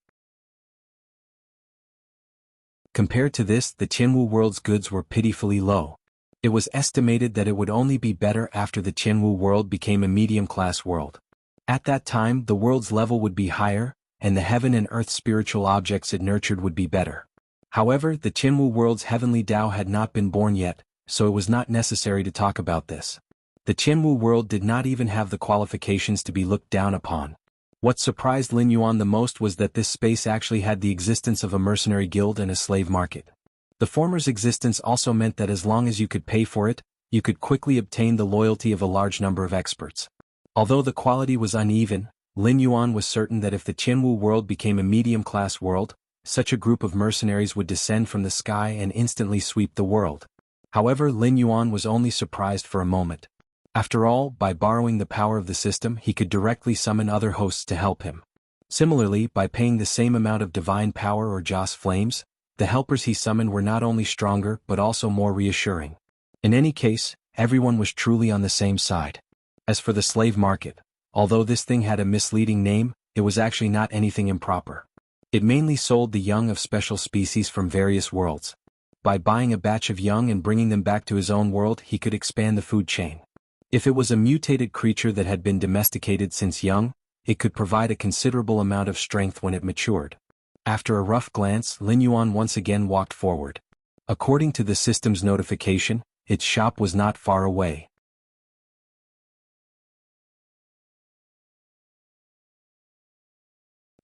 Compared to this, the Qianwu world's goods were pitifully low. It was estimated that it would only be better after the Qianwu world became a medium-class world. At that time, the world's level would be higher, and the heaven and earth spiritual objects it nurtured would be better. However, the Qianwu world's heavenly Tao had not been born yet, so it was not necessary to talk about this. The Qianwu world did not even have the qualifications to be looked down upon. What surprised Lin Yuan the most was that this space actually had the existence of a mercenary guild and a slave market. The former's existence also meant that as long as you could pay for it, you could quickly obtain the loyalty of a large number of experts. Although the quality was uneven, Lin Yuan was certain that if the Qianwu world became a medium-class world, such a group of mercenaries would descend from the sky and instantly sweep the world. However, Lin Yuan was only surprised for a moment. After all, by borrowing the power of the system, he could directly summon other hosts to help him. Similarly, by paying the same amount of divine power or Joss flames, the helpers he summoned were not only stronger but also more reassuring. In any case, everyone was truly on the same side. As for the slave market, although this thing had a misleading name, it was actually not anything improper. It mainly sold the young of special species from various worlds. By buying a batch of young and bringing them back to his own world, he could expand the food chain. If it was a mutated creature that had been domesticated since young, it could provide a considerable amount of strength when it matured. After a rough glance, Lin Yuan once again walked forward. According to the system's notification, its shop was not far away.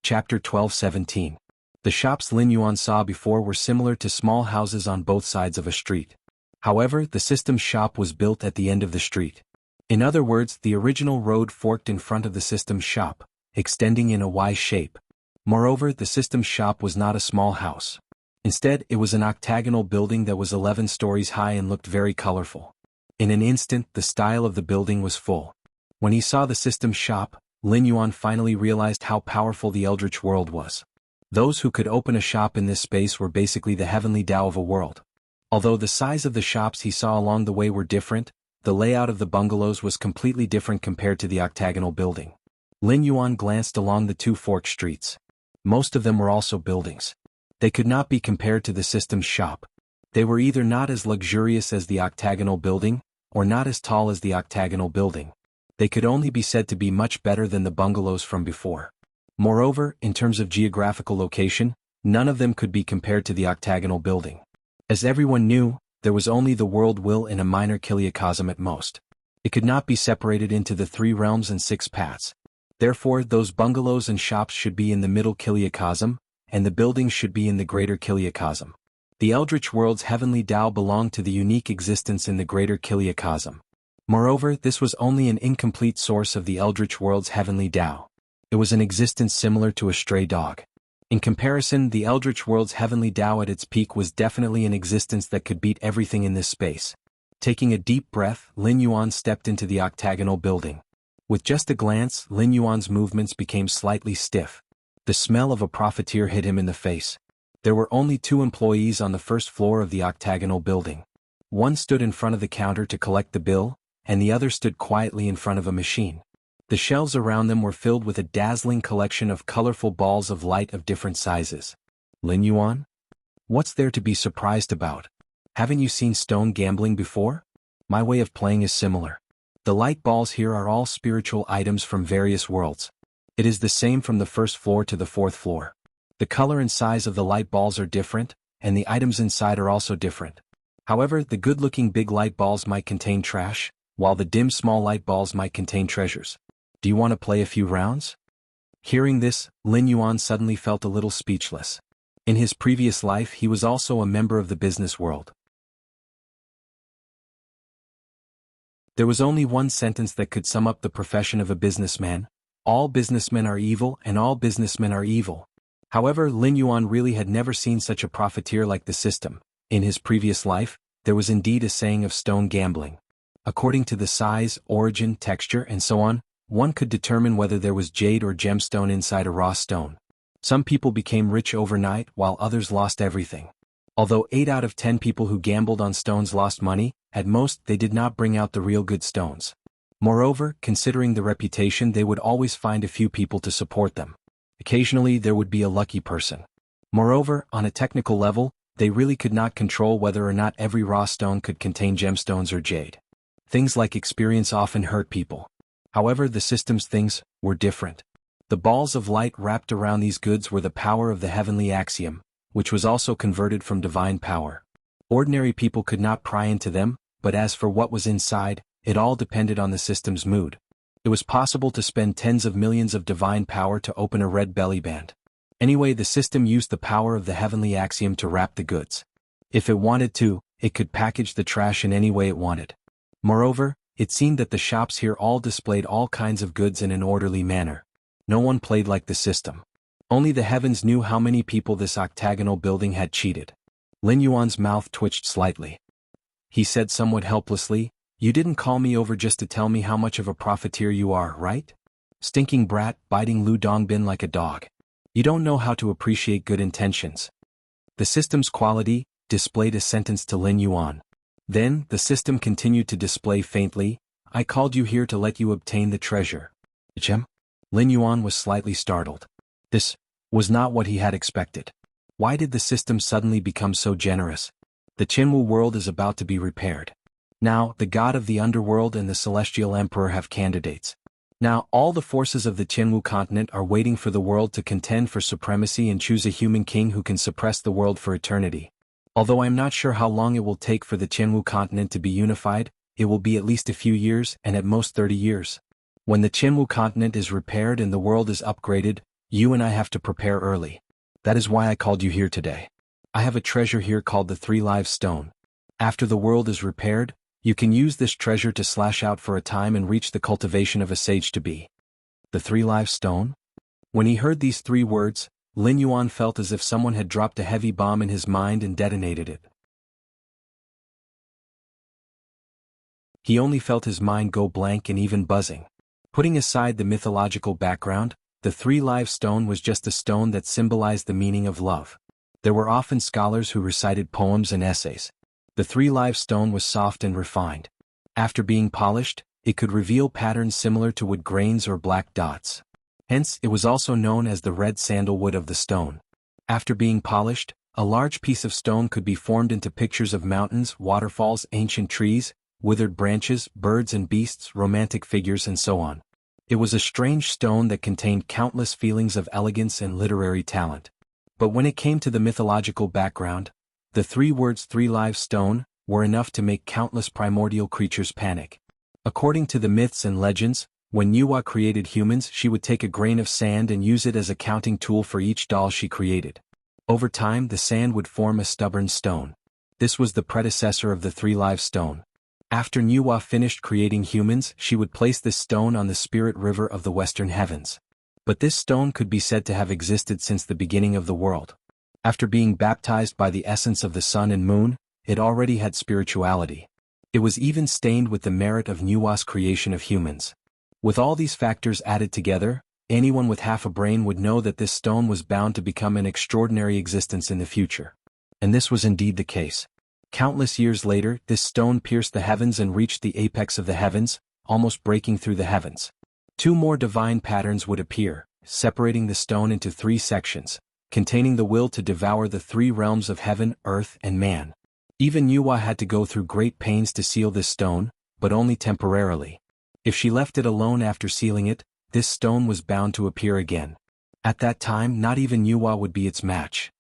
Chapter 12:17. The shops Lin Yuan saw before were similar to small houses on both sides of a street. However, the system's shop was built at the end of the street. In other words, the original road forked in front of the system's shop, extending in a Y shape. Moreover, the system's shop was not a small house. Instead, it was an octagonal building that was 11 stories high and looked very colorful. In an instant, the style of the building was full. When he saw the system's shop, Lin Yuan finally realized how powerful the Eldritch world was. Those who could open a shop in this space were basically the heavenly Tao of a world. Although the size of the shops he saw along the way were different, the layout of the bungalows was completely different compared to the octagonal building. Lin Yuan glanced along the two forked streets. Most of them were also buildings. They could not be compared to the system's shop. They were either not as luxurious as the octagonal building, or not as tall as the octagonal building. They could only be said to be much better than the bungalows from before. Moreover, in terms of geographical location, none of them could be compared to the octagonal building. As everyone knew, there was only the world will in a minor kiliacosm at most. It could not be separated into the 3 realms and 6 paths. Therefore, those bungalows and shops should be in the middle kiliacosm, and the buildings should be in the greater kiliacosm. The Eldritch world's heavenly Tao belonged to the unique existence in the greater kiliacosm. Moreover, this was only an incomplete source of the Eldritch world's heavenly Tao. It was an existence similar to a stray dog. In comparison, the Eldritch world's heavenly Tao at its peak was definitely an existence that could beat everything in this space. Taking a deep breath, Lin Yuan stepped into the octagonal building. With just a glance, Lin Yuan's movements became slightly stiff. The smell of a profiteer hit him in the face. There were only 2 employees on the first floor of the octagonal building. One stood in front of the counter to collect the bill, and the other stood quietly in front of a machine. The shelves around them were filled with a dazzling collection of colorful balls of light of different sizes. Lin Yuan? What's there to be surprised about? Haven't you seen stone gambling before? My way of playing is similar. The light balls here are all spiritual items from various worlds. It is the same from the first floor to the 4th floor. The color and size of the light balls are different, and the items inside are also different. However, the good-looking big light balls might contain trash, while the dim small light balls might contain treasures. Do you want to play a few rounds? Hearing this, Lin Yuan suddenly felt a little speechless. In his previous life, he was also a member of the business world. There was only one sentence that could sum up the profession of a businessman: all businessmen are evil and all businessmen are evil. However, Lin Yuan really had never seen such a profiteer like the system. In his previous life, there was indeed a saying of stone gambling. According to the size, origin, texture, and so on, one could determine whether there was jade or gemstone inside a raw stone. Some people became rich overnight while others lost everything. Although 8 out of 10 people who gambled on stones lost money, at most they did not bring out the real good stones. Moreover, considering the reputation, they would always find a few people to support them. Occasionally there would be a lucky person. Moreover, on a technical level, They really could not control whether or not every raw stone could contain gemstones or jade. Things like experience often hurt people. However, the system's things were different. The balls of light wrapped around these goods were the power of the heavenly axiom, which was also converted from divine power. Ordinary people could not pry into them, but as for what was inside, it all depended on the system's mood. It was possible to spend tens of millions of divine power to open a red belly band. Anyway, the system used the power of the heavenly axiom to wrap the goods. If it wanted to, it could package the trash in any way it wanted. Moreover, it seemed that the shops here all displayed all kinds of goods in an orderly manner. No one played like the system. Only the heavens knew how many people this octagonal building had cheated. Lin Yuan's mouth twitched slightly. He said somewhat helplessly, "You didn't call me over just to tell me how much of a profiteer you are, right? Stinking brat, biting Lu Dongbin like a dog. You don't know how to appreciate good intentions." The system's quality displayed a sentence to Lin Yuan. Then, the system continued to display faintly, "I called you here to let you obtain the treasure." Gem? Lin Yuan was slightly startled. This was not what he had expected. Why did the system suddenly become so generous? The Qinwu world is about to be repaired. Now, the god of the underworld and the celestial emperor have candidates. Now, all the forces of the Qinwu continent are waiting for the world to contend for supremacy and choose a human king who can suppress the world for eternity. Although I am not sure how long it will take for the Qinwu continent to be unified, it will be at least a few years and at most 30 years. When the Qinwu continent is repaired and the world is upgraded, you and I have to prepare early. That is why I called you here today. I have a treasure here called the Three Lives Stone. After the world is repaired, you can use this treasure to slash out for a time and reach the cultivation of a sage-to-be. The Three Lives Stone? When he heard these three words, Lin Yuan felt as if someone had dropped a heavy bomb in his mind and detonated it. He only felt his mind go blank and even buzzing. Putting aside the mythological background, the Three Lives Stone was just a stone that symbolized the meaning of love. There were often scholars who recited poems and essays. The Three Lives Stone was soft and refined. After being polished, it could reveal patterns similar to wood grains or black dots. Hence, it was also known as the red sandalwood of the stone. After being polished, a large piece of stone could be formed into pictures of mountains, waterfalls, ancient trees, withered branches, birds and beasts, romantic figures, and so on. It was a strange stone that contained countless feelings of elegance and literary talent. But when it came to the mythological background, the three words Three Lives Stone were enough to make countless primordial creatures panic. According to the myths and legends, when Nuwa created humans, she would take a grain of sand and use it as a counting tool for each doll she created. Over time, the sand would form a stubborn stone. This was the predecessor of the Three Lives Stone. After Nuwa finished creating humans, she would place this stone on the spirit river of the western heavens. But this stone could be said to have existed since the beginning of the world. After being baptized by the essence of the sun and moon, it already had spirituality. It was even stained with the merit of Nuwa's creation of humans. With all these factors added together, anyone with half a brain would know that this stone was bound to become an extraordinary existence in the future. And this was indeed the case. Countless years later, this stone pierced the heavens and reached the apex of the heavens, almost breaking through the heavens. Two more divine patterns would appear, separating the stone into three sections, containing the will to devour the three realms of heaven, earth, and man. Even Nuwa had to go through great pains to seal this stone, but only temporarily. If she left it alone after sealing it, this stone was bound to appear again. At that time, not even Nuwa would be its match.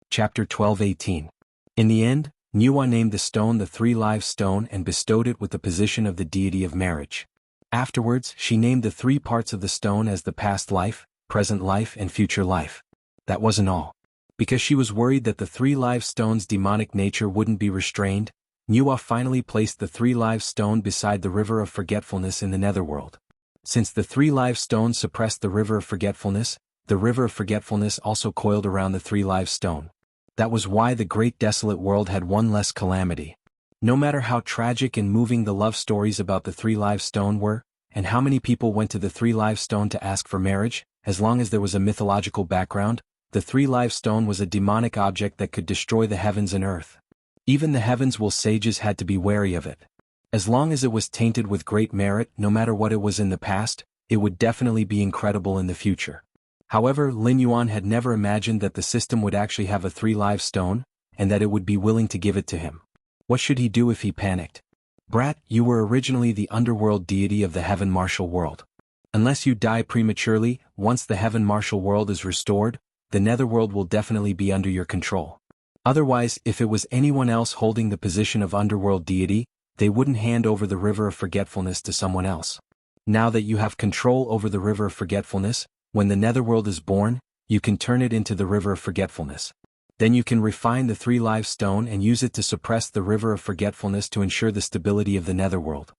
Chapter 12:18. In the end, Nuwa named the stone the Three Lives Stone and bestowed it with the position of the deity of marriage. Afterwards, she named the three parts of the stone as the past life, present life, and future life. That wasn't all. Because she was worried that the Three Lives Stone's demonic nature wouldn't be restrained, Nuwa finally placed the Three Lives Stone beside the River of Forgetfulness in the Netherworld. Since the Three Lives Stone suppressed the River of Forgetfulness, the River of Forgetfulness also coiled around the Three Lives Stone. That was why the great desolate world had one less calamity. No matter how tragic and moving the love stories about the Three Lives Stone were, and how many people went to the Three Lives Stone to ask for marriage, as long as there was a mythological background, the Three Lives Stone was a demonic object that could destroy the heavens and earth. Even the heavens' sages had to be wary of it. As long as it was tainted with great merit, no matter what it was in the past, it would definitely be incredible in the future. However, Lin Yuan had never imagined that the system would actually have a 3-live stone, and that it would be willing to give it to him. What should he do if he panicked? Brat, you were originally the underworld deity of the heaven martial world. Unless you die prematurely, once the heaven martial world is restored, the netherworld will definitely be under your control. Otherwise, if it was anyone else holding the position of underworld deity, they wouldn't hand over the river of forgetfulness to someone else. Now that you have control over the river of forgetfulness, when the netherworld is born, you can turn it into the river of forgetfulness. Then you can refine the 3-live stone and use it to suppress the river of forgetfulness to ensure the stability of the netherworld.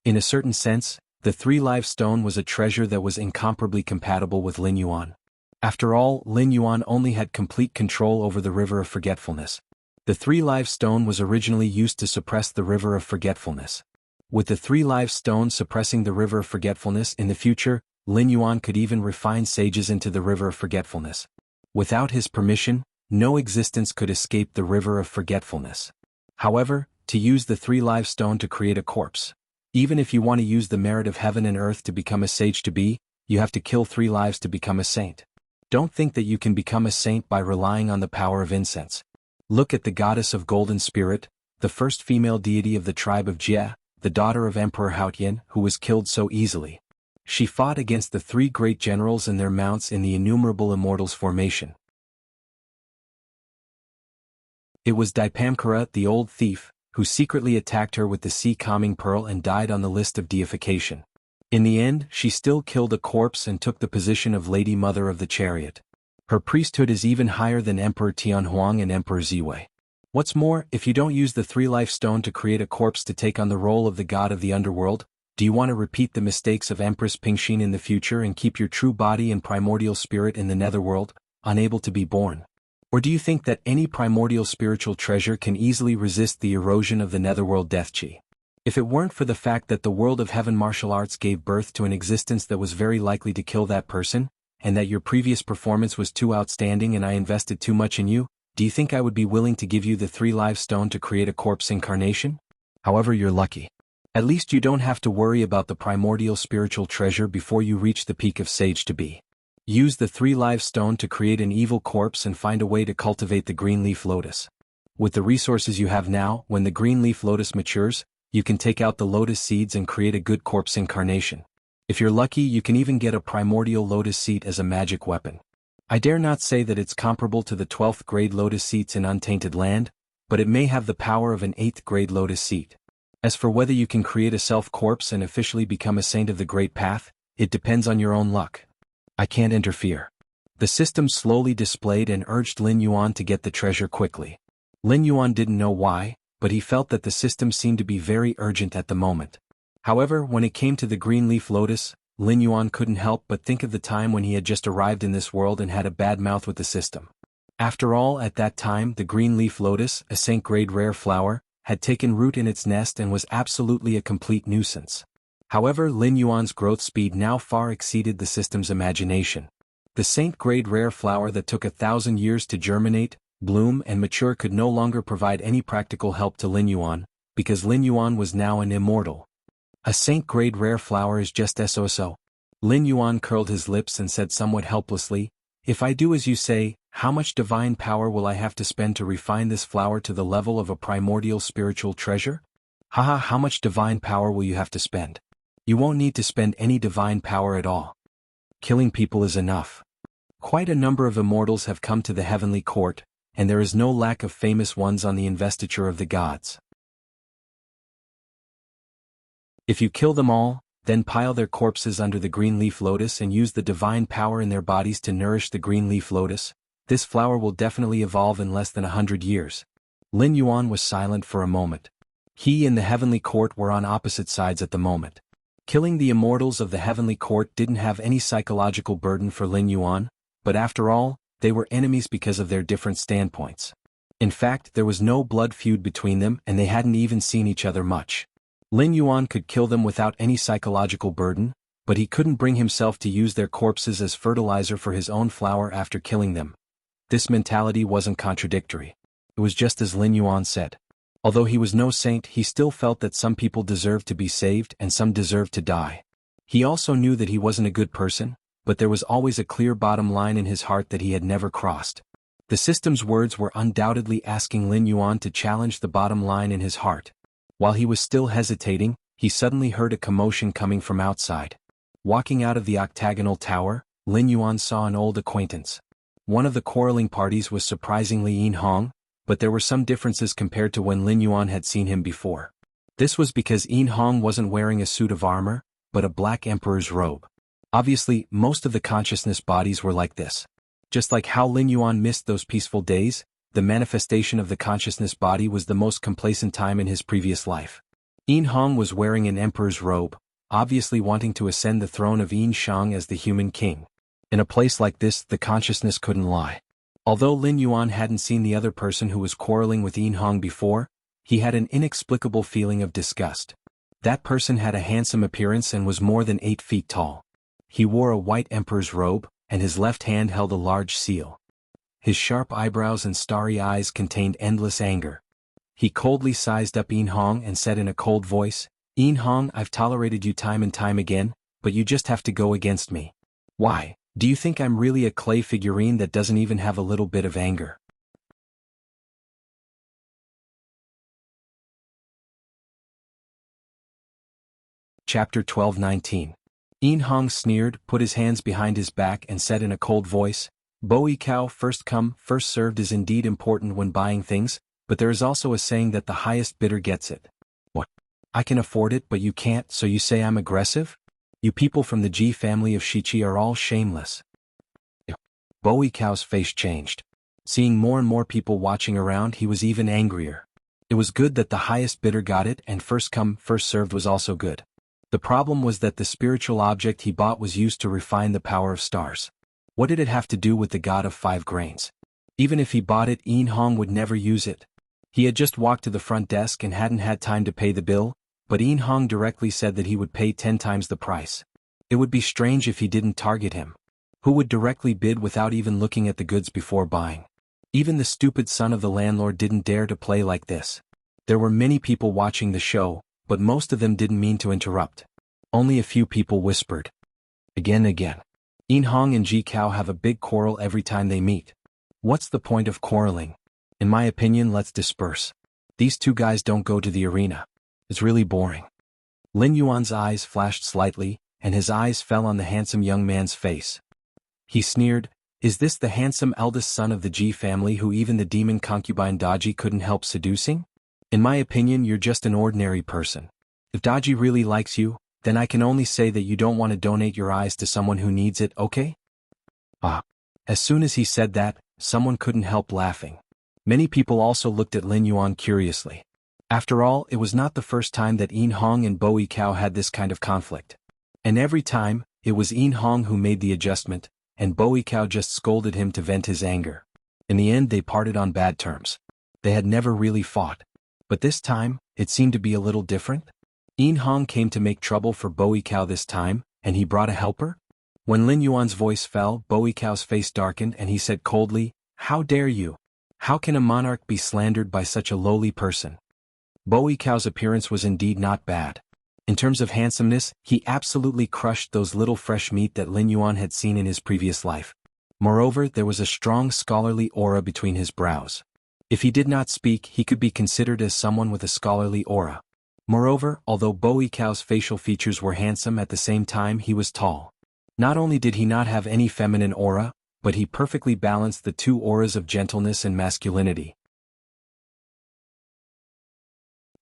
In a certain sense, the 3-live stone was a treasure that was incomparably compatible with Lin Yuan. After all, Lin Yuan only had complete control over the river of forgetfulness. The 3-live stone was originally used to suppress the river of forgetfulness. With the 3-live stone suppressing the river of forgetfulness in the future, Lin Yuan could even refine sages into the river of forgetfulness. Without his permission, no existence could escape the river of forgetfulness. However, to use the 3-live stone to create a corpse. Even if you want to use the merit of heaven and earth to become a sage to be, you have to kill 3 lives to become a saint. Don't think that you can become a saint by relying on the power of incense. Look at the goddess of golden spirit, the first female deity of the tribe of Jie, the daughter of Emperor Haotian, who was killed so easily. She fought against the 3 great generals and their mounts in the innumerable immortals formation. It was Dipamkara, the old thief, who secretly attacked her with the sea-calming pearl and died on the list of deification. In the end, she still killed a corpse and took the position of Lady Mother of the Chariot. Her priesthood is even higher than Emperor Tianhuang and Emperor Ziwei. What's more, if you don't use the 3-life stone to create a corpse to take on the role of the god of the underworld, do you want to repeat the mistakes of Empress Pingxin in the future and keep your true body and primordial spirit in the netherworld, unable to be born? Or do you think that any primordial spiritual treasure can easily resist the erosion of the netherworld death chi? If it weren't for the fact that the world of heaven martial arts gave birth to an existence that was very likely to kill that person, and that your previous performance was too outstanding and I invested too much in you, do you think I would be willing to give you the 3-live stone to create a corpse incarnation? However, you're lucky. At least you don't have to worry about the primordial spiritual treasure before you reach the peak of sage to be. Use the 3-live stone to create an evil corpse and find a way to cultivate the green leaf lotus. With the resources you have now, when the green leaf lotus matures, you can take out the lotus seeds and create a good corpse incarnation. If you're lucky, you can even get a primordial lotus seed as a magic weapon. I dare not say that it's comparable to the 12th grade lotus seeds in Untainted Land, but it may have the power of an 8th grade lotus seed. As for whether you can create a self-corpse and officially become a saint of the Great Path, it depends on your own luck. I can't interfere. The system slowly displayed and urged Lin Yuan to get the treasure quickly. Lin Yuan didn't know why, but he felt that the system seemed to be very urgent at the moment. However, when it came to the green leaf lotus, Lin Yuan couldn't help but think of the time when he had just arrived in this world and had a bad mouth with the system. After all, at that time, the green leaf lotus, a saint-grade rare flower, had taken root in its nest and was absolutely a complete nuisance. However, Lin Yuan's growth speed now far exceeded the system's imagination. The saint-grade rare flower that took 1,000 years to germinate, bloom and mature could no longer provide any practical help to Lin Yuan, because Lin Yuan was now an immortal. A saint-grade rare flower is just so. Lin Yuan curled his lips and said somewhat helplessly, "If I do as you say, how much divine power will I have to spend to refine this flower to the level of a primordial spiritual treasure? Haha, how much divine power will you have to spend? You won't need to spend any divine power at all. Killing people is enough. Quite a number of immortals have come to the heavenly court, and there is no lack of famous ones on the investiture of the gods. If you kill them all, then pile their corpses under the green leaf lotus and use the divine power in their bodies to nourish the green leaf lotus, this flower will definitely evolve in less than 100 years. Lin Yuan was silent for a moment. He and the heavenly court were on opposite sides at the moment. Killing the immortals of the heavenly court didn't have any psychological burden for Lin Yuan, but after all, they were enemies because of their different standpoints. In fact, there was no blood feud between them and they hadn't even seen each other much. Lin Yuan could kill them without any psychological burden, but he couldn't bring himself to use their corpses as fertilizer for his own flower after killing them. This mentality wasn't contradictory. It was just as Lin Yuan said. Although he was no saint, he still felt that some people deserved to be saved and some deserved to die. He also knew that he wasn't a good person, but there was always a clear bottom line in his heart that he had never crossed. The system's words were undoubtedly asking Lin Yuan to challenge the bottom line in his heart. While he was still hesitating, he suddenly heard a commotion coming from outside. Walking out of the octagonal tower, Lin Yuan saw an old acquaintance. One of the quarreling parties was surprisingly Yin Hong, but there were some differences compared to when Lin Yuan had seen him before. This was because Yin Hong wasn't wearing a suit of armor, but a black emperor's robe. Obviously, most of the consciousness bodies were like this. Just like how Lin Yuan missed those peaceful days, the manifestation of the consciousness body was the most complacent time in his previous life. Yin Hong was wearing an emperor's robe, obviously wanting to ascend the throne of Yin Shang as the human king. In a place like this, the consciousness couldn't lie. Although Lin Yuan hadn't seen the other person who was quarreling with Yin Hong before, he had an inexplicable feeling of disgust. That person had a handsome appearance and was more than 8 feet tall. He wore a white emperor's robe, and his left hand held a large seal. His sharp eyebrows and starry eyes contained endless anger. He coldly sized up Yin Hong and said in a cold voice, "Yin Hong, I've tolerated you time and time again, but you just have to go against me. Why? Do you think I'm really a clay figurine that doesn't even have a little bit of anger?" Chapter 12:19. Yin Hong sneered, put his hands behind his back and said in a cold voice, "Bowie cow first come, first served is indeed important when buying things, but there is also a saying that the highest bidder gets it." "What? I can afford it but you can't, so you say I'm aggressive? You people from the Ji family of Shichi are all shameless." Bowie cow's face changed. Seeing more and more people watching around, he was even angrier. It was good that the highest bidder got it, and first come, first served was also good. The problem was that the spiritual object he bought was used to refine the power of stars. What did it have to do with the god of 5 grains? Even if he bought it, Yin Hong would never use it. He had just walked to the front desk and hadn't had time to pay the bill, but Yin Hong directly said that he would pay 10 times the price. It would be strange if he didn't target him. Who would directly bid without even looking at the goods before buying? Even the stupid son of the landlord didn't dare to play like this. There were many people watching the show, but most of them didn't mean to interrupt. Only a few people whispered. Again. Yin Hong and Ji Cao have a big quarrel every time they meet. What's the point of quarreling? In my opinion, let's disperse. These two guys don't go to the arena. It's really boring. Lin Yuan's eyes flashed slightly, and his eyes fell on the handsome young man's face. He sneered, "Is this the handsome eldest son of the Ji family who even the demon concubine Daji couldn't help seducing? In my opinion, you're just an ordinary person. If Daji really likes you, then I can only say that you don't want to donate your eyes to someone who needs it, okay?" As soon as he said that, someone couldn't help laughing. Many people also looked at Lin Yuan curiously. After all, it was not the first time that Yin Hong and Bowie Cow had this kind of conflict. And every time, it was Yin Hong who made the adjustment, and Bowie Cow just scolded him to vent his anger. In the end, they parted on bad terms. They had never really fought. But this time, it seemed to be a little different. Yin Hong came to make trouble for Bowie Cow this time, and he brought a helper? When Lin Yuan's voice fell, Bowie Cow's face darkened and he said coldly, "How dare you? How can a monarch be slandered by such a lowly person?" Bowie Cow's appearance was indeed not bad. In terms of handsomeness, he absolutely crushed those little fresh meat that Lin Yuan had seen in his previous life. Moreover, there was a strong scholarly aura between his brows. If he did not speak, he could be considered as someone with a scholarly aura. Moreover, although Bowie Cow's facial features were handsome, at the same time he was tall. Not only did he not have any feminine aura, but he perfectly balanced the two auras of gentleness and masculinity.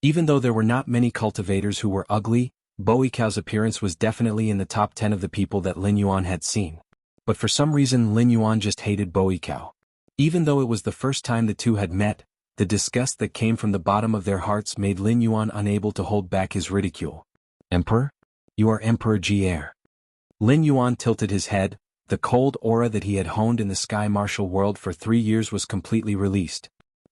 Even though there were not many cultivators who were ugly, Bowie Cow's appearance was definitely in the top 10 of the people that Lin Yuan had seen. But for some reason Lin Yuan just hated Bowie Cow. Even though it was the first time the two had met, the disgust that came from the bottom of their hearts made Lin Yuan unable to hold back his ridicule. "Emperor? You are Emperor Ji. Lin Yuan tilted his head. The cold aura that he had honed in the sky martial world for 3 years was completely released.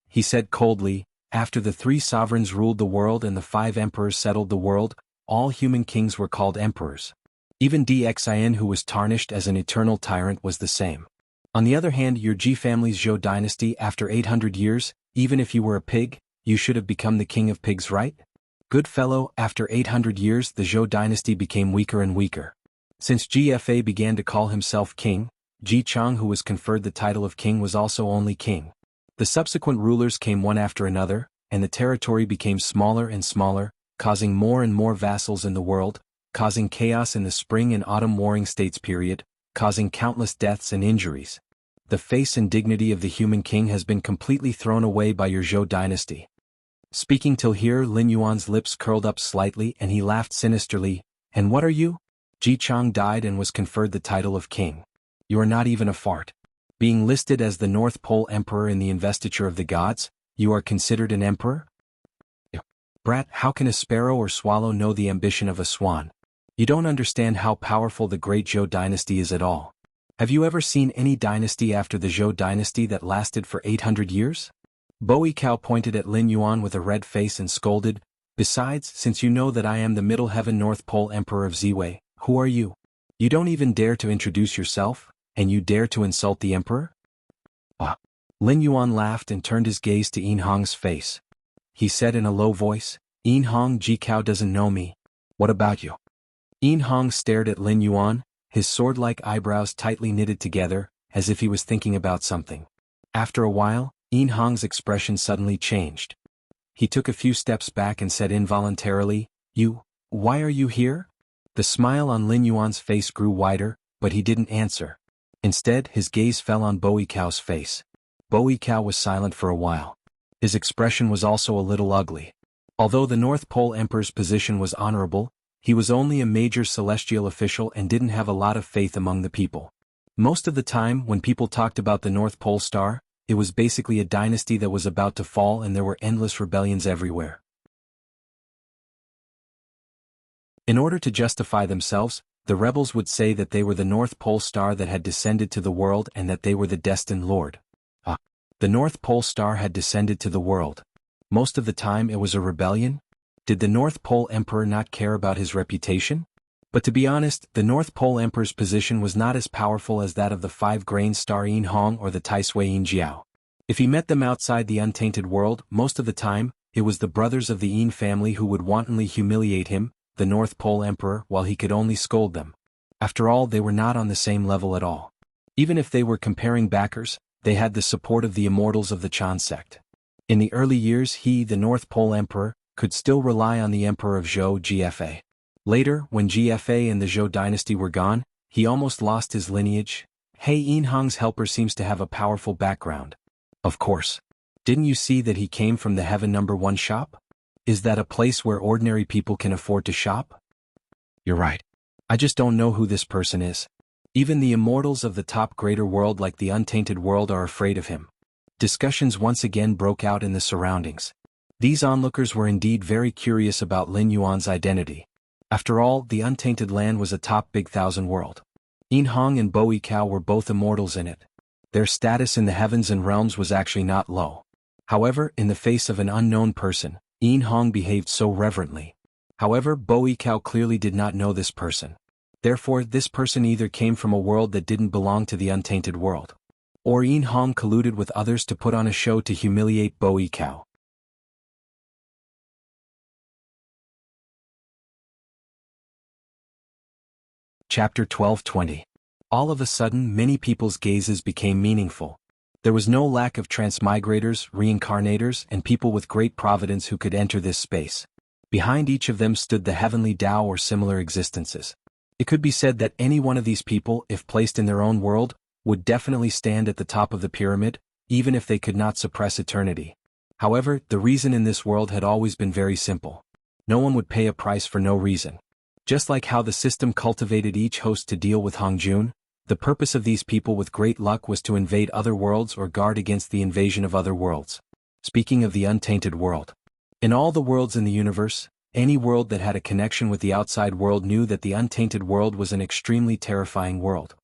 He said coldly, "After the 3 sovereigns ruled the world and the 5 emperors settled the world, all human kings were called emperors. Even Dxin, who was tarnished as an eternal tyrant, was the same. On the other hand, your Ji family's Zhou dynasty, after 800 years, even if you were a pig, you should have become the king of pigs, right? Good fellow, after 800 years the Zhou dynasty became weaker and weaker. Since GFA began to call himself king, Ji Chang, who was conferred the title of king, was also only king. The subsequent rulers came one after another, and the territory became smaller and smaller, causing more and more vassals in the world, causing chaos in the spring and autumn warring states period, causing countless deaths and injuries. The face and dignity of the human king has been completely thrown away by your Zhou dynasty. Speaking till here, Lin Yuan's lips curled up slightly and he laughed sinisterly. And what are you? Ji Chang died and was conferred the title of king. You are not even a fart. Being listed as the North Pole Emperor in the investiture of the gods, you are considered an emperor? Brat, how can a sparrow or swallow know the ambition of a swan? You don't understand how powerful the great Zhou dynasty is at all. Have you ever seen any dynasty after the Zhou dynasty that lasted for 800 years? Bo Yichao pointed at Lin Yuan with a red face and scolded, besides, since you know that I am the Middle Heaven North Pole Emperor of Ziwei, who are you? You don't even dare to introduce yourself, and you dare to insult the emperor? Ah! Lin Yuan laughed and turned his gaze to Yin Hong's face. He said in a low voice, Yin Hong, Ji Cao doesn't know me. What about you? Yin Hong stared at Lin Yuan, his sword-like eyebrows tightly knitted together, as if he was thinking about something. After a while, Yin Hong's expression suddenly changed. He took a few steps back and said involuntarily, why are you here? The smile on Lin Yuan's face grew wider, but he didn't answer. Instead, his gaze fell on Bo Yichao's face. Bo Yichao was silent for a while. His expression was also a little ugly. Although the North Pole Emperor's position was honorable, he was only a major celestial official and didn't have a lot of faith among the people. Most of the time, when people talked about the North Pole Star, it was basically a dynasty that was about to fall and there were endless rebellions everywhere. In order to justify themselves, the rebels would say that they were the North Pole Star that had descended to the world and that they were the destined lord. The North Pole Star had descended to the world. Most of the time it was a rebellion? Did the North Pole Emperor not care about his reputation? But to be honest, the North Pole Emperor's position was not as powerful as that of the five-grain star Yin Hong or the Taisui Yin Jiao. If he met them outside the untainted world, most of the time, it was the brothers of the Yin family who would wantonly humiliate him, the North Pole Emperor, while he could only scold them. After all, they were not on the same level at all. Even if they were comparing backers, they had the support of the immortals of the Chan sect. In the early years he, the North Pole Emperor, could still rely on the Emperor of Zhou GFA. Later, when GFA and the Zhou dynasty were gone, he almost lost his lineage. Hey, Yin Hong's helper seems to have a powerful background. Of course. Didn't you see that he came from the Heaven No. 1 shop? Is that a place where ordinary people can afford to shop? You're right. I just don't know who this person is. Even the immortals of the top greater world like the untainted world are afraid of him. Discussions once again broke out in the surroundings. These onlookers were indeed very curious about Lin Yuan's identity. After all, the untainted land was a top big thousand world. Yin Hong and Bo Yichao were both immortals in it. Their status in the heavens and realms was actually not low. However, in the face of an unknown person, Yin Hong behaved so reverently. However, Bo Yichao clearly did not know this person. Therefore, this person either came from a world that didn't belong to the untainted world, or Yin Hong colluded with others to put on a show to humiliate Bo Yichao. Chapter 12:20. All of a sudden, many people's gazes became meaningful. There was no lack of transmigrators, reincarnators, and people with great providence who could enter this space. Behind each of them stood the heavenly Tao or similar existences. It could be said that any one of these people, if placed in their own world, would definitely stand at the top of the pyramid, even if they could not suppress eternity. However, the reason in this world had always been very simple. No one would pay a price for no reason. Just like how the system cultivated each host to deal with Hongjun, the purpose of these people with great luck was to invade other worlds or guard against the invasion of other worlds. Speaking of the untainted world. In all the worlds in the universe, any world that had a connection with the outside world knew that the untainted world was an extremely terrifying world.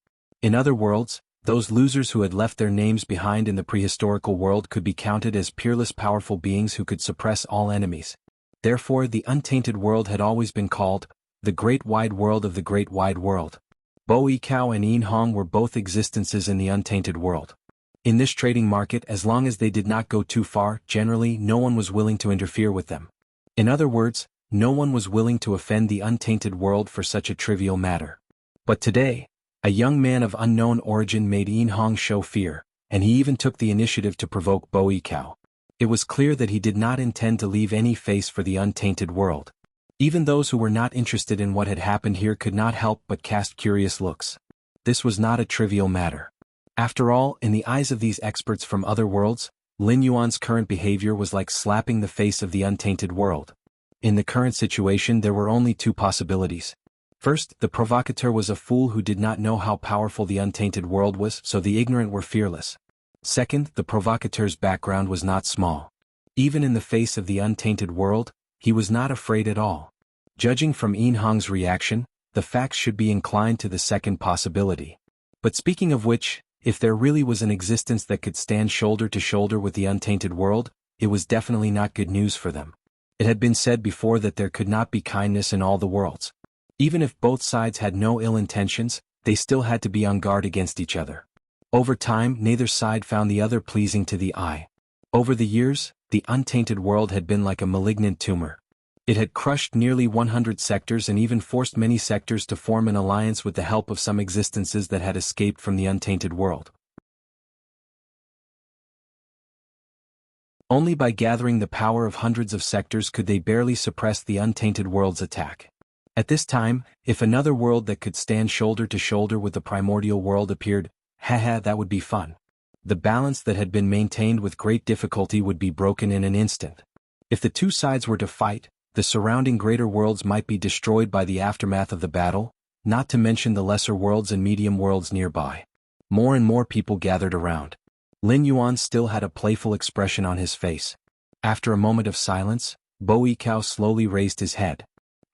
In other worlds, those losers who had left their names behind in the prehistorical world could be counted as peerless powerful beings who could suppress all enemies. Therefore, the untainted world had always been called the Great Wide World of the Great Wide World. Bo Yichao and Yin Hong were both existences in the untainted world. In this trading market, as long as they did not go too far, generally no one was willing to interfere with them. In other words, no one was willing to offend the untainted world for such a trivial matter. But today, a young man of unknown origin made Yin Hong show fear, and he even took the initiative to provoke Bo Yikao. It was clear that he did not intend to leave any face for the untainted world. Even those who were not interested in what had happened here could not help but cast curious looks. This was not a trivial matter. After all, in the eyes of these experts from other worlds, Lin Yuan's current behavior was like slapping the face of the untainted world. In the current situation there were only two possibilities. First, the provocateur was a fool who did not know how powerful the untainted world was, so the ignorant were fearless. Second, the provocateur's background was not small. Even in the face of the untainted world, he was not afraid at all. Judging from Yin Hong's reaction, the facts should be inclined to the second possibility. But speaking of which, if there really was an existence that could stand shoulder to shoulder with the untainted world, it was definitely not good news for them. It had been said before that there could not be kindness in all the worlds. Even if both sides had no ill intentions, they still had to be on guard against each other. Over time, neither side found the other pleasing to the eye. Over the years, the untainted world had been like a malignant tumor. It had crushed nearly 100 sectors and even forced many sectors to form an alliance with the help of some existences that had escaped from the untainted world. Only by gathering the power of hundreds of sectors could they barely suppress the untainted world's attack. At this time, if another world that could stand shoulder to shoulder with the primordial world appeared, haha, that would be fun. The balance that had been maintained with great difficulty would be broken in an instant. If the two sides were to fight, the surrounding greater worlds might be destroyed by the aftermath of the battle, not to mention the lesser worlds and medium worlds nearby. More and more people gathered around. Lin Yuan still had a playful expression on his face. After a moment of silence, Bo Yikao slowly raised his head.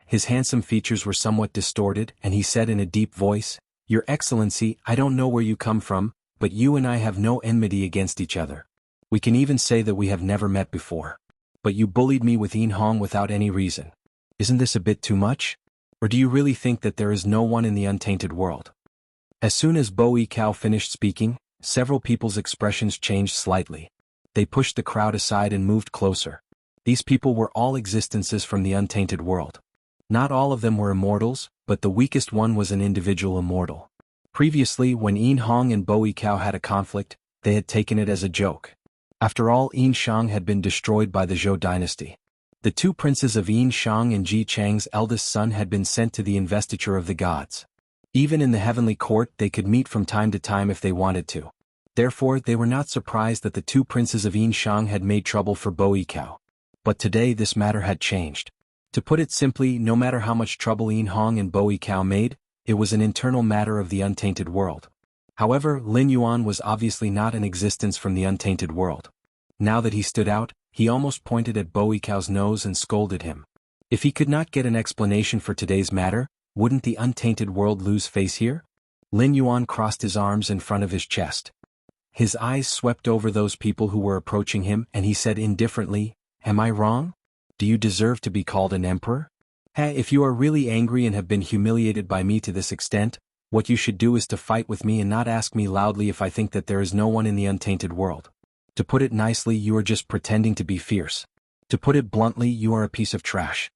His handsome features were somewhat distorted, and he said in a deep voice, "Your Excellency, I don't know where you come from, but you and I have no enmity against each other. We can even say that we have never met before. But you bullied me with Yin Hong without any reason. Isn't this a bit too much? Or do you really think that there is no one in the untainted world?" As soon as Bo Yikao finished speaking, several people's expressions changed slightly. They pushed the crowd aside and moved closer. These people were all existences from the untainted world. Not all of them were immortals, but the weakest one was an individual immortal. Previously, when Yin Hong and Bo Yikao had a conflict, they had taken it as a joke. After all, Yin Shang had been destroyed by the Zhou dynasty. The two princes of Yin Shang and Ji Chang's eldest son had been sent to the investiture of the gods. Even in the heavenly court they could meet from time to time if they wanted to. Therefore, they were not surprised that the two princes of Yin Shang had made trouble for Bo Yikao. But today this matter had changed. To put it simply, no matter how much trouble Yin Hong and Bo Yikao made, it was an internal matter of the untainted world. However, Lin Yuan was obviously not an existence from the untainted world. Now that he stood out, he almost pointed at Bo Yikao's nose and scolded him. If he could not get an explanation for today's matter, wouldn't the untainted world lose face here? Lin Yuan crossed his arms in front of his chest. His eyes swept over those people who were approaching him and he said indifferently, "Am I wrong? Do you deserve to be called an emperor? If you are really angry and have been humiliated by me to this extent, what you should do is to fight with me and not ask me loudly if I think that there is no one in the untainted world. To put it nicely, you are just pretending to be fierce. To put it bluntly, you are a piece of trash."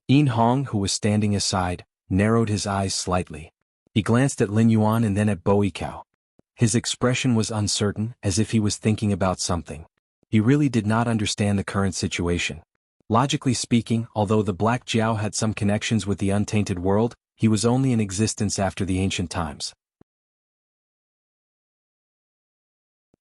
Yin Hong, who was standing aside, narrowed his eyes slightly. He glanced at Lin Yuan and then at Bo Yikao. His expression was uncertain, as if he was thinking about something. He really did not understand the current situation. Logically speaking, although the Black Jiao had some connections with the untainted world, he was only in existence after the ancient times.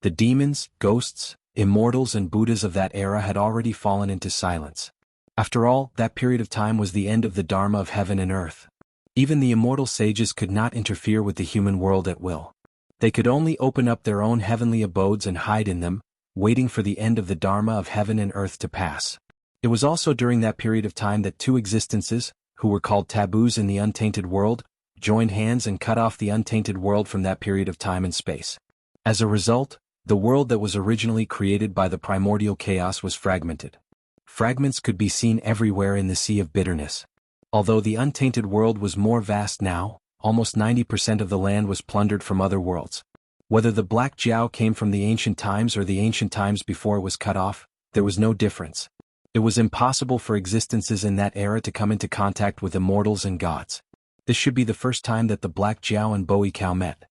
The demons, ghosts, immortals and Buddhas of that era had already fallen into silence. After all, that period of time was the end of the Dharma of heaven and earth. Even the immortal sages could not interfere with the human world at will. They could only open up their own heavenly abodes and hide in them, waiting for the end of the Dharma of heaven and earth to pass. It was also during that period of time that two existences, who were called taboos in the untainted world, joined hands and cut off the untainted world from that period of time and space. As a result, the world that was originally created by the primordial chaos was fragmented. Fragments could be seen everywhere in the sea of bitterness. Although the untainted world was more vast now, almost 90% of the land was plundered from other worlds. Whether the Black Jiao came from the ancient times or the ancient times before it was cut off, there was no difference. It was impossible for existences in that era to come into contact with immortals and gods. This should be the first time that the Black Jiao and Bo Yikao met.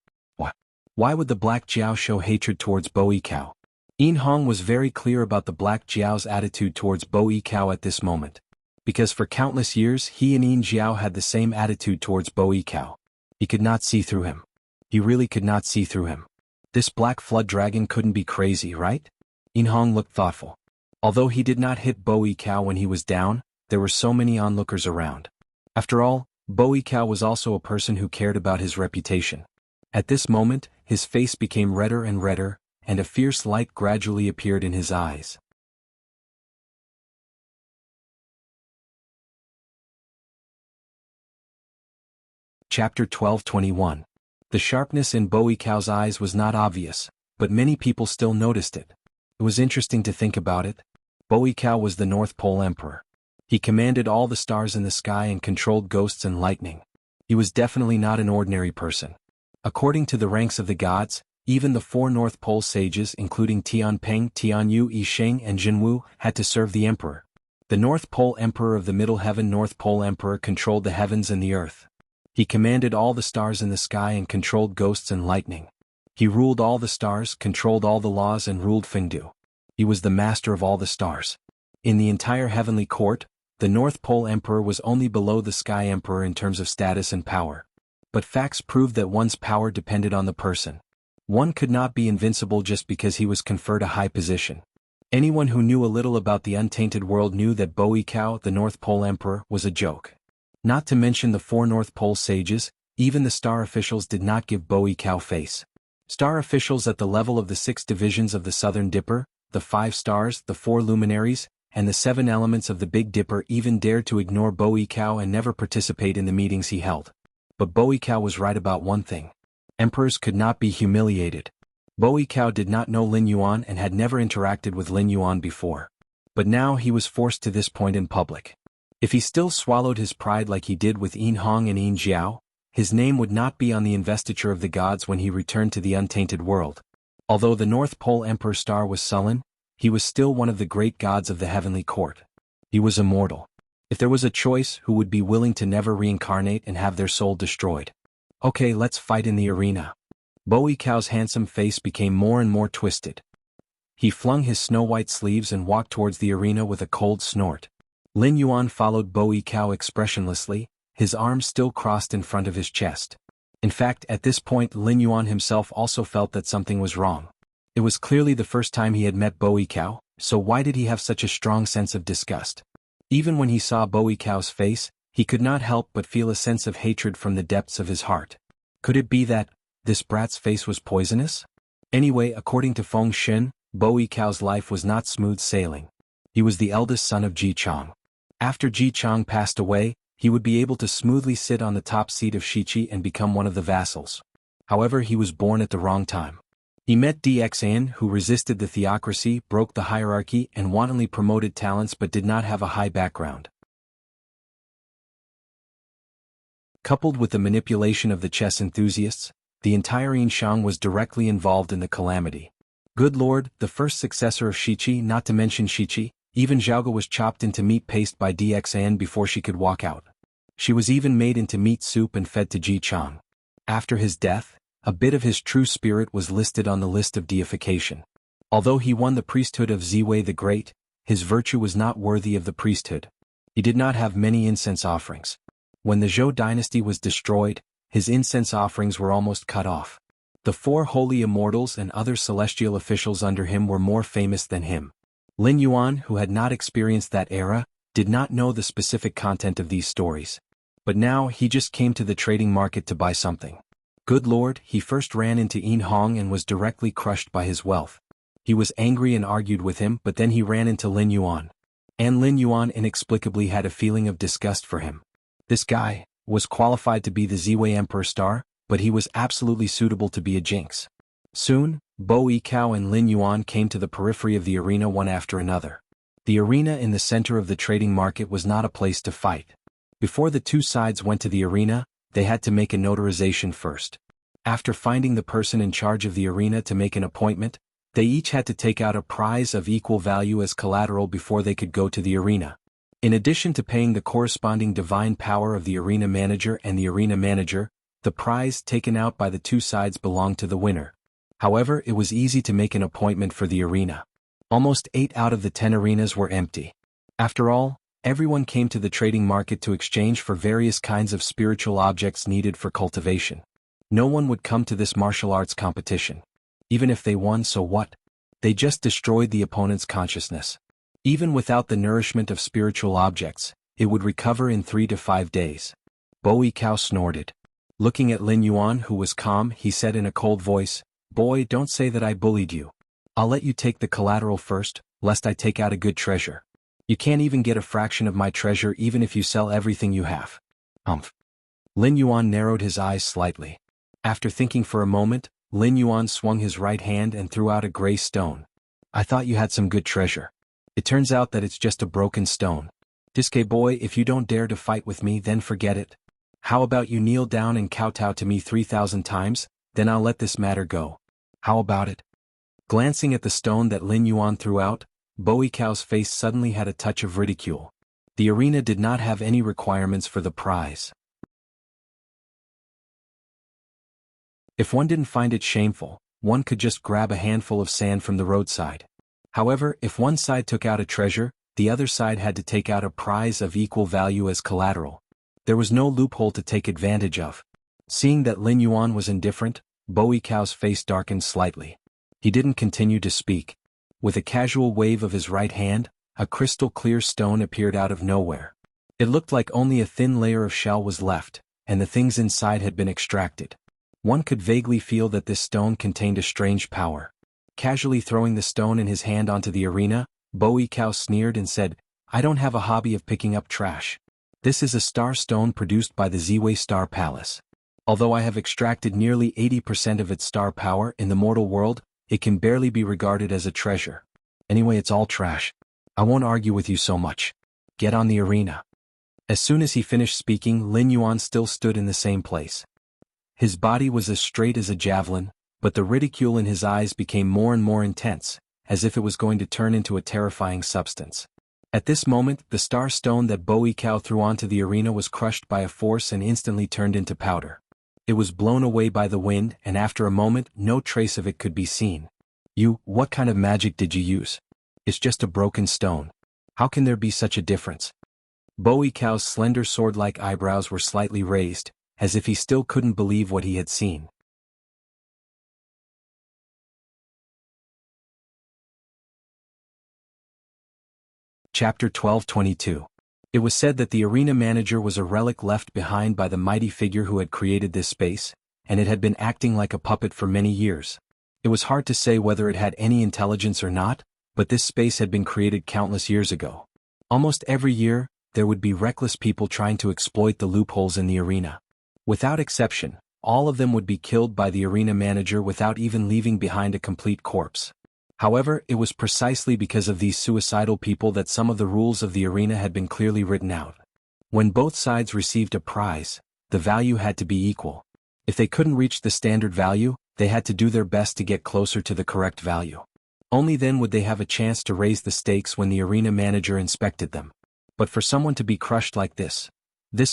Why would the Black Jiao show hatred towards Bo Yikao? Yin Hong was very clear about the Black Jiao's attitude towards Bo Yikao at this moment. Because for countless years he and Yin Jiao had the same attitude towards Bo Yikao. He could not see through him. He really could not see through him. This black flood dragon couldn't be crazy, right? Yin Hong looked thoughtful. Although he did not hit Bo Yikao when he was down, there were so many onlookers around. After all, Bo Yikao was also a person who cared about his reputation. At this moment, his face became redder and redder, and a fierce light gradually appeared in his eyes. Chapter 12:21. The sharpness in Bo Yikao's eyes was not obvious, but many people still noticed it. It was interesting to think about it. Bo Yikao was the North Pole Emperor. He commanded all the stars in the sky and controlled ghosts and lightning. He was definitely not an ordinary person. According to the ranks of the gods, even the 4 North Pole sages including Tianping, Tianyu, Yisheng and Jianghu had to serve the emperor. The North Pole Emperor of the Middle Heaven North Pole Emperor controlled the heavens and the earth. He commanded all the stars in the sky and controlled ghosts and lightning. He ruled all the stars, controlled all the laws and ruled Fengdu. He was the master of all the stars. In the entire heavenly court, the North Pole Emperor was only below the Sky Emperor in terms of status and power. But facts proved that one's power depended on the person. One could not be invincible just because he was conferred a high position. Anyone who knew a little about the untainted world knew that Bo Yikao, the North Pole Emperor, was a joke. Not to mention the 4 North Pole sages, even the star officials did not give Bo Yikao face. Star officials at the level of the 6 divisions of the Southern Dipper, the 5 stars, the 4 luminaries, and the 7 elements of the Big Dipper even dared to ignore Bo Yikao and never participate in the meetings he held. But Bo Yikao was right about one thing. Emperors could not be humiliated. Bo Yikao did not know Lin Yuan and had never interacted with Lin Yuan before. But now he was forced to this point in public. If he still swallowed his pride like he did with Yin Hong and Yin Jiao, his name would not be on the investiture of the gods when he returned to the untainted world. Although the North Pole Emperor star was sullen, he was still one of the great gods of the heavenly court. He was immortal. If there was a choice, who would be willing to never reincarnate and have their soul destroyed? Okay, let's fight in the arena. Bo Yikao's handsome face became more and more twisted. He flung his snow-white sleeves and walked towards the arena with a cold snort. Lin Yuan followed Bo Yikao expressionlessly, his arms still crossed in front of his chest. In fact, at this point Lin Yuan himself also felt that something was wrong. It was clearly the first time he had met Bo Yikao, so why did he have such a strong sense of disgust? Even when he saw Bo Yikao's face, he could not help but feel a sense of hatred from the depths of his heart. Could it be that this brat's face was poisonous? Anyway, according to Feng Xin, Bo Yikao's life was not smooth sailing. He was the eldest son of Ji Chang. After Ji Chang passed away, he would be able to smoothly sit on the top seat of Shiqi and become one of the vassals. However, he was born at the wrong time. He met DXN, who resisted the theocracy, broke the hierarchy, and wantonly promoted talents but did not have a high background. Coupled with the manipulation of the chess enthusiasts, the entire Yinshang was directly involved in the calamity. Good lord, the first successor of Shiqi, not to mention Shiqi, even Jianghu was chopped into meat paste by DXN before she could walk out. She was even made into meat soup and fed to Ji Chang. After his death, a bit of his true spirit was listed on the list of deification. Although he won the priesthood of Ziwei the Great, his virtue was not worthy of the priesthood. He did not have many incense offerings. When the Zhou dynasty was destroyed, his incense offerings were almost cut off. The 4 holy immortals and other celestial officials under him were more famous than him. Lin Yuan, who had not experienced that era, did not know the specific content of these stories. But now he just came to the trading market to buy something. Good lord, he first ran into Yin Hong and was directly crushed by his wealth. He was angry and argued with him, but then he ran into Lin Yuan. And Lin Yuan inexplicably had a feeling of disgust for him. This guy was qualified to be the Ziwei Emperor star, but he was absolutely suitable to be a jinx. Soon, Bo Yikao and Lin Yuan came to the periphery of the arena one after another. The arena in the center of the trading market was not a place to fight. Before the two sides went to the arena, they had to make a notarization first. After finding the person in charge of the arena to make an appointment, they each had to take out a prize of equal value as collateral before they could go to the arena. In addition to paying the corresponding divine power of the arena manager and the arena manager, the prize taken out by the two sides belonged to the winner. However, it was easy to make an appointment for the arena. Almost 8 out of the 10 arenas were empty. After all, everyone came to the trading market to exchange for various kinds of spiritual objects needed for cultivation. No one would come to this martial arts competition. Even if they won, so what? They just destroyed the opponent's consciousness. Even without the nourishment of spiritual objects, it would recover in 3 to 5 days. Bo Kao snorted. Looking at Lin Yuan, who was calm, he said in a cold voice, "Boy, don't say that I bullied you. I'll let you take the collateral first, lest I take out a good treasure. You can't even get a fraction of my treasure even if you sell everything you have." Lin Yuan narrowed his eyes slightly. After thinking for a moment, Lin Yuan swung his right hand and threw out a gray stone. "I thought you had some good treasure. It turns out that it's just a broken stone. Diske boy, if you don't dare to fight with me, then forget it. How about you kneel down and kowtow to me 3,000 times, then I'll let this matter go. How about it?" Glancing at the stone that Lin Yuan threw out, Bo Kao's face suddenly had a touch of ridicule. The arena did not have any requirements for the prize. If one didn't find it shameful, one could just grab a handful of sand from the roadside. However, if one side took out a treasure, the other side had to take out a prize of equal value as collateral. There was no loophole to take advantage of. Seeing that Lin Yuan was indifferent, Bo Kao's face darkened slightly. He didn't continue to speak. With a casual wave of his right hand, a crystal-clear stone appeared out of nowhere. It looked like only a thin layer of shell was left, and the things inside had been extracted. One could vaguely feel that this stone contained a strange power. Casually throwing the stone in his hand onto the arena, Bo Kao sneered and said, "I don't have a hobby of picking up trash. This is a star stone produced by the Ziwei Star Palace. Although I have extracted nearly 80% of its star power in the mortal world, it can barely be regarded as a treasure. Anyway, it's all trash. I won't argue with you so much. Get on the arena." As soon as he finished speaking, Lin Yuan still stood in the same place. His body was as straight as a javelin, but the ridicule in his eyes became more and more intense, as if it was going to turn into a terrifying substance. At this moment, the star stone that Bo Kao threw onto the arena was crushed by a force and instantly turned into powder. It was blown away by the wind, and after a moment, no trace of it could be seen. What kind of magic did you use? It's just a broken stone. How can there be such a difference?" Bo Kao's slender sword-like eyebrows were slightly raised, as if he still couldn't believe what he had seen. Chapter 12:22. It was said that the arena manager was a relic left behind by the mighty figure who had created this space, and it had been acting like a puppet for many years. It was hard to say whether it had any intelligence or not, but this space had been created countless years ago. Almost every year, there would be reckless people trying to exploit the loopholes in the arena. Without exception, all of them would be killed by the arena manager without even leaving behind a complete corpse. However, it was precisely because of these suicidal people that some of the rules of the arena had been clearly written out. When both sides received a prize, the value had to be equal. If they couldn't reach the standard value, they had to do their best to get closer to the correct value. Only then would they have a chance to raise the stakes when the arena manager inspected them. But for someone to be crushed like this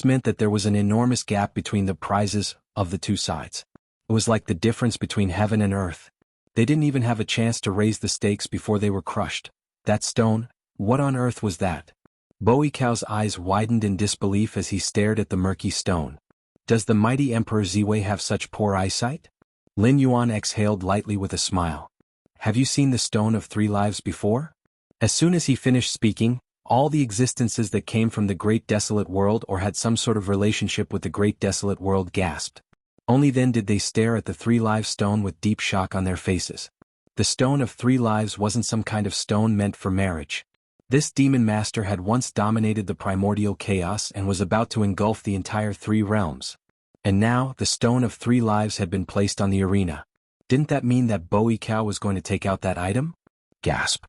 meant that there was an enormous gap between the prizes of the two sides. It was like the difference between heaven and earth. They didn't even have a chance to raise the stakes before they were crushed. That stone, what on earth was that? Bo Kao's eyes widened in disbelief as he stared at the murky stone. Does the mighty Emperor Ziwei have such poor eyesight? Lin Yuan exhaled lightly with a smile. Have you seen the Stone of Three Lives before? As soon as he finished speaking, all the existences that came from the Great Desolate World or had some sort of relationship with the Great Desolate World gasped. Only then did they stare at the Three Lives stone with deep shock on their faces. The Stone of Three Lives wasn't some kind of stone meant for marriage. This demon master had once dominated the primordial chaos and was about to engulf the entire three realms. And now, the Stone of Three Lives had been placed on the arena. Didn't that mean that Bo Kao was going to take out that item? Gasp.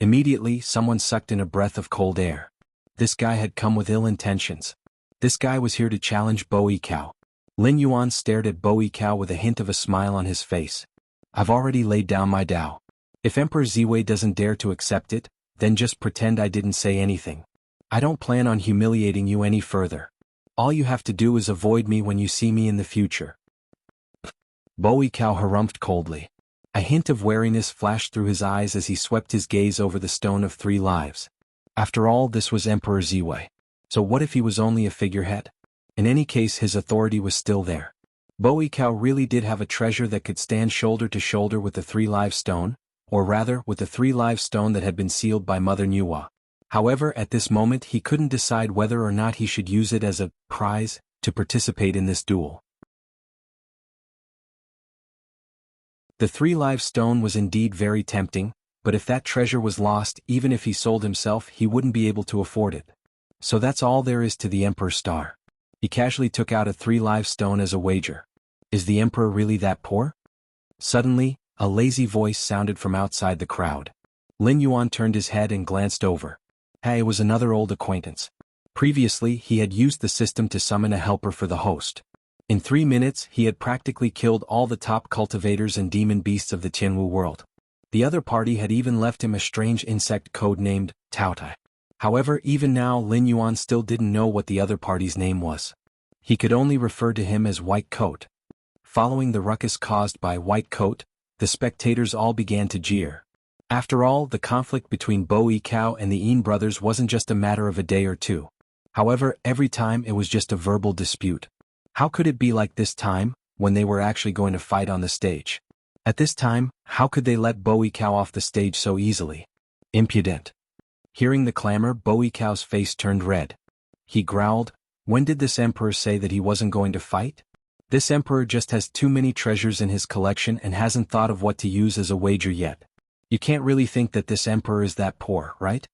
Immediately, someone sucked in a breath of cold air. This guy had come with ill intentions. This guy was here to challenge Bo Kao. Lin Yuan stared at Bo Kao with a hint of a smile on his face. I've already laid down my Dao. If Emperor Ziwei doesn't dare to accept it, then just pretend I didn't say anything. I don't plan on humiliating you any further. All you have to do is avoid me when you see me in the future. Bowie Cao harumphed coldly. A hint of wariness flashed through his eyes as he swept his gaze over the Stone of Three Lives. After all, this was Emperor Ziwei. So what if he was only a figurehead? In any case, his authority was still there. Bowie Cao really did have a treasure that could stand shoulder to shoulder with the Three-Live Stone, or rather, with the Three-Live Stone that had been sealed by Mother Nuwa. However, at this moment he couldn't decide whether or not he should use it as a prize to participate in this duel. The Three-Live Stone was indeed very tempting, but if that treasure was lost, even if he sold himself, he wouldn't be able to afford it. So that's all there is to the Emperor's star. He casually took out a Three-Live Stone as a wager. Is the Emperor really that poor? Suddenly, a lazy voice sounded from outside the crowd. Lin Yuan turned his head and glanced over. Hey, it was another old acquaintance. Previously, he had used the system to summon a helper for the host. In 3 minutes, he had practically killed all the top cultivators and demon beasts of the Jianghu world. The other party had even left him a strange insect codenamed Taotai. However, even now Lin Yuan still didn't know what the other party's name was. He could only refer to him as White Coat. Following the ruckus caused by White Coat, the spectators all began to jeer. After all, the conflict between Bowie Cao and the Yin brothers wasn't just a matter of a day or two. However, every time it was just a verbal dispute. How could it be like this time, when they were actually going to fight on the stage? At this time, how could they let Bowie Cao off the stage so easily? Impudent. Hearing the clamor, Bowie Cao's face turned red. He growled, when did this emperor say that he wasn't going to fight? This emperor just has too many treasures in his collection and hasn't thought of what to use as a wager yet. You can't really think that this emperor is that poor, right?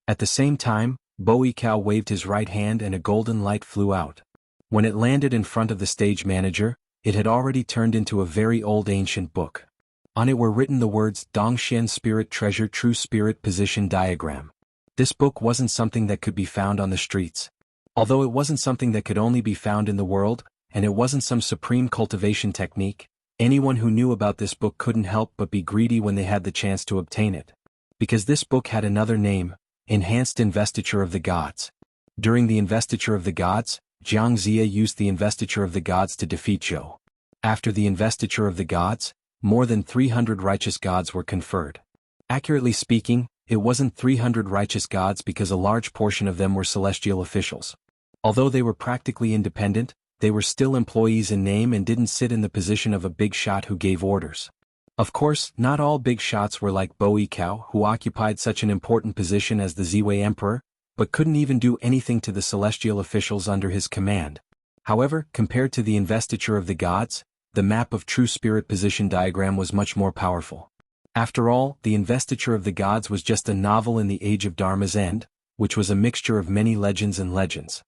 At the same time, Bowie Cao waved his right hand and a golden light flew out. When it landed in front of the stage manager, it had already turned into a very old ancient book. On it were written the words Dongxian Spirit Treasure True Spirit Position Diagram. This book wasn't something that could be found on the streets. Although it wasn't something that could only be found in the world, and it wasn't some supreme cultivation technique, anyone who knew about this book couldn't help but be greedy when they had the chance to obtain it. Because this book had another name, Enhanced Investiture of the Gods. During the Investiture of the Gods, Jianghu used the Investiture of the Gods to defeat Zhou. After the Investiture of the Gods, more than 300 righteous gods were conferred. Accurately speaking, it wasn't 300 righteous gods because a large portion of them were celestial officials. Although they were practically independent, they were still employees in name and didn't sit in the position of a big shot who gave orders. Of course, not all big shots were like Bowie Cao, who occupied such an important position as the Ziwei Emperor, but couldn't even do anything to the celestial officials under his command. However, compared to the Investiture of the Gods, the map of True Spirit Position Diagram was much more powerful. After all, the Investiture of the Gods was just a novel in the age of Dharma's end, which was a mixture of many legends and legends.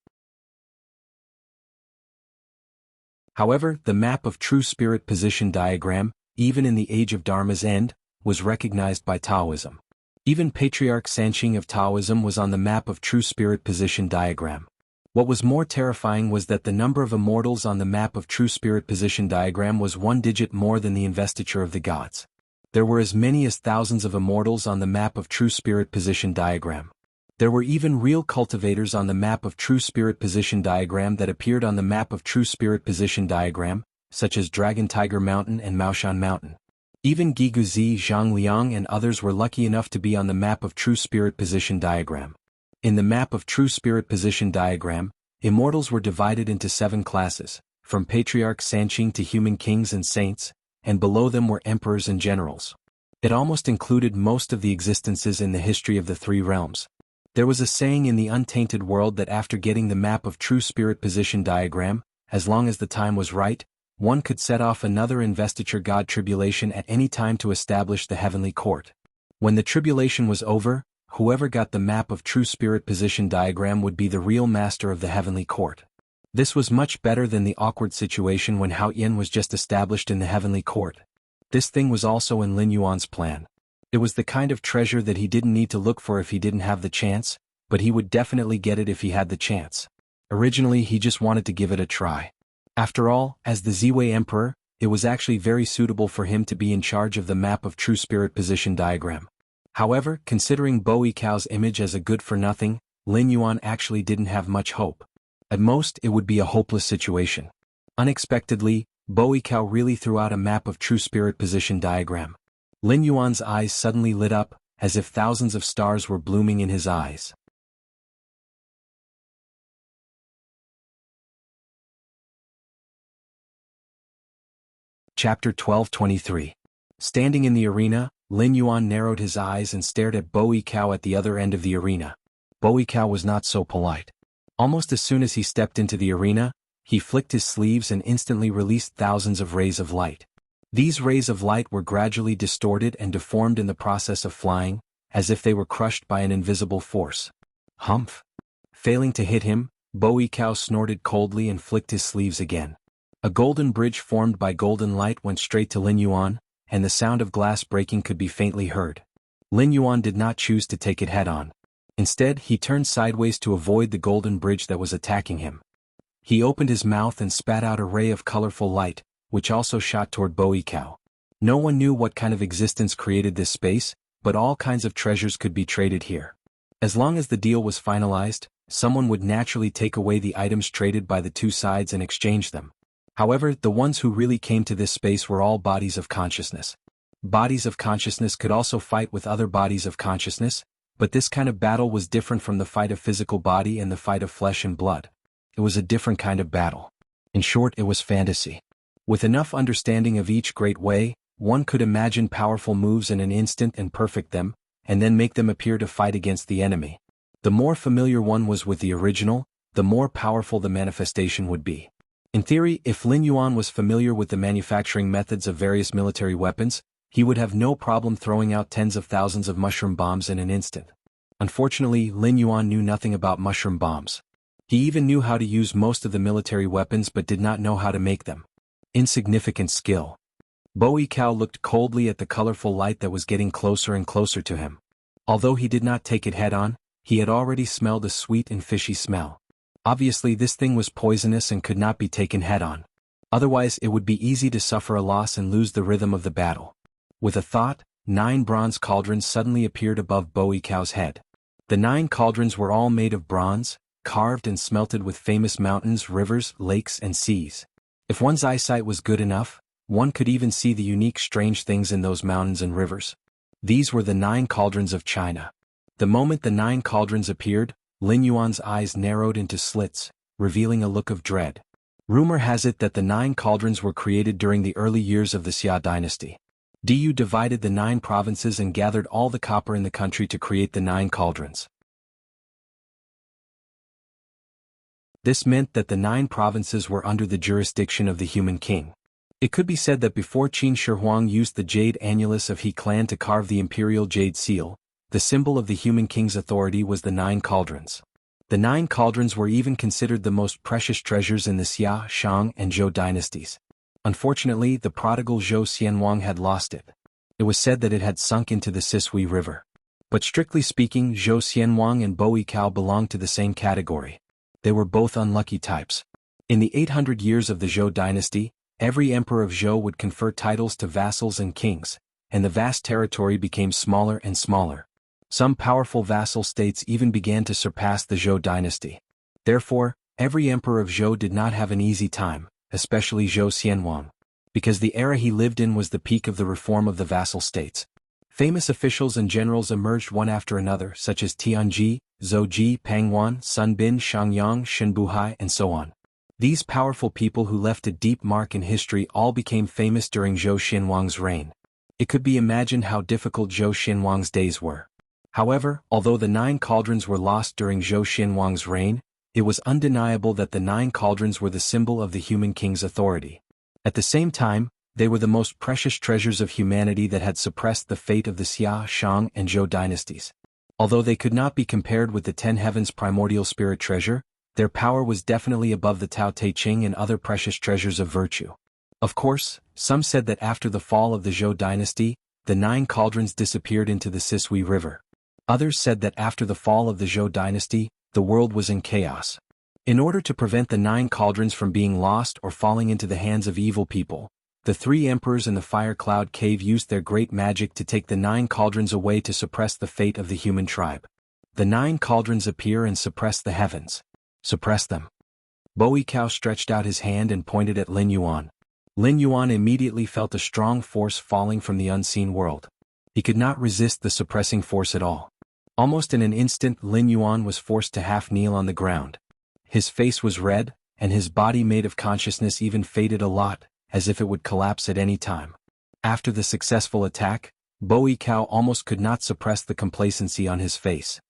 However, the map of True Spirit Position Diagram, even in the age of Dharma's end, was recognized by Taoism. Even Patriarch Sanqing of Taoism was on the map of True Spirit Position Diagram. What was more terrifying was that the number of immortals on the map of True Spirit Position Diagram was 1 digit more than the Investiture of the Gods. There were as many as thousands of immortals on the map of True Spirit Position Diagram. There were even real cultivators on the map of True Spirit Position Diagram that appeared on the map of True Spirit Position Diagram, such as Dragon Tiger Mountain and Maoshan Mountain. Even Guiguzi, Zhangliang and others were lucky enough to be on the map of True Spirit Position Diagram. In the map of True Spirit Position Diagram, immortals were divided into 7 classes, from Patriarch Sanqing to human kings and saints, and below them were emperors and generals. It almost included most of the existences in the history of the 3 realms. There was a saying in the untainted world that after getting the map of True Spirit Position Diagram, as long as the time was right, one could set off another investiture god tribulation at any time to establish the heavenly court. When the tribulation was over, whoever got the map of True Spirit Position Diagram would be the real master of the heavenly court. This was much better than the awkward situation when Hao Yin was just established in the heavenly court. This thing was also in Lin Yuan's plan. It was the kind of treasure that he didn't need to look for if he didn't have the chance, but he would definitely get it if he had the chance. Originally he just wanted to give it a try. After all, as the Ziwei Emperor, it was actually very suitable for him to be in charge of the map of True Spirit Position Diagram. However, considering Bowie Cao's image as a good-for-nothing, Lin Yuan actually didn't have much hope. At most, it would be a hopeless situation. Unexpectedly, Bo Yichao really threw out a map of true spirit position diagram. Lin Yuan's eyes suddenly lit up, as if thousands of stars were blooming in his eyes. Chapter 12:23. Standing in the arena, Lin Yuan narrowed his eyes and stared at Bo Yichao at the other end of the arena. Bo Yichao was not so polite. Almost as soon as he stepped into the arena, he flicked his sleeves and instantly released thousands of rays of light. These rays of light were gradually distorted and deformed in the process of flying, as if they were crushed by an invisible force. Humph! Failing to hit him, Bo Yichao snorted coldly and flicked his sleeves again. A golden bridge formed by golden light went straight to Lin Yuan, and the sound of glass breaking could be faintly heard. Lin Yuan did not choose to take it head-on. Instead, he turned sideways to avoid the golden bridge that was attacking him. He opened his mouth and spat out a ray of colorful light, which also shot toward Bo Yichao. No one knew what kind of existence created this space, but all kinds of treasures could be traded here. As long as the deal was finalized, someone would naturally take away the items traded by the two sides and exchange them. However, the ones who really came to this space were all bodies of consciousness. Bodies of consciousness could also fight with other bodies of consciousness, but this kind of battle was different from the fight of physical body and the fight of flesh and blood. It was a different kind of battle. In short, it was fantasy. With enough understanding of each great way, one could imagine powerful moves in an instant and perfect them, and then make them appear to fight against the enemy. The more familiar one was with the original, the more powerful the manifestation would be. In theory, if Lin Yuan was familiar with the manufacturing methods of various military weapons, he would have no problem throwing out tens of thousands of mushroom bombs in an instant. Unfortunately, Lin Yuan knew nothing about mushroom bombs. He even knew how to use most of the military weapons but did not know how to make them. Insignificant skill. Bo Yichao looked coldly at the colorful light that was getting closer and closer to him. Although he did not take it head-on, he had already smelled a sweet and fishy smell. Obviously, this thing was poisonous and could not be taken head-on. Otherwise, it would be easy to suffer a loss and lose the rhythm of the battle. With a thought, 9 bronze cauldrons suddenly appeared above Bo Yichao's head. The 9 cauldrons were all made of bronze, carved and smelted with famous mountains, rivers, lakes, and seas. If one's eyesight was good enough, one could even see the unique strange things in those mountains and rivers. These were the 9 cauldrons of China. The moment the 9 cauldrons appeared, Lin Yuan's eyes narrowed into slits, revealing a look of dread. Rumor has it that the 9 cauldrons were created during the early years of the Xia dynasty. Du divided the 9 provinces and gathered all the copper in the country to create the 9 cauldrons. This meant that the 9 provinces were under the jurisdiction of the human king. It could be said that before Qin Shi Huang used the jade annulus of He clan to carve the imperial jade seal, the symbol of the human king's authority was the 9 cauldrons. The 9 cauldrons were even considered the most precious treasures in the Xia, Shang, and Zhou dynasties. Unfortunately, the prodigal Zhou Xianwang had lost it. It was said that it had sunk into the Sisui River. But strictly speaking, Zhou Xianwang and Bo Yichao belonged to the same category. They were both unlucky types. In the 800 years of the Zhou dynasty, every emperor of Zhou would confer titles to vassals and kings, and the vast territory became smaller and smaller. Some powerful vassal states even began to surpass the Zhou dynasty. Therefore, every emperor of Zhou did not have an easy time, especially Zhou Xianwang, because the era he lived in was the peak of the reform of the vassal states. Famous officials and generals emerged one after another, such as Tianji, Zhou Ji, Pangwan, Sun Bin, Shangyang, Shenbuhai, and so on. These powerful people who left a deep mark in history all became famous during Zhou Xianwang's reign. It could be imagined how difficult Zhou Xianwang's days were. However, although the 9 cauldrons were lost during Zhou Xianwang's reign, it was undeniable that the 9 cauldrons were the symbol of the human king's authority. At the same time, they were the most precious treasures of humanity that had suppressed the fate of the Xia, Shang, and Zhou dynasties. Although they could not be compared with the 10 heavens primordial spirit treasure, their power was definitely above the Tao Te Ching and other precious treasures of virtue. Of course, some said that after the fall of the Zhou dynasty, the 9 cauldrons disappeared into the Sisui River. Others said that after the fall of the Zhou dynasty, the world was in chaos. In order to prevent the 9 cauldrons from being lost or falling into the hands of evil people, the 3 emperors in the Fire Cloud Cave used their great magic to take the 9 cauldrons away to suppress the fate of the human tribe. The 9 cauldrons appear and suppress the heavens. Suppress them. Wuxia stretched out his hand and pointed at Lin Yuan. Lin Yuan immediately felt a strong force falling from the unseen world. He could not resist the suppressing force at all. Almost in an instant, Lin Yuan was forced to half kneel on the ground. His face was red, and his body made of consciousness even faded a lot, as if it would collapse at any time. After the successful attack, Wuxia almost could not suppress the complacency on his face.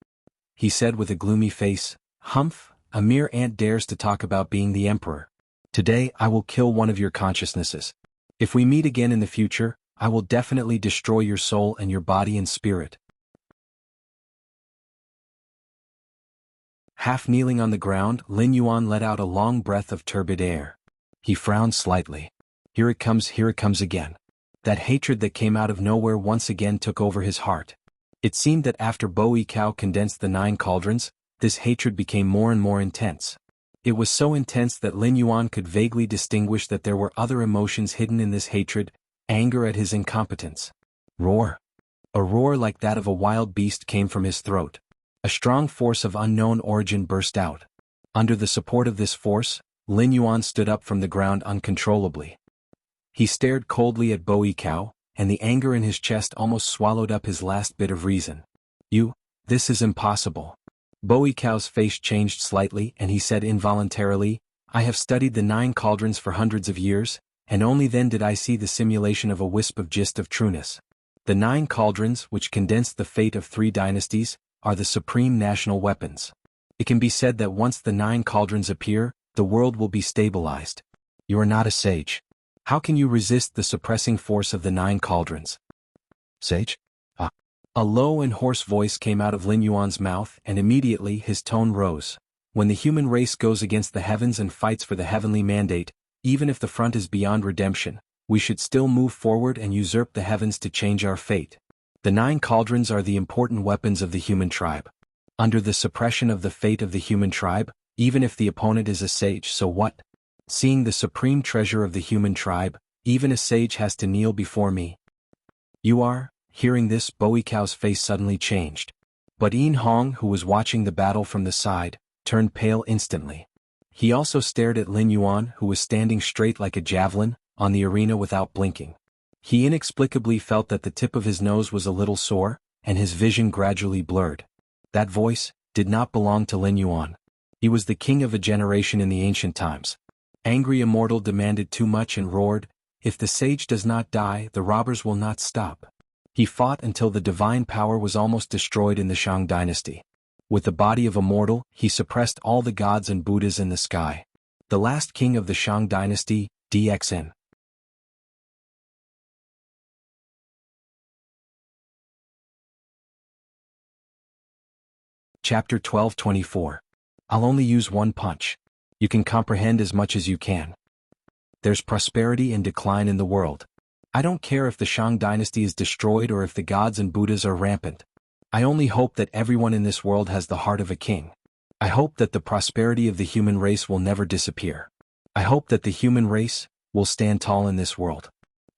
He said with a gloomy face, "Humph, a mere ant dares to talk about being the emperor. Today I will kill one of your consciousnesses. If we meet again in the future, I will definitely destroy your soul and your body and spirit." Half kneeling on the ground, Lin Yuan let out a long breath of turbid air. He frowned slightly. Here it comes again. That hatred that came out of nowhere once again took over his heart. It seemed that after Wuxia condensed the 9 cauldrons, this hatred became more and more intense. It was so intense that Lin Yuan could vaguely distinguish that there were other emotions hidden in this hatred: anger at his incompetence. Roar. A roar like that of a wild beast came from his throat. A strong force of unknown origin burst out. Under the support of this force, Lin Yuan stood up from the ground uncontrollably. He stared coldly at Wuxia, and the anger in his chest almost swallowed up his last bit of reason. This is impossible." Wuxia's face changed slightly and he said involuntarily, "I have studied the 9 cauldrons for hundreds of years, and only then did I see the simulation of a wisp of gist of trueness. The 9 cauldrons, which condensed the fate of 3 dynasties, are the supreme national weapons. It can be said that once the 9 cauldrons appear, the world will be stabilized. You are not a sage. How can you resist the suppressing force of the 9 cauldrons?" "Sage? Ah." A low and hoarse voice came out of Lin Yuan's mouth, and immediately his tone rose. "When the human race goes against the heavens and fights for the heavenly mandate, even if the front is beyond redemption, we should still move forward and usurp the heavens to change our fate. The 9 cauldrons are the important weapons of the human tribe. Under the suppression of the fate of the human tribe, even if the opponent is a sage, so what? Seeing the supreme treasure of the human tribe, even a sage has to kneel before me." "You are?" Hearing this, Wuxia's face suddenly changed. But Yin Hong, who was watching the battle from the side, turned pale instantly. He also stared at Lin Yuan, who was standing straight like a javelin, on the arena without blinking. He inexplicably felt that the tip of his nose was a little sore, and his vision gradually blurred. That voice did not belong to Lin Yuan. He was the king of a generation in the ancient times. Angry Immortal demanded too much and roared, "If the sage does not die, the robbers will not stop." He fought until the divine power was almost destroyed in the Shang dynasty. With the body of Immortal, he suppressed all the gods and Buddhas in the sky. The last king of the Shang dynasty, DXN. Chapter 12:24. I'll only use one punch. You can comprehend as much as you can. There's prosperity and decline in the world. I don't care if the Shang dynasty is destroyed or if the gods and Buddhas are rampant. I only hope that everyone in this world has the heart of a king. I hope that the prosperity of the human race will never disappear. I hope that the human race will stand tall in this world."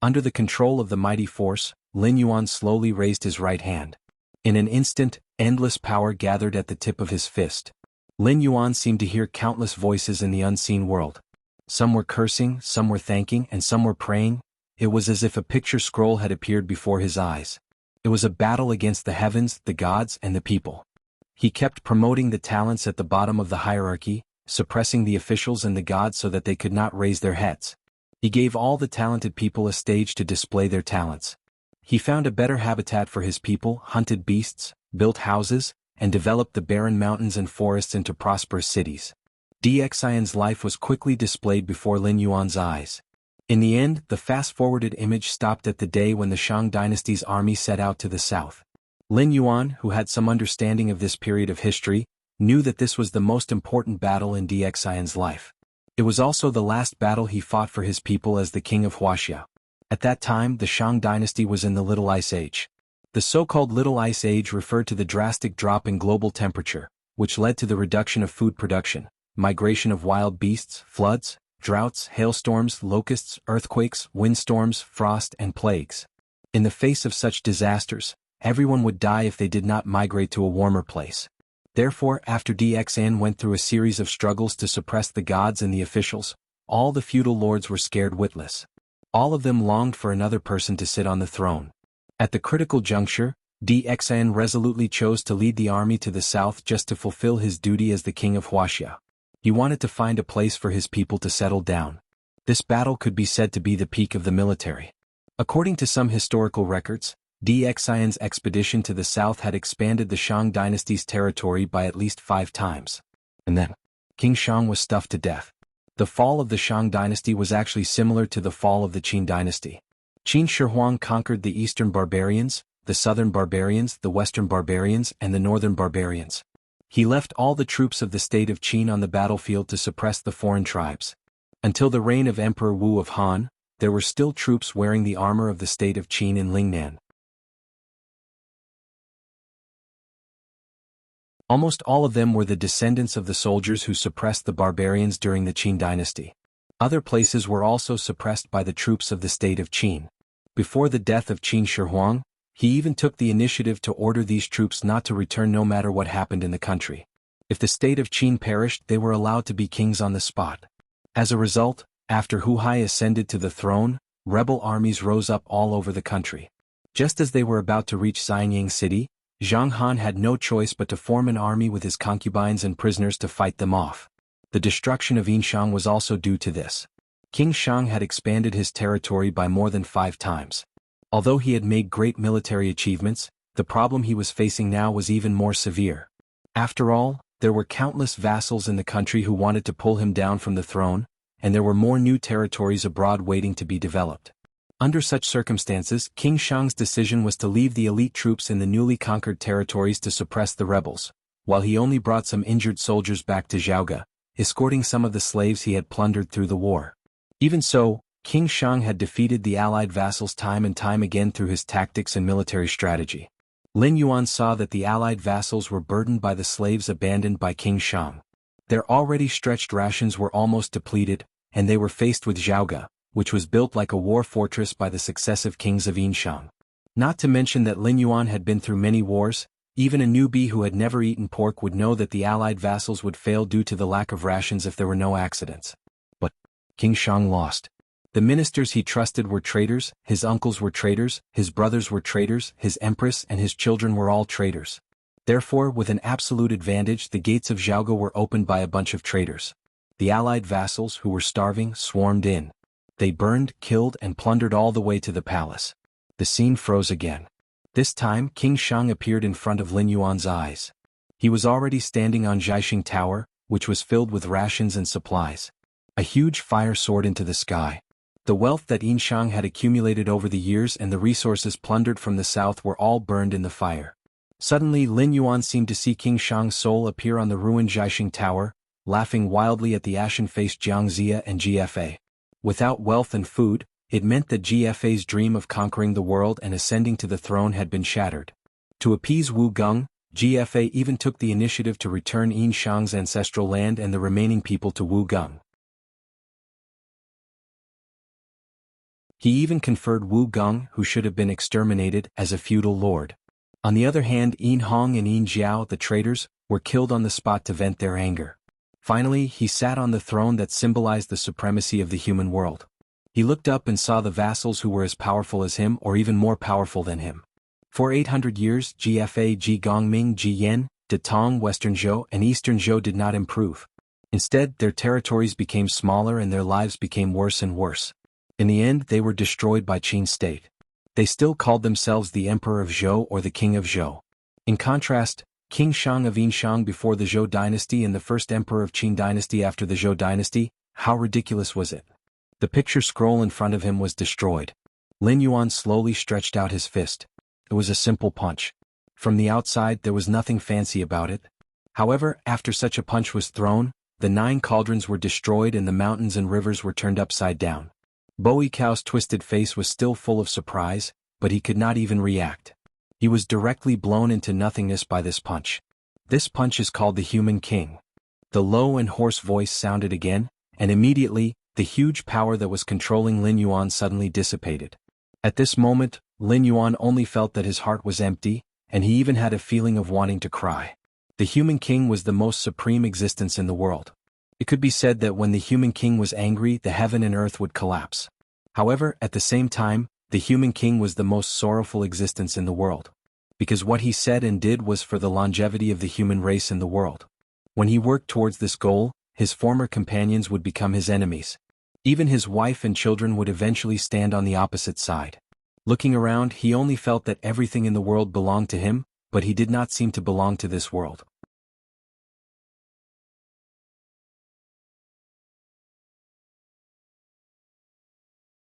Under the control of the mighty force, Lin Yuan slowly raised his right hand. In an instant, endless power gathered at the tip of his fist. Lin Yuan seemed to hear countless voices in the unseen world. Some were cursing, some were thanking, and some were praying. It was as if a picture scroll had appeared before his eyes. It was a battle against the heavens, the gods, and the people. He kept promoting the talents at the bottom of the hierarchy, suppressing the officials and the gods so that they could not raise their heads. He gave all the talented people a stage to display their talents. He found a better habitat for his people, hunted beasts, built houses, and developed the barren mountains and forests into prosperous cities. DXIN's life was quickly displayed before Lin Yuan's eyes. In the end, the fast-forwarded image stopped at the day when the Shang dynasty's army set out to the south. Lin Yuan, who had some understanding of this period of history, knew that this was the most important battle in DXIN's life. It was also the last battle he fought for his people as the king of Wuxia. At that time, the Shang dynasty was in the Little Ice Age. The so-called Little Ice Age referred to the drastic drop in global temperature, which led to the reduction of food production, migration of wild beasts, floods, droughts, hailstorms, locusts, earthquakes, windstorms, frost, and plagues. In the face of such disasters, everyone would die if they did not migrate to a warmer place. Therefore, after DXN went through a series of struggles to suppress the gods and the officials, all the feudal lords were scared witless. All of them longed for another person to sit on the throne. At the critical juncture, DXN resolutely chose to lead the army to the south just to fulfill his duty as the king of Wuxia. He wanted to find a place for his people to settle down. This battle could be said to be the peak of the military. According to some historical records, DXN's expedition to the south had expanded the Shang dynasty's territory by at least 5 times. And then, King Shang was stuffed to death. The fall of the Shang dynasty was actually similar to the fall of the Qin dynasty. Qin Shi Huang conquered the eastern barbarians, the southern barbarians, the western barbarians, and the northern barbarians. He left all the troops of the state of Qin on the battlefield to suppress the foreign tribes. Until the reign of Emperor Wu of Han, there were still troops wearing the armor of the state of Qin in Lingnan. Almost all of them were the descendants of the soldiers who suppressed the barbarians during the Qin dynasty. Other places were also suppressed by the troops of the state of Qin. Before the death of Qin Shi Huang, he even took the initiative to order these troops not to return no matter what happened in the country. If the state of Qin perished, they were allowed to be kings on the spot. As a result, after Hu Hai ascended to the throne, rebel armies rose up all over the country. Just as they were about to reach Xianyang City, Zhang Han had no choice but to form an army with his concubines and prisoners to fight them off. The destruction of Yinshang was also due to this. King Shang had expanded his territory by more than 5 times. Although he had made great military achievements, the problem he was facing now was even more severe. After all, there were countless vassals in the country who wanted to pull him down from the throne, and there were more new territories abroad waiting to be developed. Under such circumstances, King Shang's decision was to leave the elite troops in the newly conquered territories to suppress the rebels, while he only brought some injured soldiers back to Jianghu, escorting some of the slaves he had plundered through the war. Even so, King Shang had defeated the allied vassals time and time again through his tactics and military strategy. Lin Yuan saw that the allied vassals were burdened by the slaves abandoned by King Shang. Their already stretched rations were almost depleted, and they were faced with Jianghu, which was built like a war fortress by the successive kings of Yinshang. Not to mention that Lin Yuan had been through many wars. Even a newbie who had never eaten pork would know that the allied vassals would fail due to the lack of rations if there were no accidents. But King Shang lost. The ministers he trusted were traitors, his uncles were traitors, his brothers were traitors, his empress and his children were all traitors. Therefore, with an absolute advantage, the gates of Jianghu were opened by a bunch of traitors. The allied vassals, who were starving, swarmed in. They burned, killed, and plundered all the way to the palace. The scene froze again. This time, King Shang appeared in front of Lin Yuan's eyes. He was already standing on Jiaxing Tower, which was filled with rations and supplies. A huge fire soared into the sky. The wealth that Yinshang had accumulated over the years and the resources plundered from the south were all burned in the fire. Suddenly, Lin Yuan seemed to see King Shang's soul appear on the ruined Jiaxing Tower, laughing wildly at the ashen-faced Jiang Zia and GFA. Without wealth and food, it meant that GFA's dream of conquering the world and ascending to the throne had been shattered. To appease Wu Geng, GFA even took the initiative to return Yinshang's ancestral land and the remaining people to Wu Geng. He even conferred Wu Geng, who should have been exterminated, as a feudal lord. On the other hand, Yin Hong and Yin Jiao, the traitors, were killed on the spot to vent their anger. Finally, he sat on the throne that symbolized the supremacy of the human world. He looked up and saw the vassals who were as powerful as him or even more powerful than him. For 800 years, GFA, Jigongming, Jiyan, Datong, Western Zhou, and Eastern Zhou did not improve. Instead, their territories became smaller and their lives became worse and worse. In the end, they were destroyed by Qin state. They still called themselves the Emperor of Zhou or the King of Zhou. In contrast, King Shang of Yinshang before the Zhou dynasty and the first emperor of Qin dynasty after the Zhou dynasty, how ridiculous was it? The picture scroll in front of him was destroyed. Lin Yuan slowly stretched out his fist. It was a simple punch. From the outside, there was nothing fancy about it. However, after such a punch was thrown, the 9 cauldrons were destroyed and the mountains and rivers were turned upside down. Bowie Cao's twisted face was still full of surprise, but he could not even react. He was directly blown into nothingness by this punch. This punch is called the Human King. The low and hoarse voice sounded again, and immediately, the huge power that was controlling Lin Yuan suddenly dissipated. At this moment, Lin Yuan only felt that his heart was empty, and he even had a feeling of wanting to cry. The human king was the most supreme existence in the world. It could be said that when the human king was angry, the heaven and earth would collapse. However, at the same time, the human king was the most sorrowful existence in the world. Because what he said and did was for the longevity of the human race in the world. When he worked towards this goal, his former companions would become his enemies. Even his wife and children would eventually stand on the opposite side. Looking around, he only felt that everything in the world belonged to him, but he did not seem to belong to this world.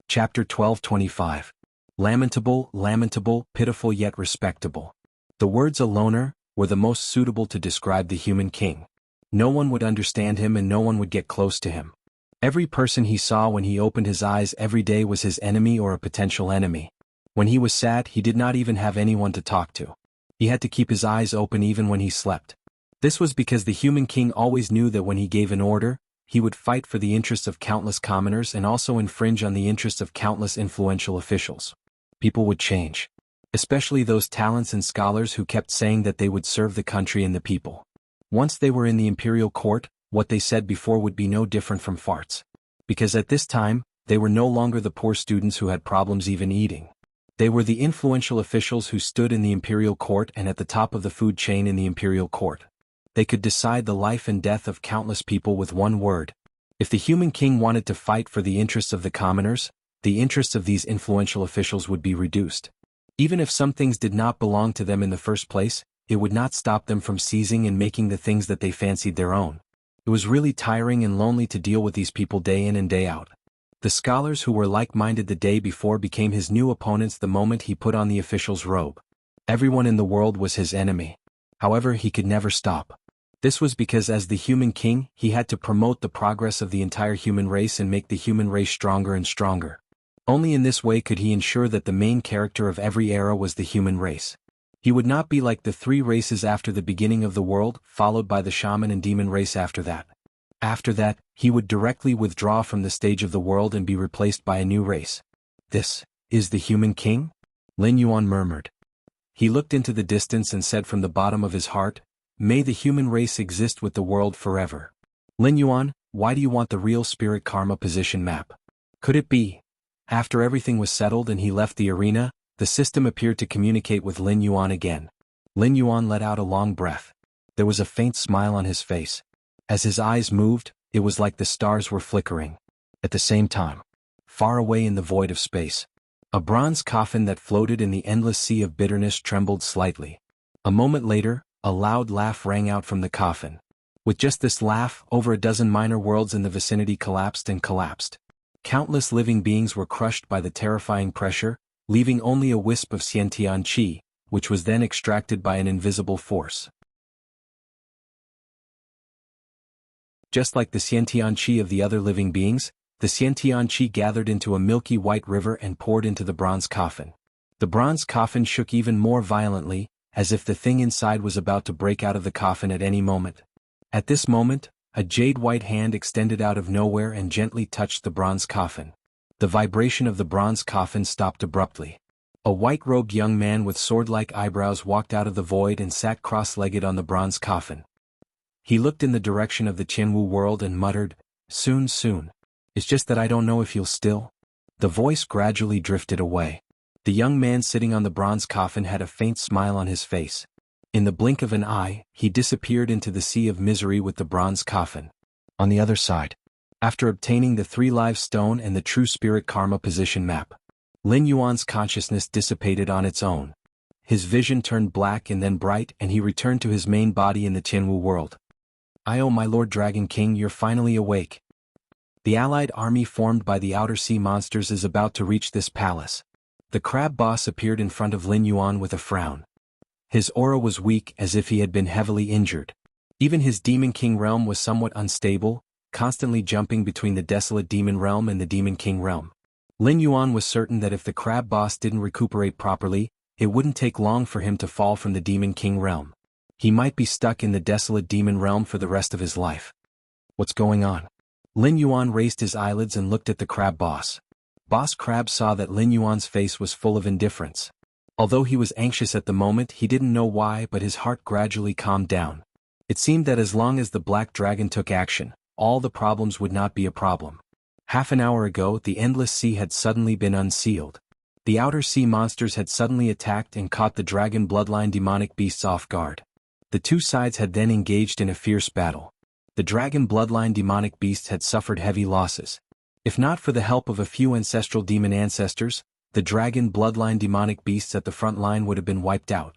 Chapter 12:25. Lamentable, lamentable, pitiful yet respectable. The words a loner were the most suitable to describe the human king. No one would understand him and no one would get close to him. Every person he saw when he opened his eyes every day was his enemy or a potential enemy. When he was sad, he did not even have anyone to talk to. He had to keep his eyes open even when he slept. This was because the human king always knew that when he gave an order, he would fight for the interests of countless commoners and also infringe on the interests of countless influential officials. People would change. Especially those talents and scholars who kept saying that they would serve the country and the people. Once they were in the imperial court, what they said before would be no different from farts. Because at this time, they were no longer the poor students who had problems even eating. They were the influential officials who stood in the imperial court and at the top of the food chain in the imperial court. They could decide the life and death of countless people with one word. If the human king wanted to fight for the interests of the commoners, the interests of these influential officials would be reduced. Even if some things did not belong to them in the first place, it would not stop them from seizing and making the things that they fancied their own. It was really tiring and lonely to deal with these people day in and day out. The scholars who were like-minded the day before became his new opponents the moment he put on the official's robe. Everyone in the world was his enemy. However, he could never stop. This was because as the human king, he had to promote the progress of the entire human race and make the human race stronger and stronger. Only in this way could he ensure that the main character of every era was the human race. He would not be like the three races after the beginning of the world, followed by the shaman and demon race after that. After that, he would directly withdraw from the stage of the world and be replaced by a new race. This is the human king? Lin Yuan murmured. He looked into the distance and said from the bottom of his heart, "May the human race exist with the world forever." Lin Yuan, why do you want the real spirit karma position map? Could it be? After everything was settled and he left the arena, the system appeared to communicate with Lin Yuan again. Lin Yuan let out a long breath. There was a faint smile on his face. As his eyes moved, it was like the stars were flickering. At the same time, far away in the void of space, a bronze coffin that floated in the endless sea of bitterness trembled slightly. A moment later, a loud laugh rang out from the coffin. With just this laugh, over a dozen minor worlds in the vicinity collapsed and collapsed. Countless living beings were crushed by the terrifying pressure, leaving only a wisp of Xiantian qi, which was then extracted by an invisible force. Just like the Xiantian qi of the other living beings, the Xiantian qi gathered into a milky white river and poured into the bronze coffin. The bronze coffin shook even more violently, as if the thing inside was about to break out of the coffin at any moment. At this moment, a jade-white hand extended out of nowhere and gently touched the bronze coffin. The vibration of the bronze coffin stopped abruptly. A white-robed young man with sword-like eyebrows walked out of the void and sat cross-legged on the bronze coffin. He looked in the direction of the Jianghu world and muttered, "Soon, soon. It's just that I don't know if you'll still." The voice gradually drifted away. The young man sitting on the bronze coffin had a faint smile on his face. In the blink of an eye, he disappeared into the sea of misery with the bronze coffin. On the other side, after obtaining the 3 live stone and the true spirit karma position map, Lin Yuan's consciousness dissipated on its own. His vision turned black and then bright and he returned to his main body in the Jianghu world. "Oh my Lord Dragon King, you're finally awake. The allied army formed by the outer sea monsters is about to reach this palace." The crab boss appeared in front of Lin Yuan with a frown. His aura was weak as if he had been heavily injured. Even his Demon King realm was somewhat unstable, constantly jumping between the desolate Demon realm and the Demon King realm. Lin Yuan was certain that if the crab boss didn't recuperate properly, it wouldn't take long for him to fall from the Demon King realm. He might be stuck in the desolate Demon realm for the rest of his life. What's going on? Lin Yuan raised his eyelids and looked at the crab boss. Boss Crab saw that Lin Yuan's face was full of indifference. Although he was anxious at the moment, he didn't know why, but his heart gradually calmed down. It seemed that as long as the black dragon took action, all the problems would not be a problem. Half an hour ago, the endless sea had suddenly been unsealed. The outer sea monsters had suddenly attacked and caught the dragon bloodline demonic beasts off guard. The two sides had then engaged in a fierce battle. The dragon bloodline demonic beasts had suffered heavy losses. If not for the help of a few ancestral demon ancestors, the dragon bloodline demonic beasts at the front line would have been wiped out.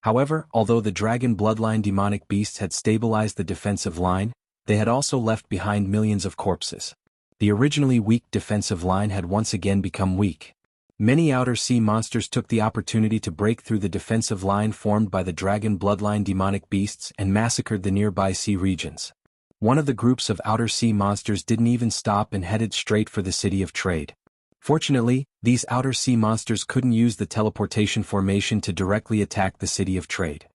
However, although the dragon bloodline demonic beasts had stabilized the defensive line, they had also left behind millions of corpses. The originally weak defensive line had once again become weak. Many outer sea monsters took the opportunity to break through the defensive line formed by the dragon bloodline demonic beasts and massacred the nearby sea regions. One of the groups of outer sea monsters didn't even stop and headed straight for the city of trade. Fortunately, these outer sea monsters couldn't use the teleportation formation to directly attack the city of trade.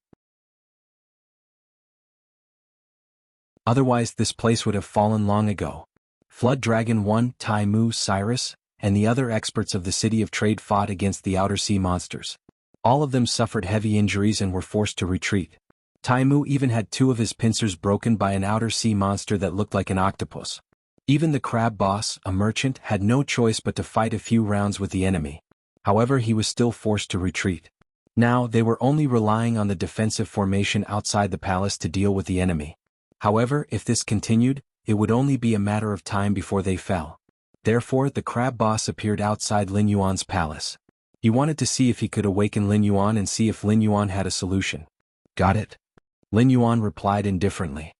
Otherwise, this place would have fallen long ago. Flood Dragon 1, Tai Mu, Cyrus, and the other experts of the city of trade fought against the outer sea monsters. All of them suffered heavy injuries and were forced to retreat. Tai Mu even had two of his pincers broken by an outer sea monster that looked like an octopus. Even the crab boss, a merchant, had no choice but to fight a few rounds with the enemy. However, he was still forced to retreat. Now, they were only relying on the defensive formation outside the palace to deal with the enemy. However, if this continued, it would only be a matter of time before they fell. Therefore, the crab boss appeared outside Lin Yuan's palace. He wanted to see if he could awaken Lin Yuan and see if Lin Yuan had a solution. Got it? Lin Yuan replied indifferently.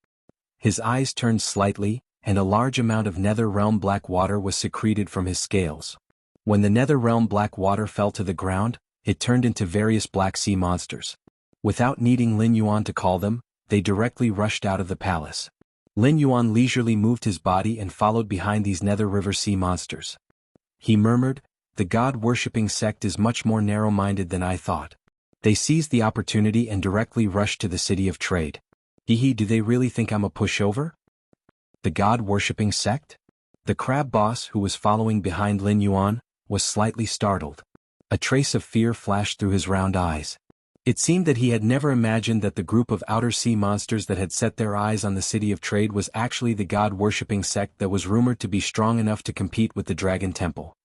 His eyes turned slightly, and a large amount of nether realm black water was secreted from his scales. When the nether realm black water fell to the ground, it turned into various black sea monsters. Without needing Lin Yuan to call them, they directly rushed out of the palace. Lin Yuan leisurely moved his body and followed behind these nether river sea monsters. He murmured, "The god-worshipping sect is much more narrow-minded than I thought. They seized the opportunity and directly rushed to the city of trade. Do they really think I'm a pushover?" The god-worshipping sect? The crab boss, who was following behind Lin Yuan, was slightly startled. A trace of fear flashed through his round eyes. It seemed that he had never imagined that the group of outer sea monsters that had set their eyes on the city of trade was actually the god-worshipping sect that was rumored to be strong enough to compete with the Dragon Temple.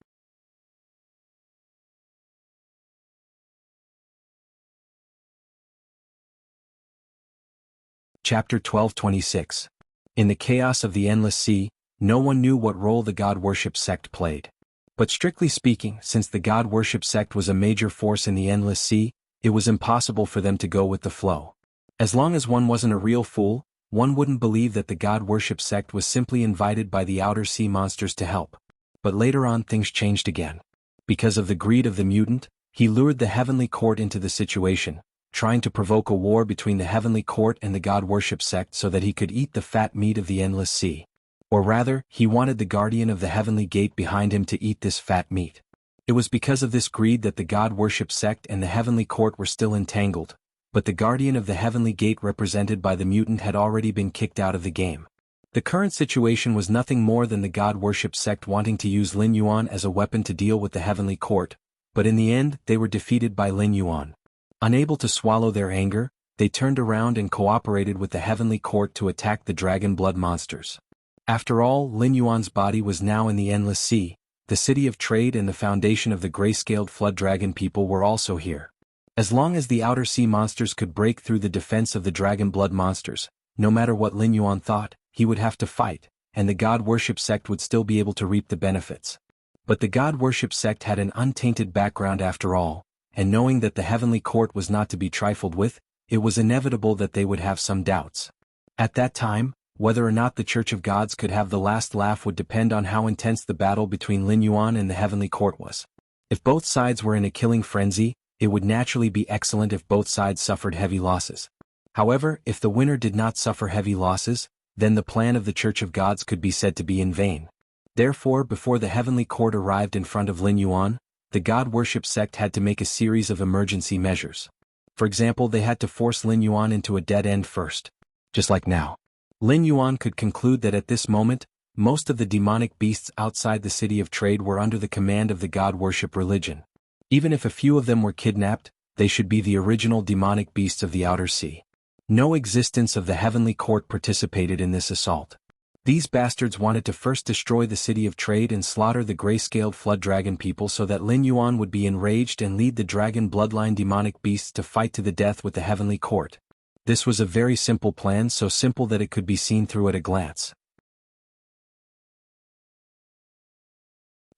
Chapter 12:26. In the chaos of the endless sea, no one knew what role the god-worship sect played. But strictly speaking, since the god-worship sect was a major force in the endless sea, it was impossible for them to go with the flow. As long as one wasn't a real fool, one wouldn't believe that the god-worship sect was simply invited by the outer sea monsters to help. But later on things changed again. Because of the greed of the mutant, he lured the heavenly court into the situation, trying to provoke a war between the heavenly court and the god-worship sect so that he could eat the fat meat of the endless sea. Or rather, he wanted the guardian of the heavenly gate behind him to eat this fat meat. It was because of this greed that the god-worship sect and the heavenly court were still entangled, but the guardian of the heavenly gate represented by the mutant had already been kicked out of the game. The current situation was nothing more than the god-worship sect wanting to use Lin Yuan as a weapon to deal with the heavenly court, but in the end they were defeated by Lin Yuan. Unable to swallow their anger, they turned around and cooperated with the heavenly court to attack the dragon blood monsters. After all, Lin Yuan's body was now in the endless sea. The city of trade and the foundation of the gray-scaled flood dragon people were also here. As long as the outer sea monsters could break through the defense of the dragon blood monsters, no matter what Lin Yuan thought, he would have to fight, and the god-worship sect would still be able to reap the benefits. But the god-worship sect had an untainted background after all, and knowing that the heavenly court was not to be trifled with, it was inevitable that they would have some doubts. At that time, whether or not the Church of Gods could have the last laugh would depend on how intense the battle between Lin Yuan and the heavenly court was. If both sides were in a killing frenzy, it would naturally be excellent if both sides suffered heavy losses. However, if the winner did not suffer heavy losses, then the plan of the Church of Gods could be said to be in vain. Therefore, before the heavenly court arrived in front of Lin Yuan, the god-worship sect had to make a series of emergency measures. For example, they had to force Lin Yuan into a dead end first. Just like now. Lin Yuan could conclude that at this moment, most of the demonic beasts outside the city of trade were under the command of the god-worship religion. Even if a few of them were kidnapped, they should be the original demonic beasts of the outer sea. No existence of the heavenly court participated in this assault. These bastards wanted to first destroy the city of trade and slaughter the gray-scaled flood dragon people so that Lin Yuan would be enraged and lead the dragon bloodline demonic beasts to fight to the death with the heavenly court. This was a very simple plan, so simple that it could be seen through at a glance.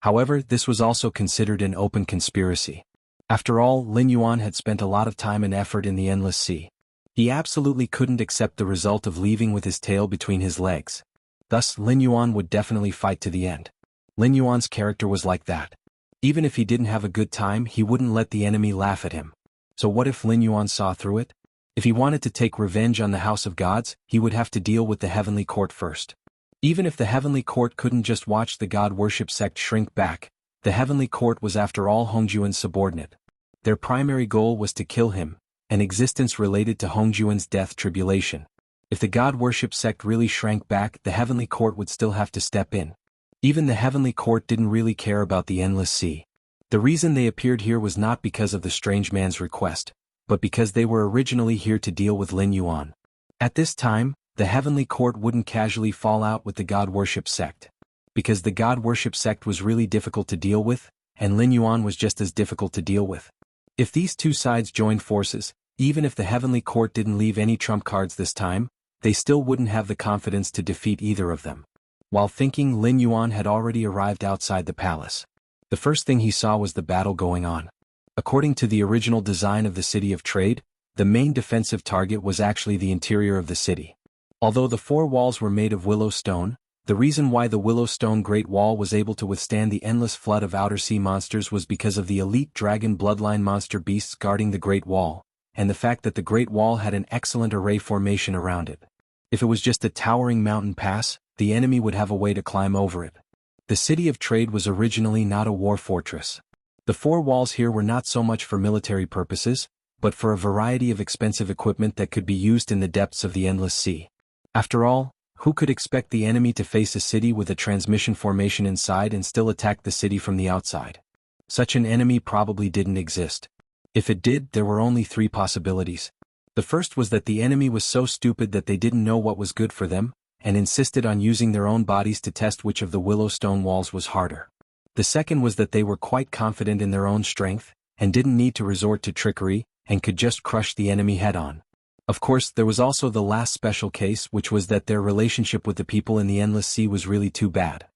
However, this was also considered an open conspiracy. After all, Lin Yuan had spent a lot of time and effort in the Endless Sea. He absolutely couldn't accept the result of leaving with his tail between his legs. Thus, Lin Yuan would definitely fight to the end. Lin Yuan's character was like that. Even if he didn't have a good time, he wouldn't let the enemy laugh at him. So what if Lin Yuan saw through it? If he wanted to take revenge on the House of Gods, he would have to deal with the heavenly court first. Even if the heavenly court couldn't just watch the god worship sect shrink back, the heavenly court was after all Hongjuan's subordinate. Their primary goal was to kill him, an existence related to Hongjuan's death tribulation. If the god worship sect really shrank back, the heavenly court would still have to step in. Even the heavenly court didn't really care about the Endless Sea. The reason they appeared here was not because of the strange man's request, but because they were originally here to deal with Lin Yuan. At this time, the heavenly court wouldn't casually fall out with the god worship sect. Because the god worship sect was really difficult to deal with, and Lin Yuan was just as difficult to deal with. If these two sides joined forces, even if the heavenly court didn't leave any trump cards this time, they still wouldn't have the confidence to defeat either of them. While thinking, Lin Yuan had already arrived outside the palace. The first thing he saw was the battle going on. According to the original design of the City of Trade, the main defensive target was actually the interior of the city. Although the four walls were made of willow stone, the reason why the willow stone Great Wall was able to withstand the endless flood of outer sea monsters was because of the elite dragon bloodline monster beasts guarding the Great Wall, and the fact that the Great Wall had an excellent array formation around it. If it was just a towering mountain pass, the enemy would have a way to climb over it. The City of Trade was originally not a war fortress. The four walls here were not so much for military purposes, but for a variety of expensive equipment that could be used in the depths of the Endless Sea. After all, who could expect the enemy to face a city with a transmission formation inside and still attack the city from the outside? Such an enemy probably didn't exist. If it did, there were only three possibilities. The first was that the enemy was so stupid that they didn't know what was good for them, and insisted on using their own bodies to test which of the willow stone walls was harder. The second was that they were quite confident in their own strength, and didn't need to resort to trickery, and could just crush the enemy head-on. Of course, there was also the last special case, which was that their relationship with the people in the Endless Sea was really too bad.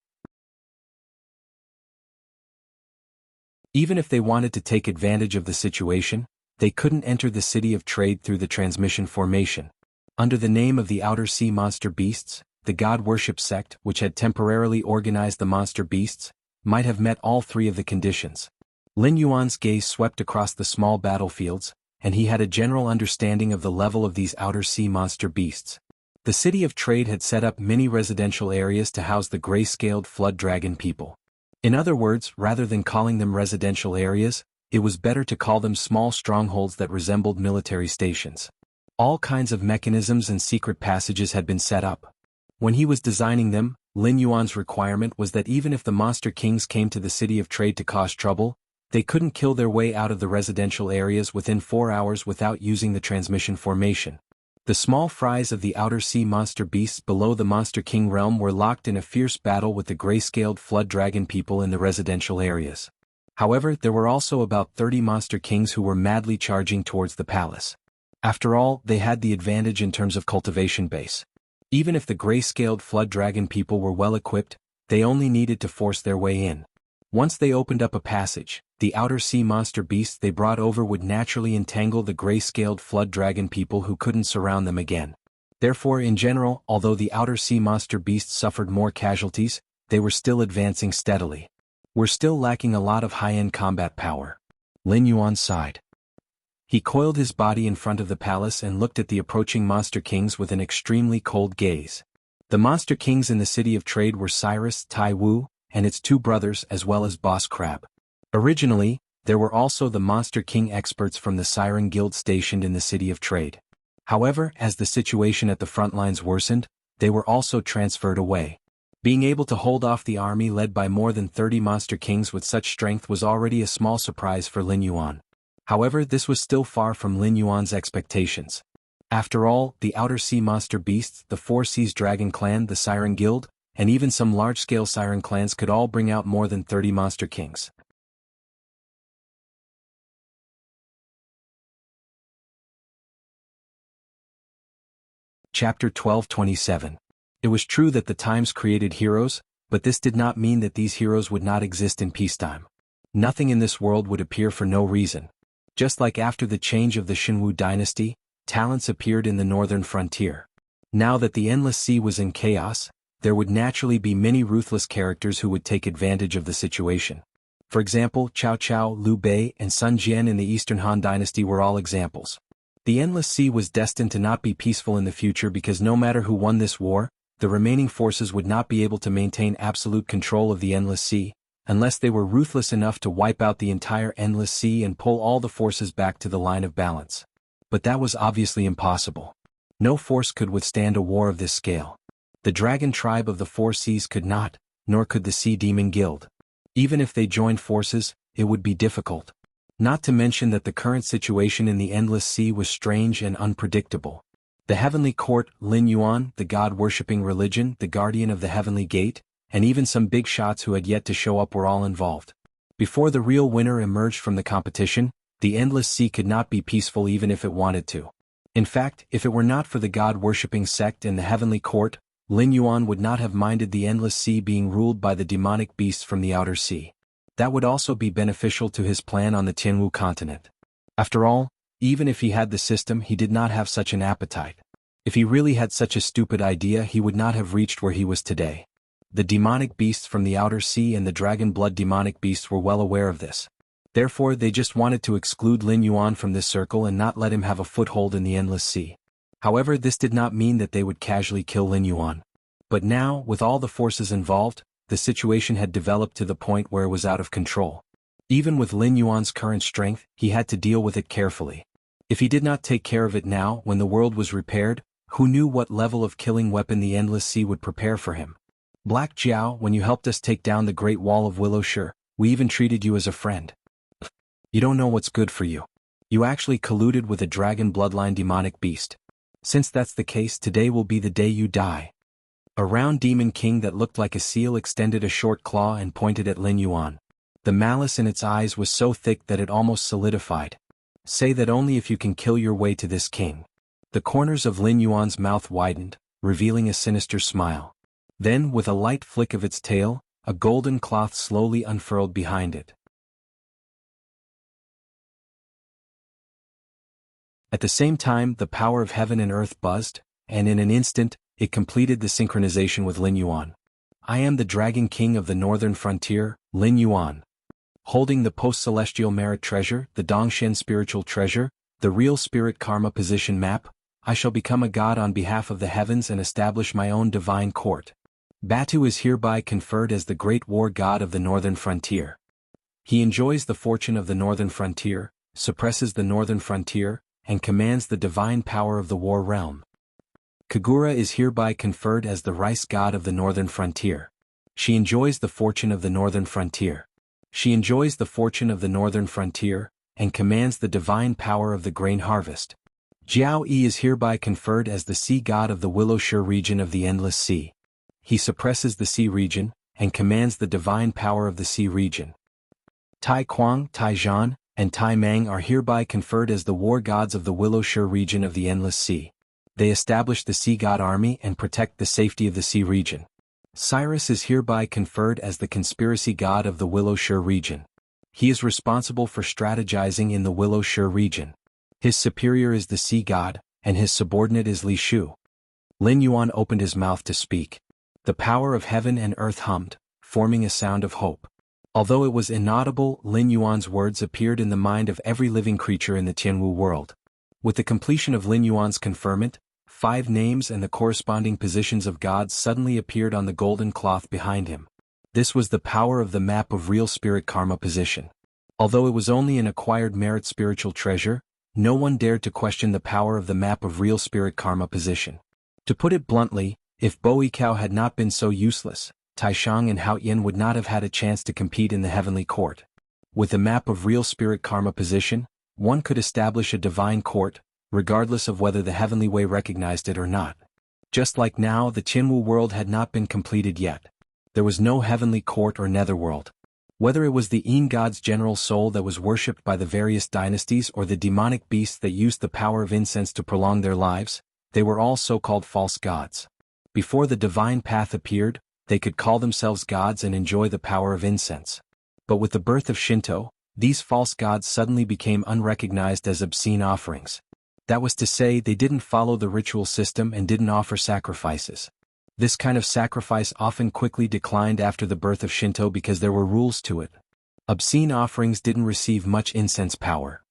Even if they wanted to take advantage of the situation, they couldn't enter the City of Trade through the transmission formation. Under the name of the Outer Sea Monster Beasts, the god worship sect, which had temporarily organized the monster beasts, might have met all three of the conditions. Lin Yuan's gaze swept across the small battlefields, and he had a general understanding of the level of these outer sea monster beasts. The City of Trade had set up many residential areas to house the gray-scaled flood dragon people. In other words, rather than calling them residential areas, it was better to call them small strongholds that resembled military stations. All kinds of mechanisms and secret passages had been set up. When he was designing them, Lin Yuan's requirement was that even if the monster kings came to the City of Trade to cause trouble, they couldn't kill their way out of the residential areas within 4 hours without using the transmission formation. The small fries of the outer sea monster beasts below the Monster King realm were locked in a fierce battle with the gray-scaled flood dragon people in the residential areas. However, there were also about 30 monster kings who were madly charging towards the palace. After all, they had the advantage in terms of cultivation base. Even if the gray-scaled flood dragon people were well equipped, they only needed to force their way in. Once they opened up a passage, the outer sea monster beasts they brought over would naturally entangle the gray-scaled flood dragon people who couldn't surround them again. Therefore, in general, although the outer sea monster beasts suffered more casualties, they were still advancing steadily. We're still lacking a lot of high-end combat power. Lin Yuan sighed. He coiled his body in front of the palace and looked at the approaching monster kings with an extremely cold gaze. The monster kings in the City of Trade were Cyrus, Tai Wu, and its two brothers as well as Boss Crab. Originally, there were also the Monster King experts from the Siren Guild stationed in the City of Trade. However, as the situation at the front lines worsened, they were also transferred away. Being able to hold off the army led by more than 30 Monster Kings with such strength was already a small surprise for Lin Yuan. However, this was still far from Lin Yuan's expectations. After all, the Outer Sea monster beasts, the Four Seas Dragon Clan, the Siren Guild, and even some large-scale siren clans could all bring out more than 30 monster kings. Chapter 12:27. It was true that the times created heroes, but this did not mean that these heroes would not exist in peacetime. Nothing in this world would appear for no reason. Just like after the change of the Xinwu dynasty, talents appeared in the northern frontier. Now that the endless sea was in chaos, there would naturally be many ruthless characters who would take advantage of the situation. For example, Cao Cao, Liu Bei, and Sun Jian in the Eastern Han dynasty were all examples. The endless sea was destined to not be peaceful in the future because no matter who won this war, the remaining forces would not be able to maintain absolute control of the endless sea, unless they were ruthless enough to wipe out the entire endless sea and pull all the forces back to the line of balance. But that was obviously impossible. No force could withstand a war of this scale. The dragon tribe of the Four Seas could not, nor could the Sea Demon Guild. Even if they joined forces, it would be difficult. Not to mention that the current situation in the Endless Sea was strange and unpredictable. The Heavenly Court, Lin Yuan, the god-worshipping religion, the guardian of the Heavenly Gate, and even some big shots who had yet to show up were all involved. Before the real winner emerged from the competition, the Endless Sea could not be peaceful even if it wanted to. In fact, if it were not for the god-worshipping sect and the Heavenly Court, Lin Yuan would not have minded the Endless Sea being ruled by the demonic beasts from the Outer Sea. That would also be beneficial to his plan on the Jianghu continent. After all, even if he had the system, he did not have such an appetite. If he really had such a stupid idea, he would not have reached where he was today. The demonic beasts from the Outer Sea and the dragon blood demonic beasts were well aware of this. Therefore, they just wanted to exclude Lin Yuan from this circle and not let him have a foothold in the Endless Sea. However, this did not mean that they would casually kill Lin Yuan. But now, with all the forces involved, the situation had developed to the point where it was out of control. Even with Lin Yuan's current strength, he had to deal with it carefully. If he did not take care of it now, when the world was repaired, who knew what level of killing weapon the Endless Sea would prepare for him? Black Jiao, when you helped us take down the Great Wall of Willowshire, we even treated you as a friend. You don't know what's good for you. You actually colluded with a dragon bloodline demonic beast. Since that's the case, today will be the day you die. A round demon king that looked like a seal extended a short claw and pointed at Lin Yuan. The malice in its eyes was so thick that it almost solidified. Say that only if you can kill your way to this king. The corners of Lin Yuan's mouth widened, revealing a sinister smile. Then, with a light flick of its tail, a golden cloth slowly unfurled behind it. At the same time, the power of heaven and earth buzzed, and in an instant, it completed the synchronization with Lin Yuan. I am the Dragon King of the Northern Frontier, Lin Yuan. Holding the post-celestial merit treasure, the Dongshen spiritual treasure, the real spirit karma position map, I shall become a god on behalf of the heavens and establish my own divine court. Batu is hereby conferred as the great war god of the Northern Frontier. He enjoys the fortune of the Northern Frontier, suppresses the Northern Frontier, and commands the divine power of the war realm. Kagura is hereby conferred as the rice god of the Northern Frontier. She enjoys the fortune of the Northern Frontier. She enjoys the fortune of the Northern Frontier, and commands the divine power of the grain harvest. Jiao Yi is hereby conferred as the sea god of the Willowshire region of the Endless Sea. He suppresses the sea region, and commands the divine power of the sea region. Tai Kuang, Tai Zhan, and Tai Mang are hereby conferred as the war gods of the Willowshire region of the Endless Sea. They establish the sea god army and protect the safety of the sea region. Cyrus is hereby conferred as the conspiracy god of the Willowshire region. He is responsible for strategizing in the Willowshire region. His superior is the sea god, and his subordinate is Li Shu. Lin Yuan opened his mouth to speak. The power of heaven and earth hummed, forming a sound of hope. Although it was inaudible, Lin Yuan's words appeared in the mind of every living creature in the Jianghu world. With the completion of Lin Yuan's conferment, 5 names and the corresponding positions of gods suddenly appeared on the golden cloth behind him. This was the power of the map of real spirit karma position. Although it was only an acquired merit spiritual treasure, no one dared to question the power of the map of real spirit karma position. To put it bluntly, if Bo Yikao had not been so useless, Taishang and Hao Yin would not have had a chance to compete in the heavenly court. With the map of real spirit karma position, one could establish a divine court, regardless of whether the heavenly way recognized it or not. Just like now, the Qinwu world had not been completed yet. There was no heavenly court or netherworld. Whether it was the Yin god's general soul that was worshipped by the various dynasties or the demonic beasts that used the power of incense to prolong their lives, they were all so-called false gods. Before the divine path appeared, they could call themselves gods and enjoy the power of incense. But with the birth of Shinto, these false gods suddenly became unrecognized as obscene offerings. That was to say, they didn't follow the ritual system and didn't offer sacrifices. This kind of sacrifice often quickly declined after the birth of Shinto because there were rules to it. Obscene offerings didn't receive much incense power.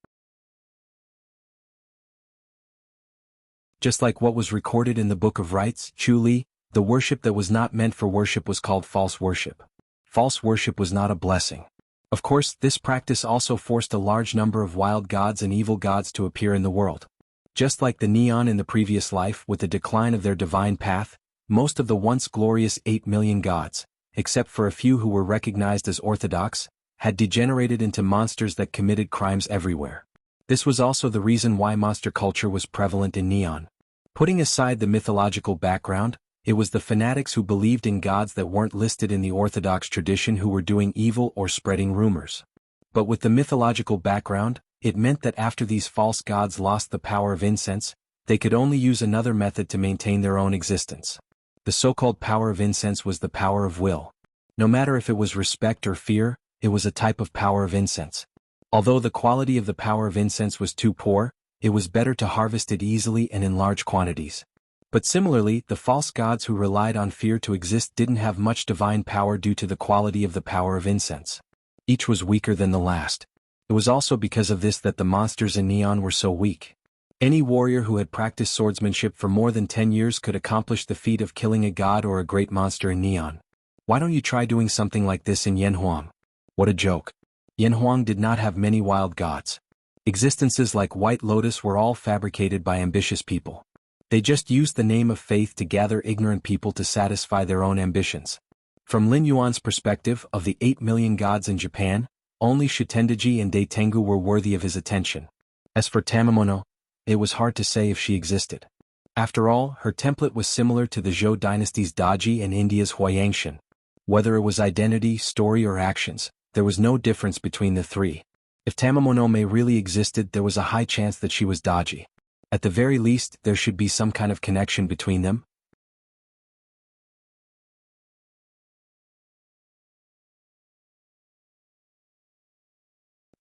Just like what was recorded in the Book of Rites, Chu Li, the worship that was not meant for worship was called false worship. False worship was not a blessing. Of course, this practice also forced a large number of wild gods and evil gods to appear in the world. Just like the Neon in the previous life, with the decline of their divine path, most of the once glorious 8 million gods, except for a few who were recognized as orthodox, had degenerated into monsters that committed crimes everywhere. This was also the reason why monster culture was prevalent in Neon. Putting aside the mythological background, it was the fanatics who believed in gods that weren't listed in the orthodox tradition who were doing evil or spreading rumors. But with the mythological background, it meant that after these false gods lost the power of incense, they could only use another method to maintain their own existence. The so-called power of incense was the power of will. No matter if it was respect or fear, it was a type of power of incense. Although the quality of the power of incense was too poor, it was better to harvest it easily and in large quantities. But similarly, the false gods who relied on fear to exist didn't have much divine power due to the quality of the power of incense. Each was weaker than the last. It was also because of this that the monsters in Neon were so weak. Any warrior who had practiced swordsmanship for more than 10 years could accomplish the feat of killing a god or a great monster in Neon. Why don't you try doing something like this in Yanhuang? What a joke. Yanhuang did not have many wild gods. Existences like White Lotus were all fabricated by ambitious people. They just used the name of faith to gather ignorant people to satisfy their own ambitions. From Lin Yuan's perspective, of the 8 million gods in Japan, only Shitendaji and Daitengu were worthy of his attention. As for Tamamono, it was hard to say if she existed. After all, her template was similar to the Zhou dynasty's Daji and India's Huayangshan. Whether it was identity, story or actions, there was no difference between the three. If Tamamono really existed, there was a high chance that she was Daji. At the very least, there should be some kind of connection between them.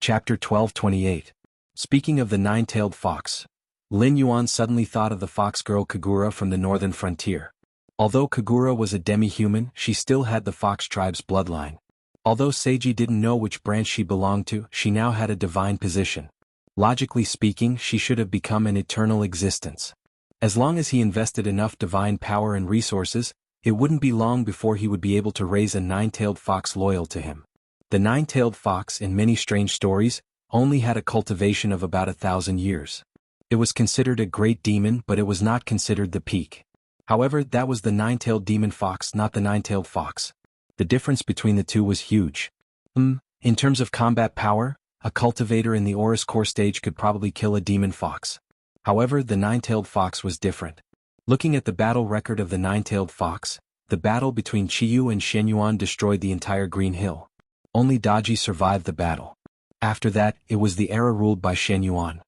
Chapter 12:28. Speaking of the nine-tailed fox, Lin Yuan suddenly thought of the fox girl Kagura from the northern frontier. Although Kagura was a demi-human, she still had the fox tribe's bloodline. Although Seiji didn't know which branch she belonged to, she now had a divine position. Logically speaking, she should have become an eternal existence. As long as he invested enough divine power and resources, it wouldn't be long before he would be able to raise a nine-tailed fox loyal to him. The nine-tailed fox, in many strange stories, only had a cultivation of about 1,000 years. It was considered a great demon, but it was not considered the peak. However, that was the nine-tailed demon fox, not the nine-tailed fox. The difference between the two was huge. In terms of combat power, a cultivator in the Oris core stage could probably kill a demon fox. However, the nine-tailed fox was different. Looking at the battle record of the nine-tailed fox, the battle between Qiyu and Shenyuan destroyed the entire Green Hill. Only Daji survived the battle. After that, it was the era ruled by Shenyuan.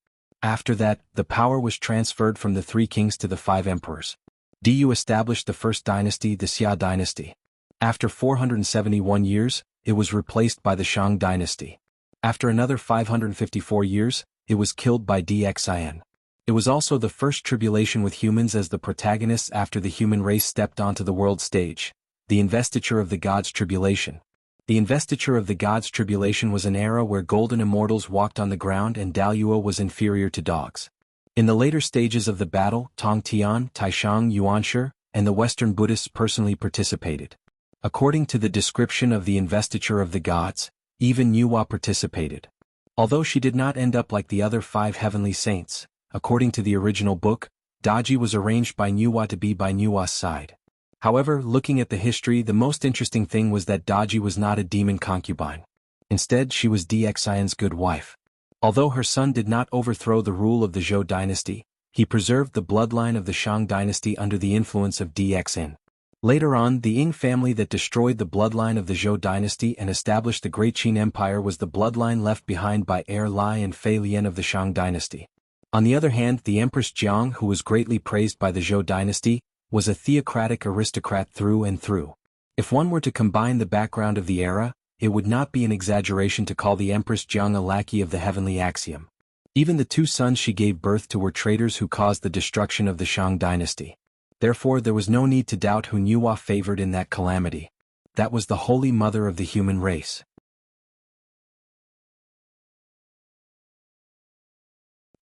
After that, the power was transferred from the 3 kings to the 5 emperors. Du established the first dynasty, the Xia dynasty. After 471 years, it was replaced by the Shang dynasty. After another 554 years, it was killed by Dxin. It was also the first tribulation with humans as the protagonists after the human race stepped onto the world stage, the investiture of the gods' tribulation. The investiture of the gods' tribulation was an era where golden immortals walked on the ground and Daluo was inferior to dogs. In the later stages of the battle, Tong Tian, Taishang Yuanshi, and the Western Buddhists personally participated. According to the description of the investiture of the gods, even Nuwa participated. Although she did not end up like the other 5 heavenly saints, according to the original book, Daji was arranged by Nuwa to be by Nuwa's side. However, looking at the history, the most interesting thing was that Daji was not a demon concubine. Instead, she was Dxion's good wife. Although her son did not overthrow the rule of the Zhou dynasty, he preserved the bloodline of the Shang dynasty under the influence of DXN. Later on, the Ying family that destroyed the bloodline of the Zhou dynasty and established the Great Qin Empire was the bloodline left behind by heir Lai and Fei Lian of the Shang dynasty. On the other hand, the Empress Jiang, who was greatly praised by the Zhou dynasty, was a theocratic aristocrat through and through. If one were to combine the background of the era, it would not be an exaggeration to call the Empress Jiang a lackey of the heavenly axiom. Even the two sons she gave birth to were traitors who caused the destruction of the Shang dynasty. Therefore there was no need to doubt who Nuwa favored in that calamity. That was the Holy Mother of the human race.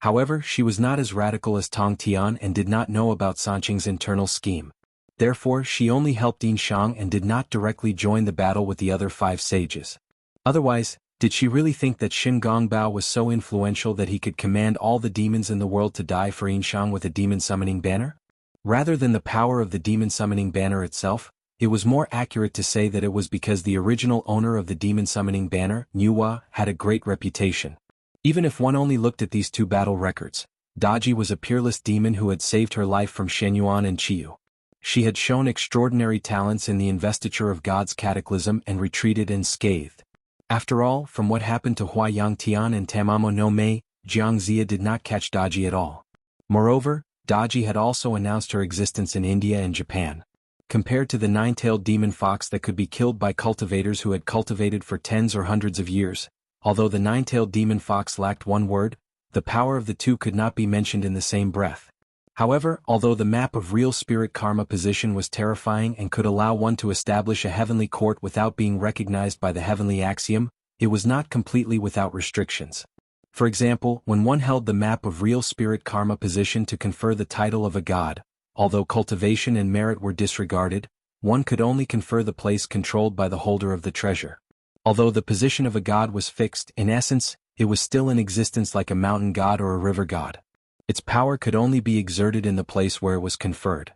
However, she was not as radical as Tong Tian and did not know about Sanqing's internal scheme. Therefore she only helped Yin Shang and did not directly join the battle with the other 5 sages. Otherwise, did she really think that Xin Gongbao was so influential that he could command all the demons in the world to die for Yin Shang with a demon-summoning banner? Rather than the power of the demon-summoning banner itself, it was more accurate to say that it was because the original owner of the demon-summoning banner, Nuwa, had a great reputation. Even if one only looked at these 2 battle records, Daji was a peerless demon who had saved her life from Shenyuan and Qiyu. She had shown extraordinary talents in the investiture of God's cataclysm and retreated unscathed. After all, from what happened to Hua Yangtian and Tamamo no Mei, Jiang Zia did not catch Daji at all. Moreover, Daji had also announced her existence in India and Japan. Compared to the 9-tailed demon fox that could be killed by cultivators who had cultivated for tens or hundreds of years, although the 9-tailed demon fox lacked one word, the power of the two could not be mentioned in the same breath. However, although the map of real spirit karma position was terrifying and could allow one to establish a heavenly court without being recognized by the heavenly axiom, it was not completely without restrictions. For example, when one held the map of real spirit karma position to confer the title of a god, although cultivation and merit were disregarded, one could only confer the place controlled by the holder of the treasure. Although the position of a god was fixed, in essence, it was still in existence like a mountain god or a river god. Its power could only be exerted in the place where it was conferred.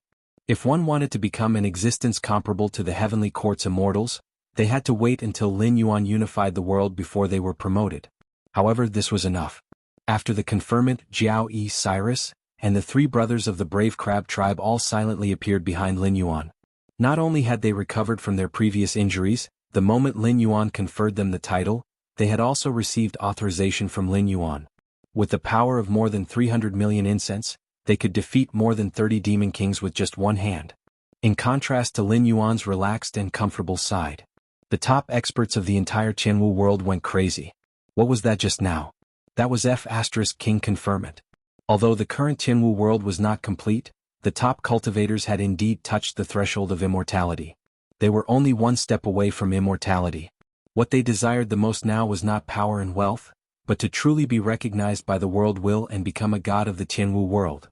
If one wanted to become an existence comparable to the heavenly court's immortals, they had to wait until Lin Yuan unified the world before they were promoted. However, this was enough. After the conferment, Jiao Yi Cyrus, and the 3 brothers of the brave crab tribe all silently appeared behind Lin Yuan. Not only had they recovered from their previous injuries, the moment Lin Yuan conferred them the title, they had also received authorization from Lin Yuan. With the power of more than 300 million incense, they could defeat more than 30 demon kings with just one hand. In contrast to Lin Yuan's relaxed and comfortable side, the top experts of the entire Tianwu world went crazy. What was that just now? That was King conferment. Although the current Tianwu world was not complete, the top cultivators had indeed touched the threshold of immortality. They were only one step away from immortality. What they desired the most now was not power and wealth, but to truly be recognized by the world will and become a god of the Tianwu world.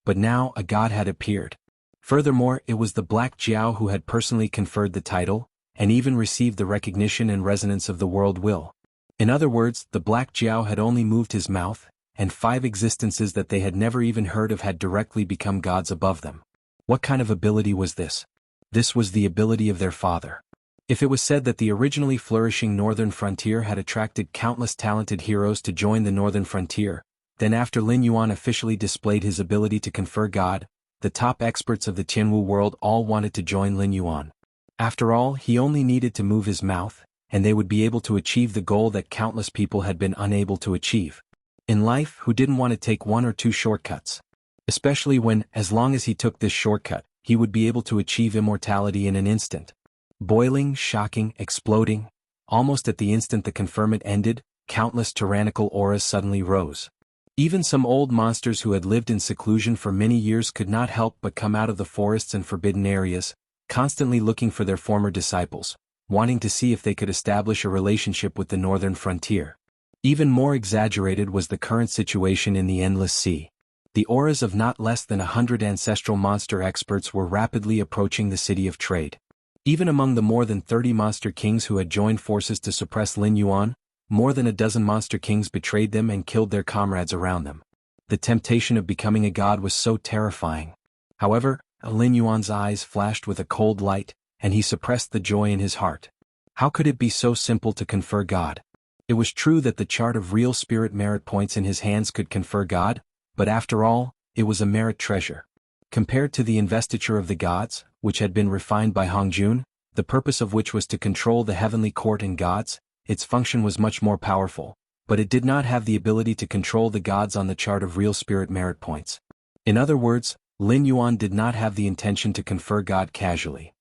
But now a god had appeared. Furthermore, it was the Black Jiao who had personally conferred the title, and even received the recognition and resonance of the world will. In other words, the Black Jiao had only moved his mouth, and 5 existences that they had never even heard of had directly become gods above them. What kind of ability was this? This was the ability of their father. If it was said that the originally flourishing northern frontier had attracted countless talented heroes to join the northern frontier, then after Lin Yuan officially displayed his ability to confer God, the top experts of the Tianwu world all wanted to join Lin Yuan. After all, he only needed to move his mouth, and they would be able to achieve the goal that countless people had been unable to achieve. In life, who didn't want to take 1 or 2 shortcuts? Especially when, as long as he took this shortcut, he would be able to achieve immortality in an instant. Boiling, shocking, exploding. Almost at the instant the conferment ended, countless tyrannical auras suddenly rose. Even some old monsters who had lived in seclusion for many years could not help but come out of the forests and forbidden areas, constantly looking for their former disciples, wanting to see if they could establish a relationship with the northern frontier. Even more exaggerated was the current situation in the Endless Sea. The auras of not less than 100 ancestral monster experts were rapidly approaching the city of trade. Even among the more than 30 monster kings who had joined forces to suppress Lin Yuan, more than a dozen monster kings betrayed them and killed their comrades around them. The temptation of becoming a god was so terrifying. However, Lin Yuan's eyes flashed with a cold light, and he suppressed the joy in his heart. How could it be so simple to confer God? It was true that the chart of real spirit merit points in his hands could confer God, but after all, it was a merit treasure. Compared to the investiture of the gods, which had been refined by Hongjun, the purpose of which was to control the heavenly court and gods, its function was much more powerful, but it did not have the ability to control the gods on the chart of real spirit merit points. In other words, Lin Yuan did not have the intention to confer God casually.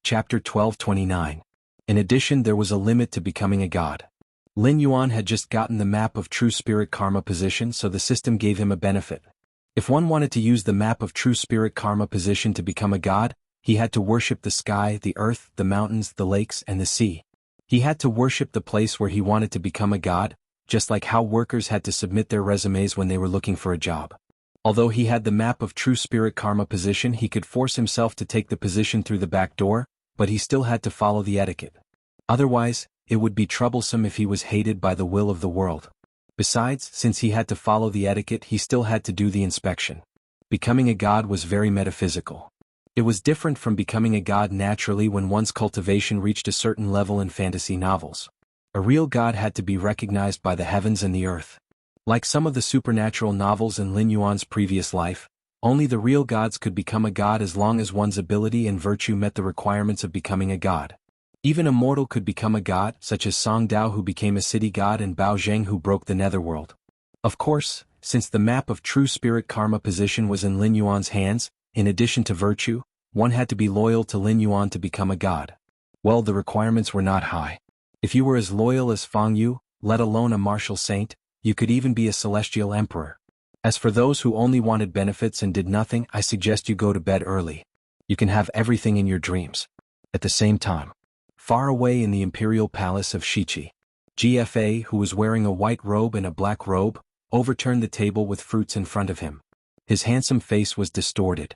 Chapter 1229. In addition, there was a limit to becoming a god. Lin Yuan had just gotten the map of true spirit karma position, so the system gave him a benefit. If one wanted to use the map of true spirit karma position to become a god, he had to worship the sky, the earth, the mountains, the lakes, and the sea. He had to worship the place where he wanted to become a god, just like how workers had to submit their resumes when they were looking for a job. Although he had the map of true spirit karma position, he could force himself to take the position through the back door, but he still had to follow the etiquette. Otherwise, it would be troublesome if he was hated by the will of the world. Besides, since he had to follow the etiquette, he still had to do the inspection. Becoming a god was very metaphysical. It was different from becoming a god naturally when one's cultivation reached a certain level in fantasy novels. A real god had to be recognized by the heavens and the earth. Like some of the supernatural novels in Lin Yuan's previous life, only the real gods could become a god as long as one's ability and virtue met the requirements of becoming a god. Even a mortal could become a god, such as Song Dao, who became a city god, and Bao Zheng, who broke the netherworld. Of course, since the map of true spirit karma position was in Lin Yuan's hands, in addition to virtue, one had to be loyal to Lin Yuan to become a god. Well, the requirements were not high. If you were as loyal as Fang Yu, let alone a martial saint, you could even be a celestial emperor. As for those who only wanted benefits and did nothing, I suggest you go to bed early. You can have everything in your dreams. At the same time, far away in the imperial palace of Shichi, GFA, who was wearing a white robe and a black robe, overturned the table with fruits in front of him. His handsome face was distorted.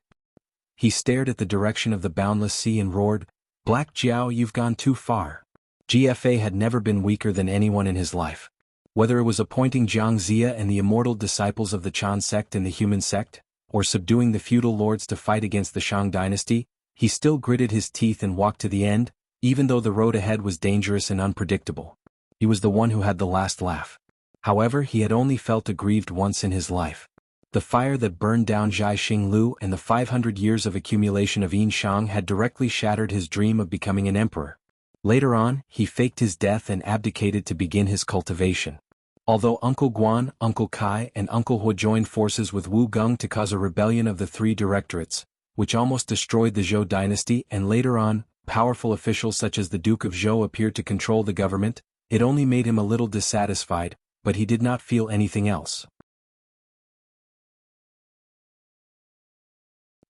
He stared at the direction of the boundless sea and roared, "Black Jiao, you've gone too far." GFA had never been weaker than anyone in his life. Whether it was appointing Jiang Zia and the immortal disciples of the Chan sect and the human sect, or subduing the feudal lords to fight against the Shang dynasty, he still gritted his teeth and walked to the end, even though the road ahead was dangerous and unpredictable. He was the one who had the last laugh. However, he had only felt aggrieved once in his life. The fire that burned down Zhai Xinglu and the 500 years of accumulation of Yin Shang had directly shattered his dream of becoming an emperor. Later on, he faked his death and abdicated to begin his cultivation. Although Uncle Guan, Uncle Kai, and Uncle Hu joined forces with Wu Geng to cause a rebellion of the three directorates, which almost destroyed the Zhou dynasty, and later on, powerful officials such as the Duke of Zhou appeared to control the government, it only made him a little dissatisfied, but he did not feel anything else.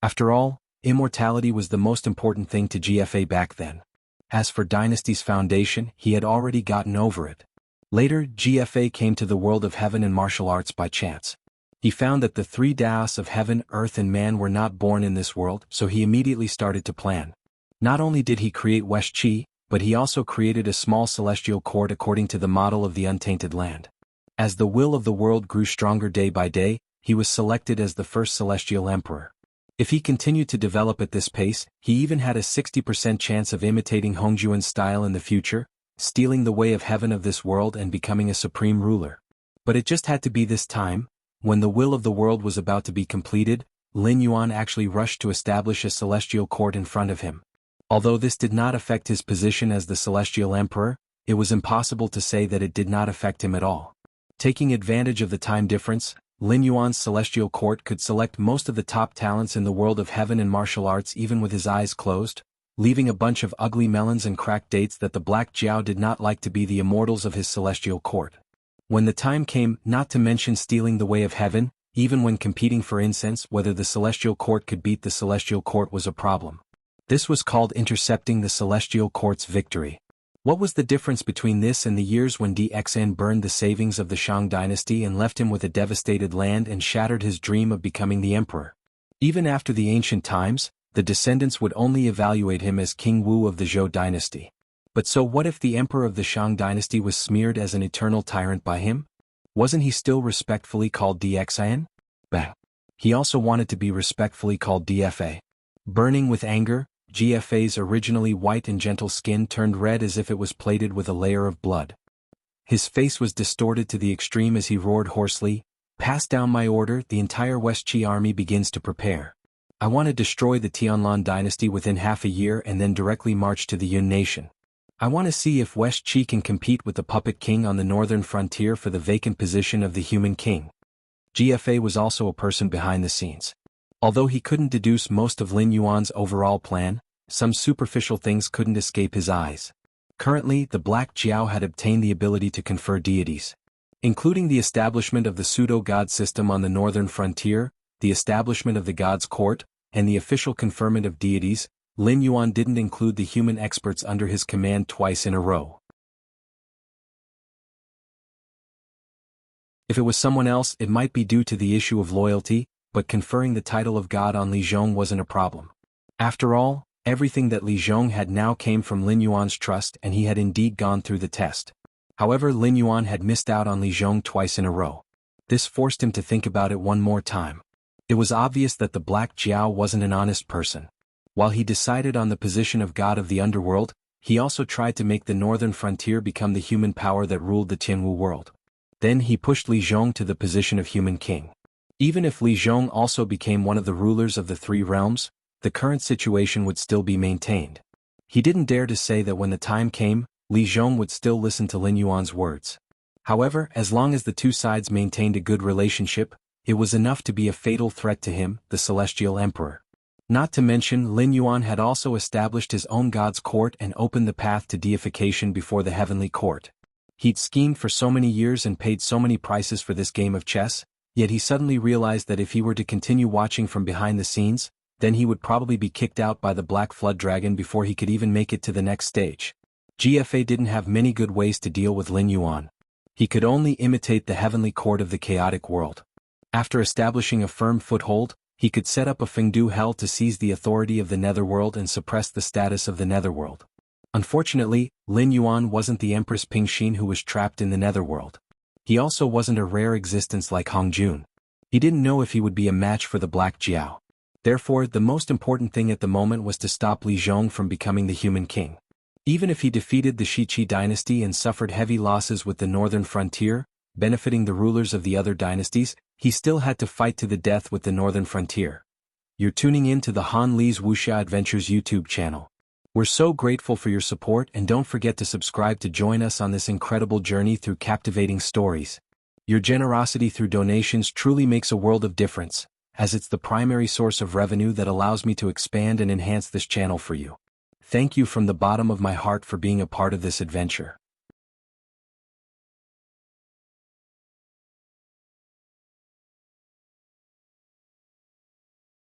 After all, immortality was the most important thing to GFA back then. As for Dynasty's foundation, he had already gotten over it. Later, GFA came to the world of heaven and martial arts by chance. He found that the three Daos of heaven, earth and man were not born in this world, so he immediately started to plan. Not only did he create West Qi, but he also created a small celestial court according to the model of the untainted land. As the will of the world grew stronger day by day, he was selected as the first celestial emperor. If he continued to develop at this pace, he even had a 60% chance of imitating Hongjuan's style in the future, stealing the way of heaven of this world and becoming a supreme ruler. But it just had to be this time. When the will of the world was about to be completed, Lin Yuan actually rushed to establish a celestial court in front of him. Although this did not affect his position as the celestial emperor, it was impossible to say that it did not affect him at all. Taking advantage of the time difference, Lin Yuan's celestial court could select most of the top talents in the world of heaven and martial arts even with his eyes closed, leaving a bunch of ugly melons and cracked dates that the Black Jiao did not like to be the immortals of his celestial court. When the time came, not to mention stealing the way of heaven, even when competing for incense, whether the celestial court could beat the celestial court was a problem. This was called intercepting the celestial court's victory. What was the difference between this and the years when DXN burned the savings of the Shang dynasty and left him with a devastated land and shattered his dream of becoming the emperor? Even after the ancient times, the descendants would only evaluate him as King Wu of the Zhou dynasty. But so what if the emperor of the Shang dynasty was smeared as an eternal tyrant by him? Wasn't he still respectfully called DXN? Bang. He also wanted to be respectfully called DFA. Burning with anger, GFA's originally white and gentle skin turned red as if it was plated with a layer of blood. His face was distorted to the extreme as he roared hoarsely, "Pass down my order, the entire West Qi army begins to prepare. I want to destroy the Tianlan dynasty within half a year and then directly march to the Yun nation. I want to see if West Qi can compete with the puppet king on the northern frontier for the vacant position of the human king." GFA was also a person behind the scenes. Although he couldn't deduce most of Lin Yuan's overall plan, some superficial things couldn't escape his eyes. Currently, the Black Jiao had obtained the ability to confer deities. Including the establishment of the pseudo-god system on the northern frontier, the establishment of the god's court, and the official conferment of deities, Lin Yuan didn't include the human experts under his command twice in a row. If it was someone else, it might be due to the issue of loyalty, but conferring the title of god on Li Zhong wasn't a problem. After all, everything that Li Zhong had now came from Lin Yuan's trust and he had indeed gone through the test. However, Lin Yuan had missed out on Li Zhong twice in a row. This forced him to think about it one more time. It was obvious that the Black Jiao wasn't an honest person. While he decided on the position of god of the underworld, he also tried to make the northern frontier become the human power that ruled the Jianghu world. Then he pushed Li Zhong to the position of human king. Even if Li Zhong also became one of the rulers of the three realms, the current situation would still be maintained. He didn't dare to say that when the time came, Li Zhong would still listen to Lin Yuan's words. However, as long as the two sides maintained a good relationship, it was enough to be a fatal threat to him, the Celestial Emperor. Not to mention, Lin Yuan had also established his own god's court and opened the path to deification before the heavenly court. He'd schemed for so many years and paid so many prices for this game of chess, yet he suddenly realized that if he were to continue watching from behind the scenes, then he would probably be kicked out by the Black Flood Dragon before he could even make it to the next stage. GFA didn't have many good ways to deal with Lin Yuan. He could only imitate the heavenly court of the chaotic world. After establishing a firm foothold, he could set up a Fengdu hell to seize the authority of the netherworld and suppress the status of the netherworld. Unfortunately, Lin Yuan wasn't the Empress Pingxin who was trapped in the netherworld. He also wasn't a rare existence like Hong Jun. He didn't know if he would be a match for the Black Jiao. Therefore, the most important thing at the moment was to stop Li Zhong from becoming the human king. Even if he defeated the Shiqi dynasty and suffered heavy losses with the northern frontier, benefiting the rulers of the other dynasties, he still had to fight to the death with the northern frontier. You're tuning in to the Han Li's Wuxia Adventures YouTube channel. We're so grateful for your support, and don't forget to subscribe to join us on this incredible journey through captivating stories. Your generosity through donations truly makes a world of difference, as it's the primary source of revenue that allows me to expand and enhance this channel for you. Thank you from the bottom of my heart for being a part of this adventure.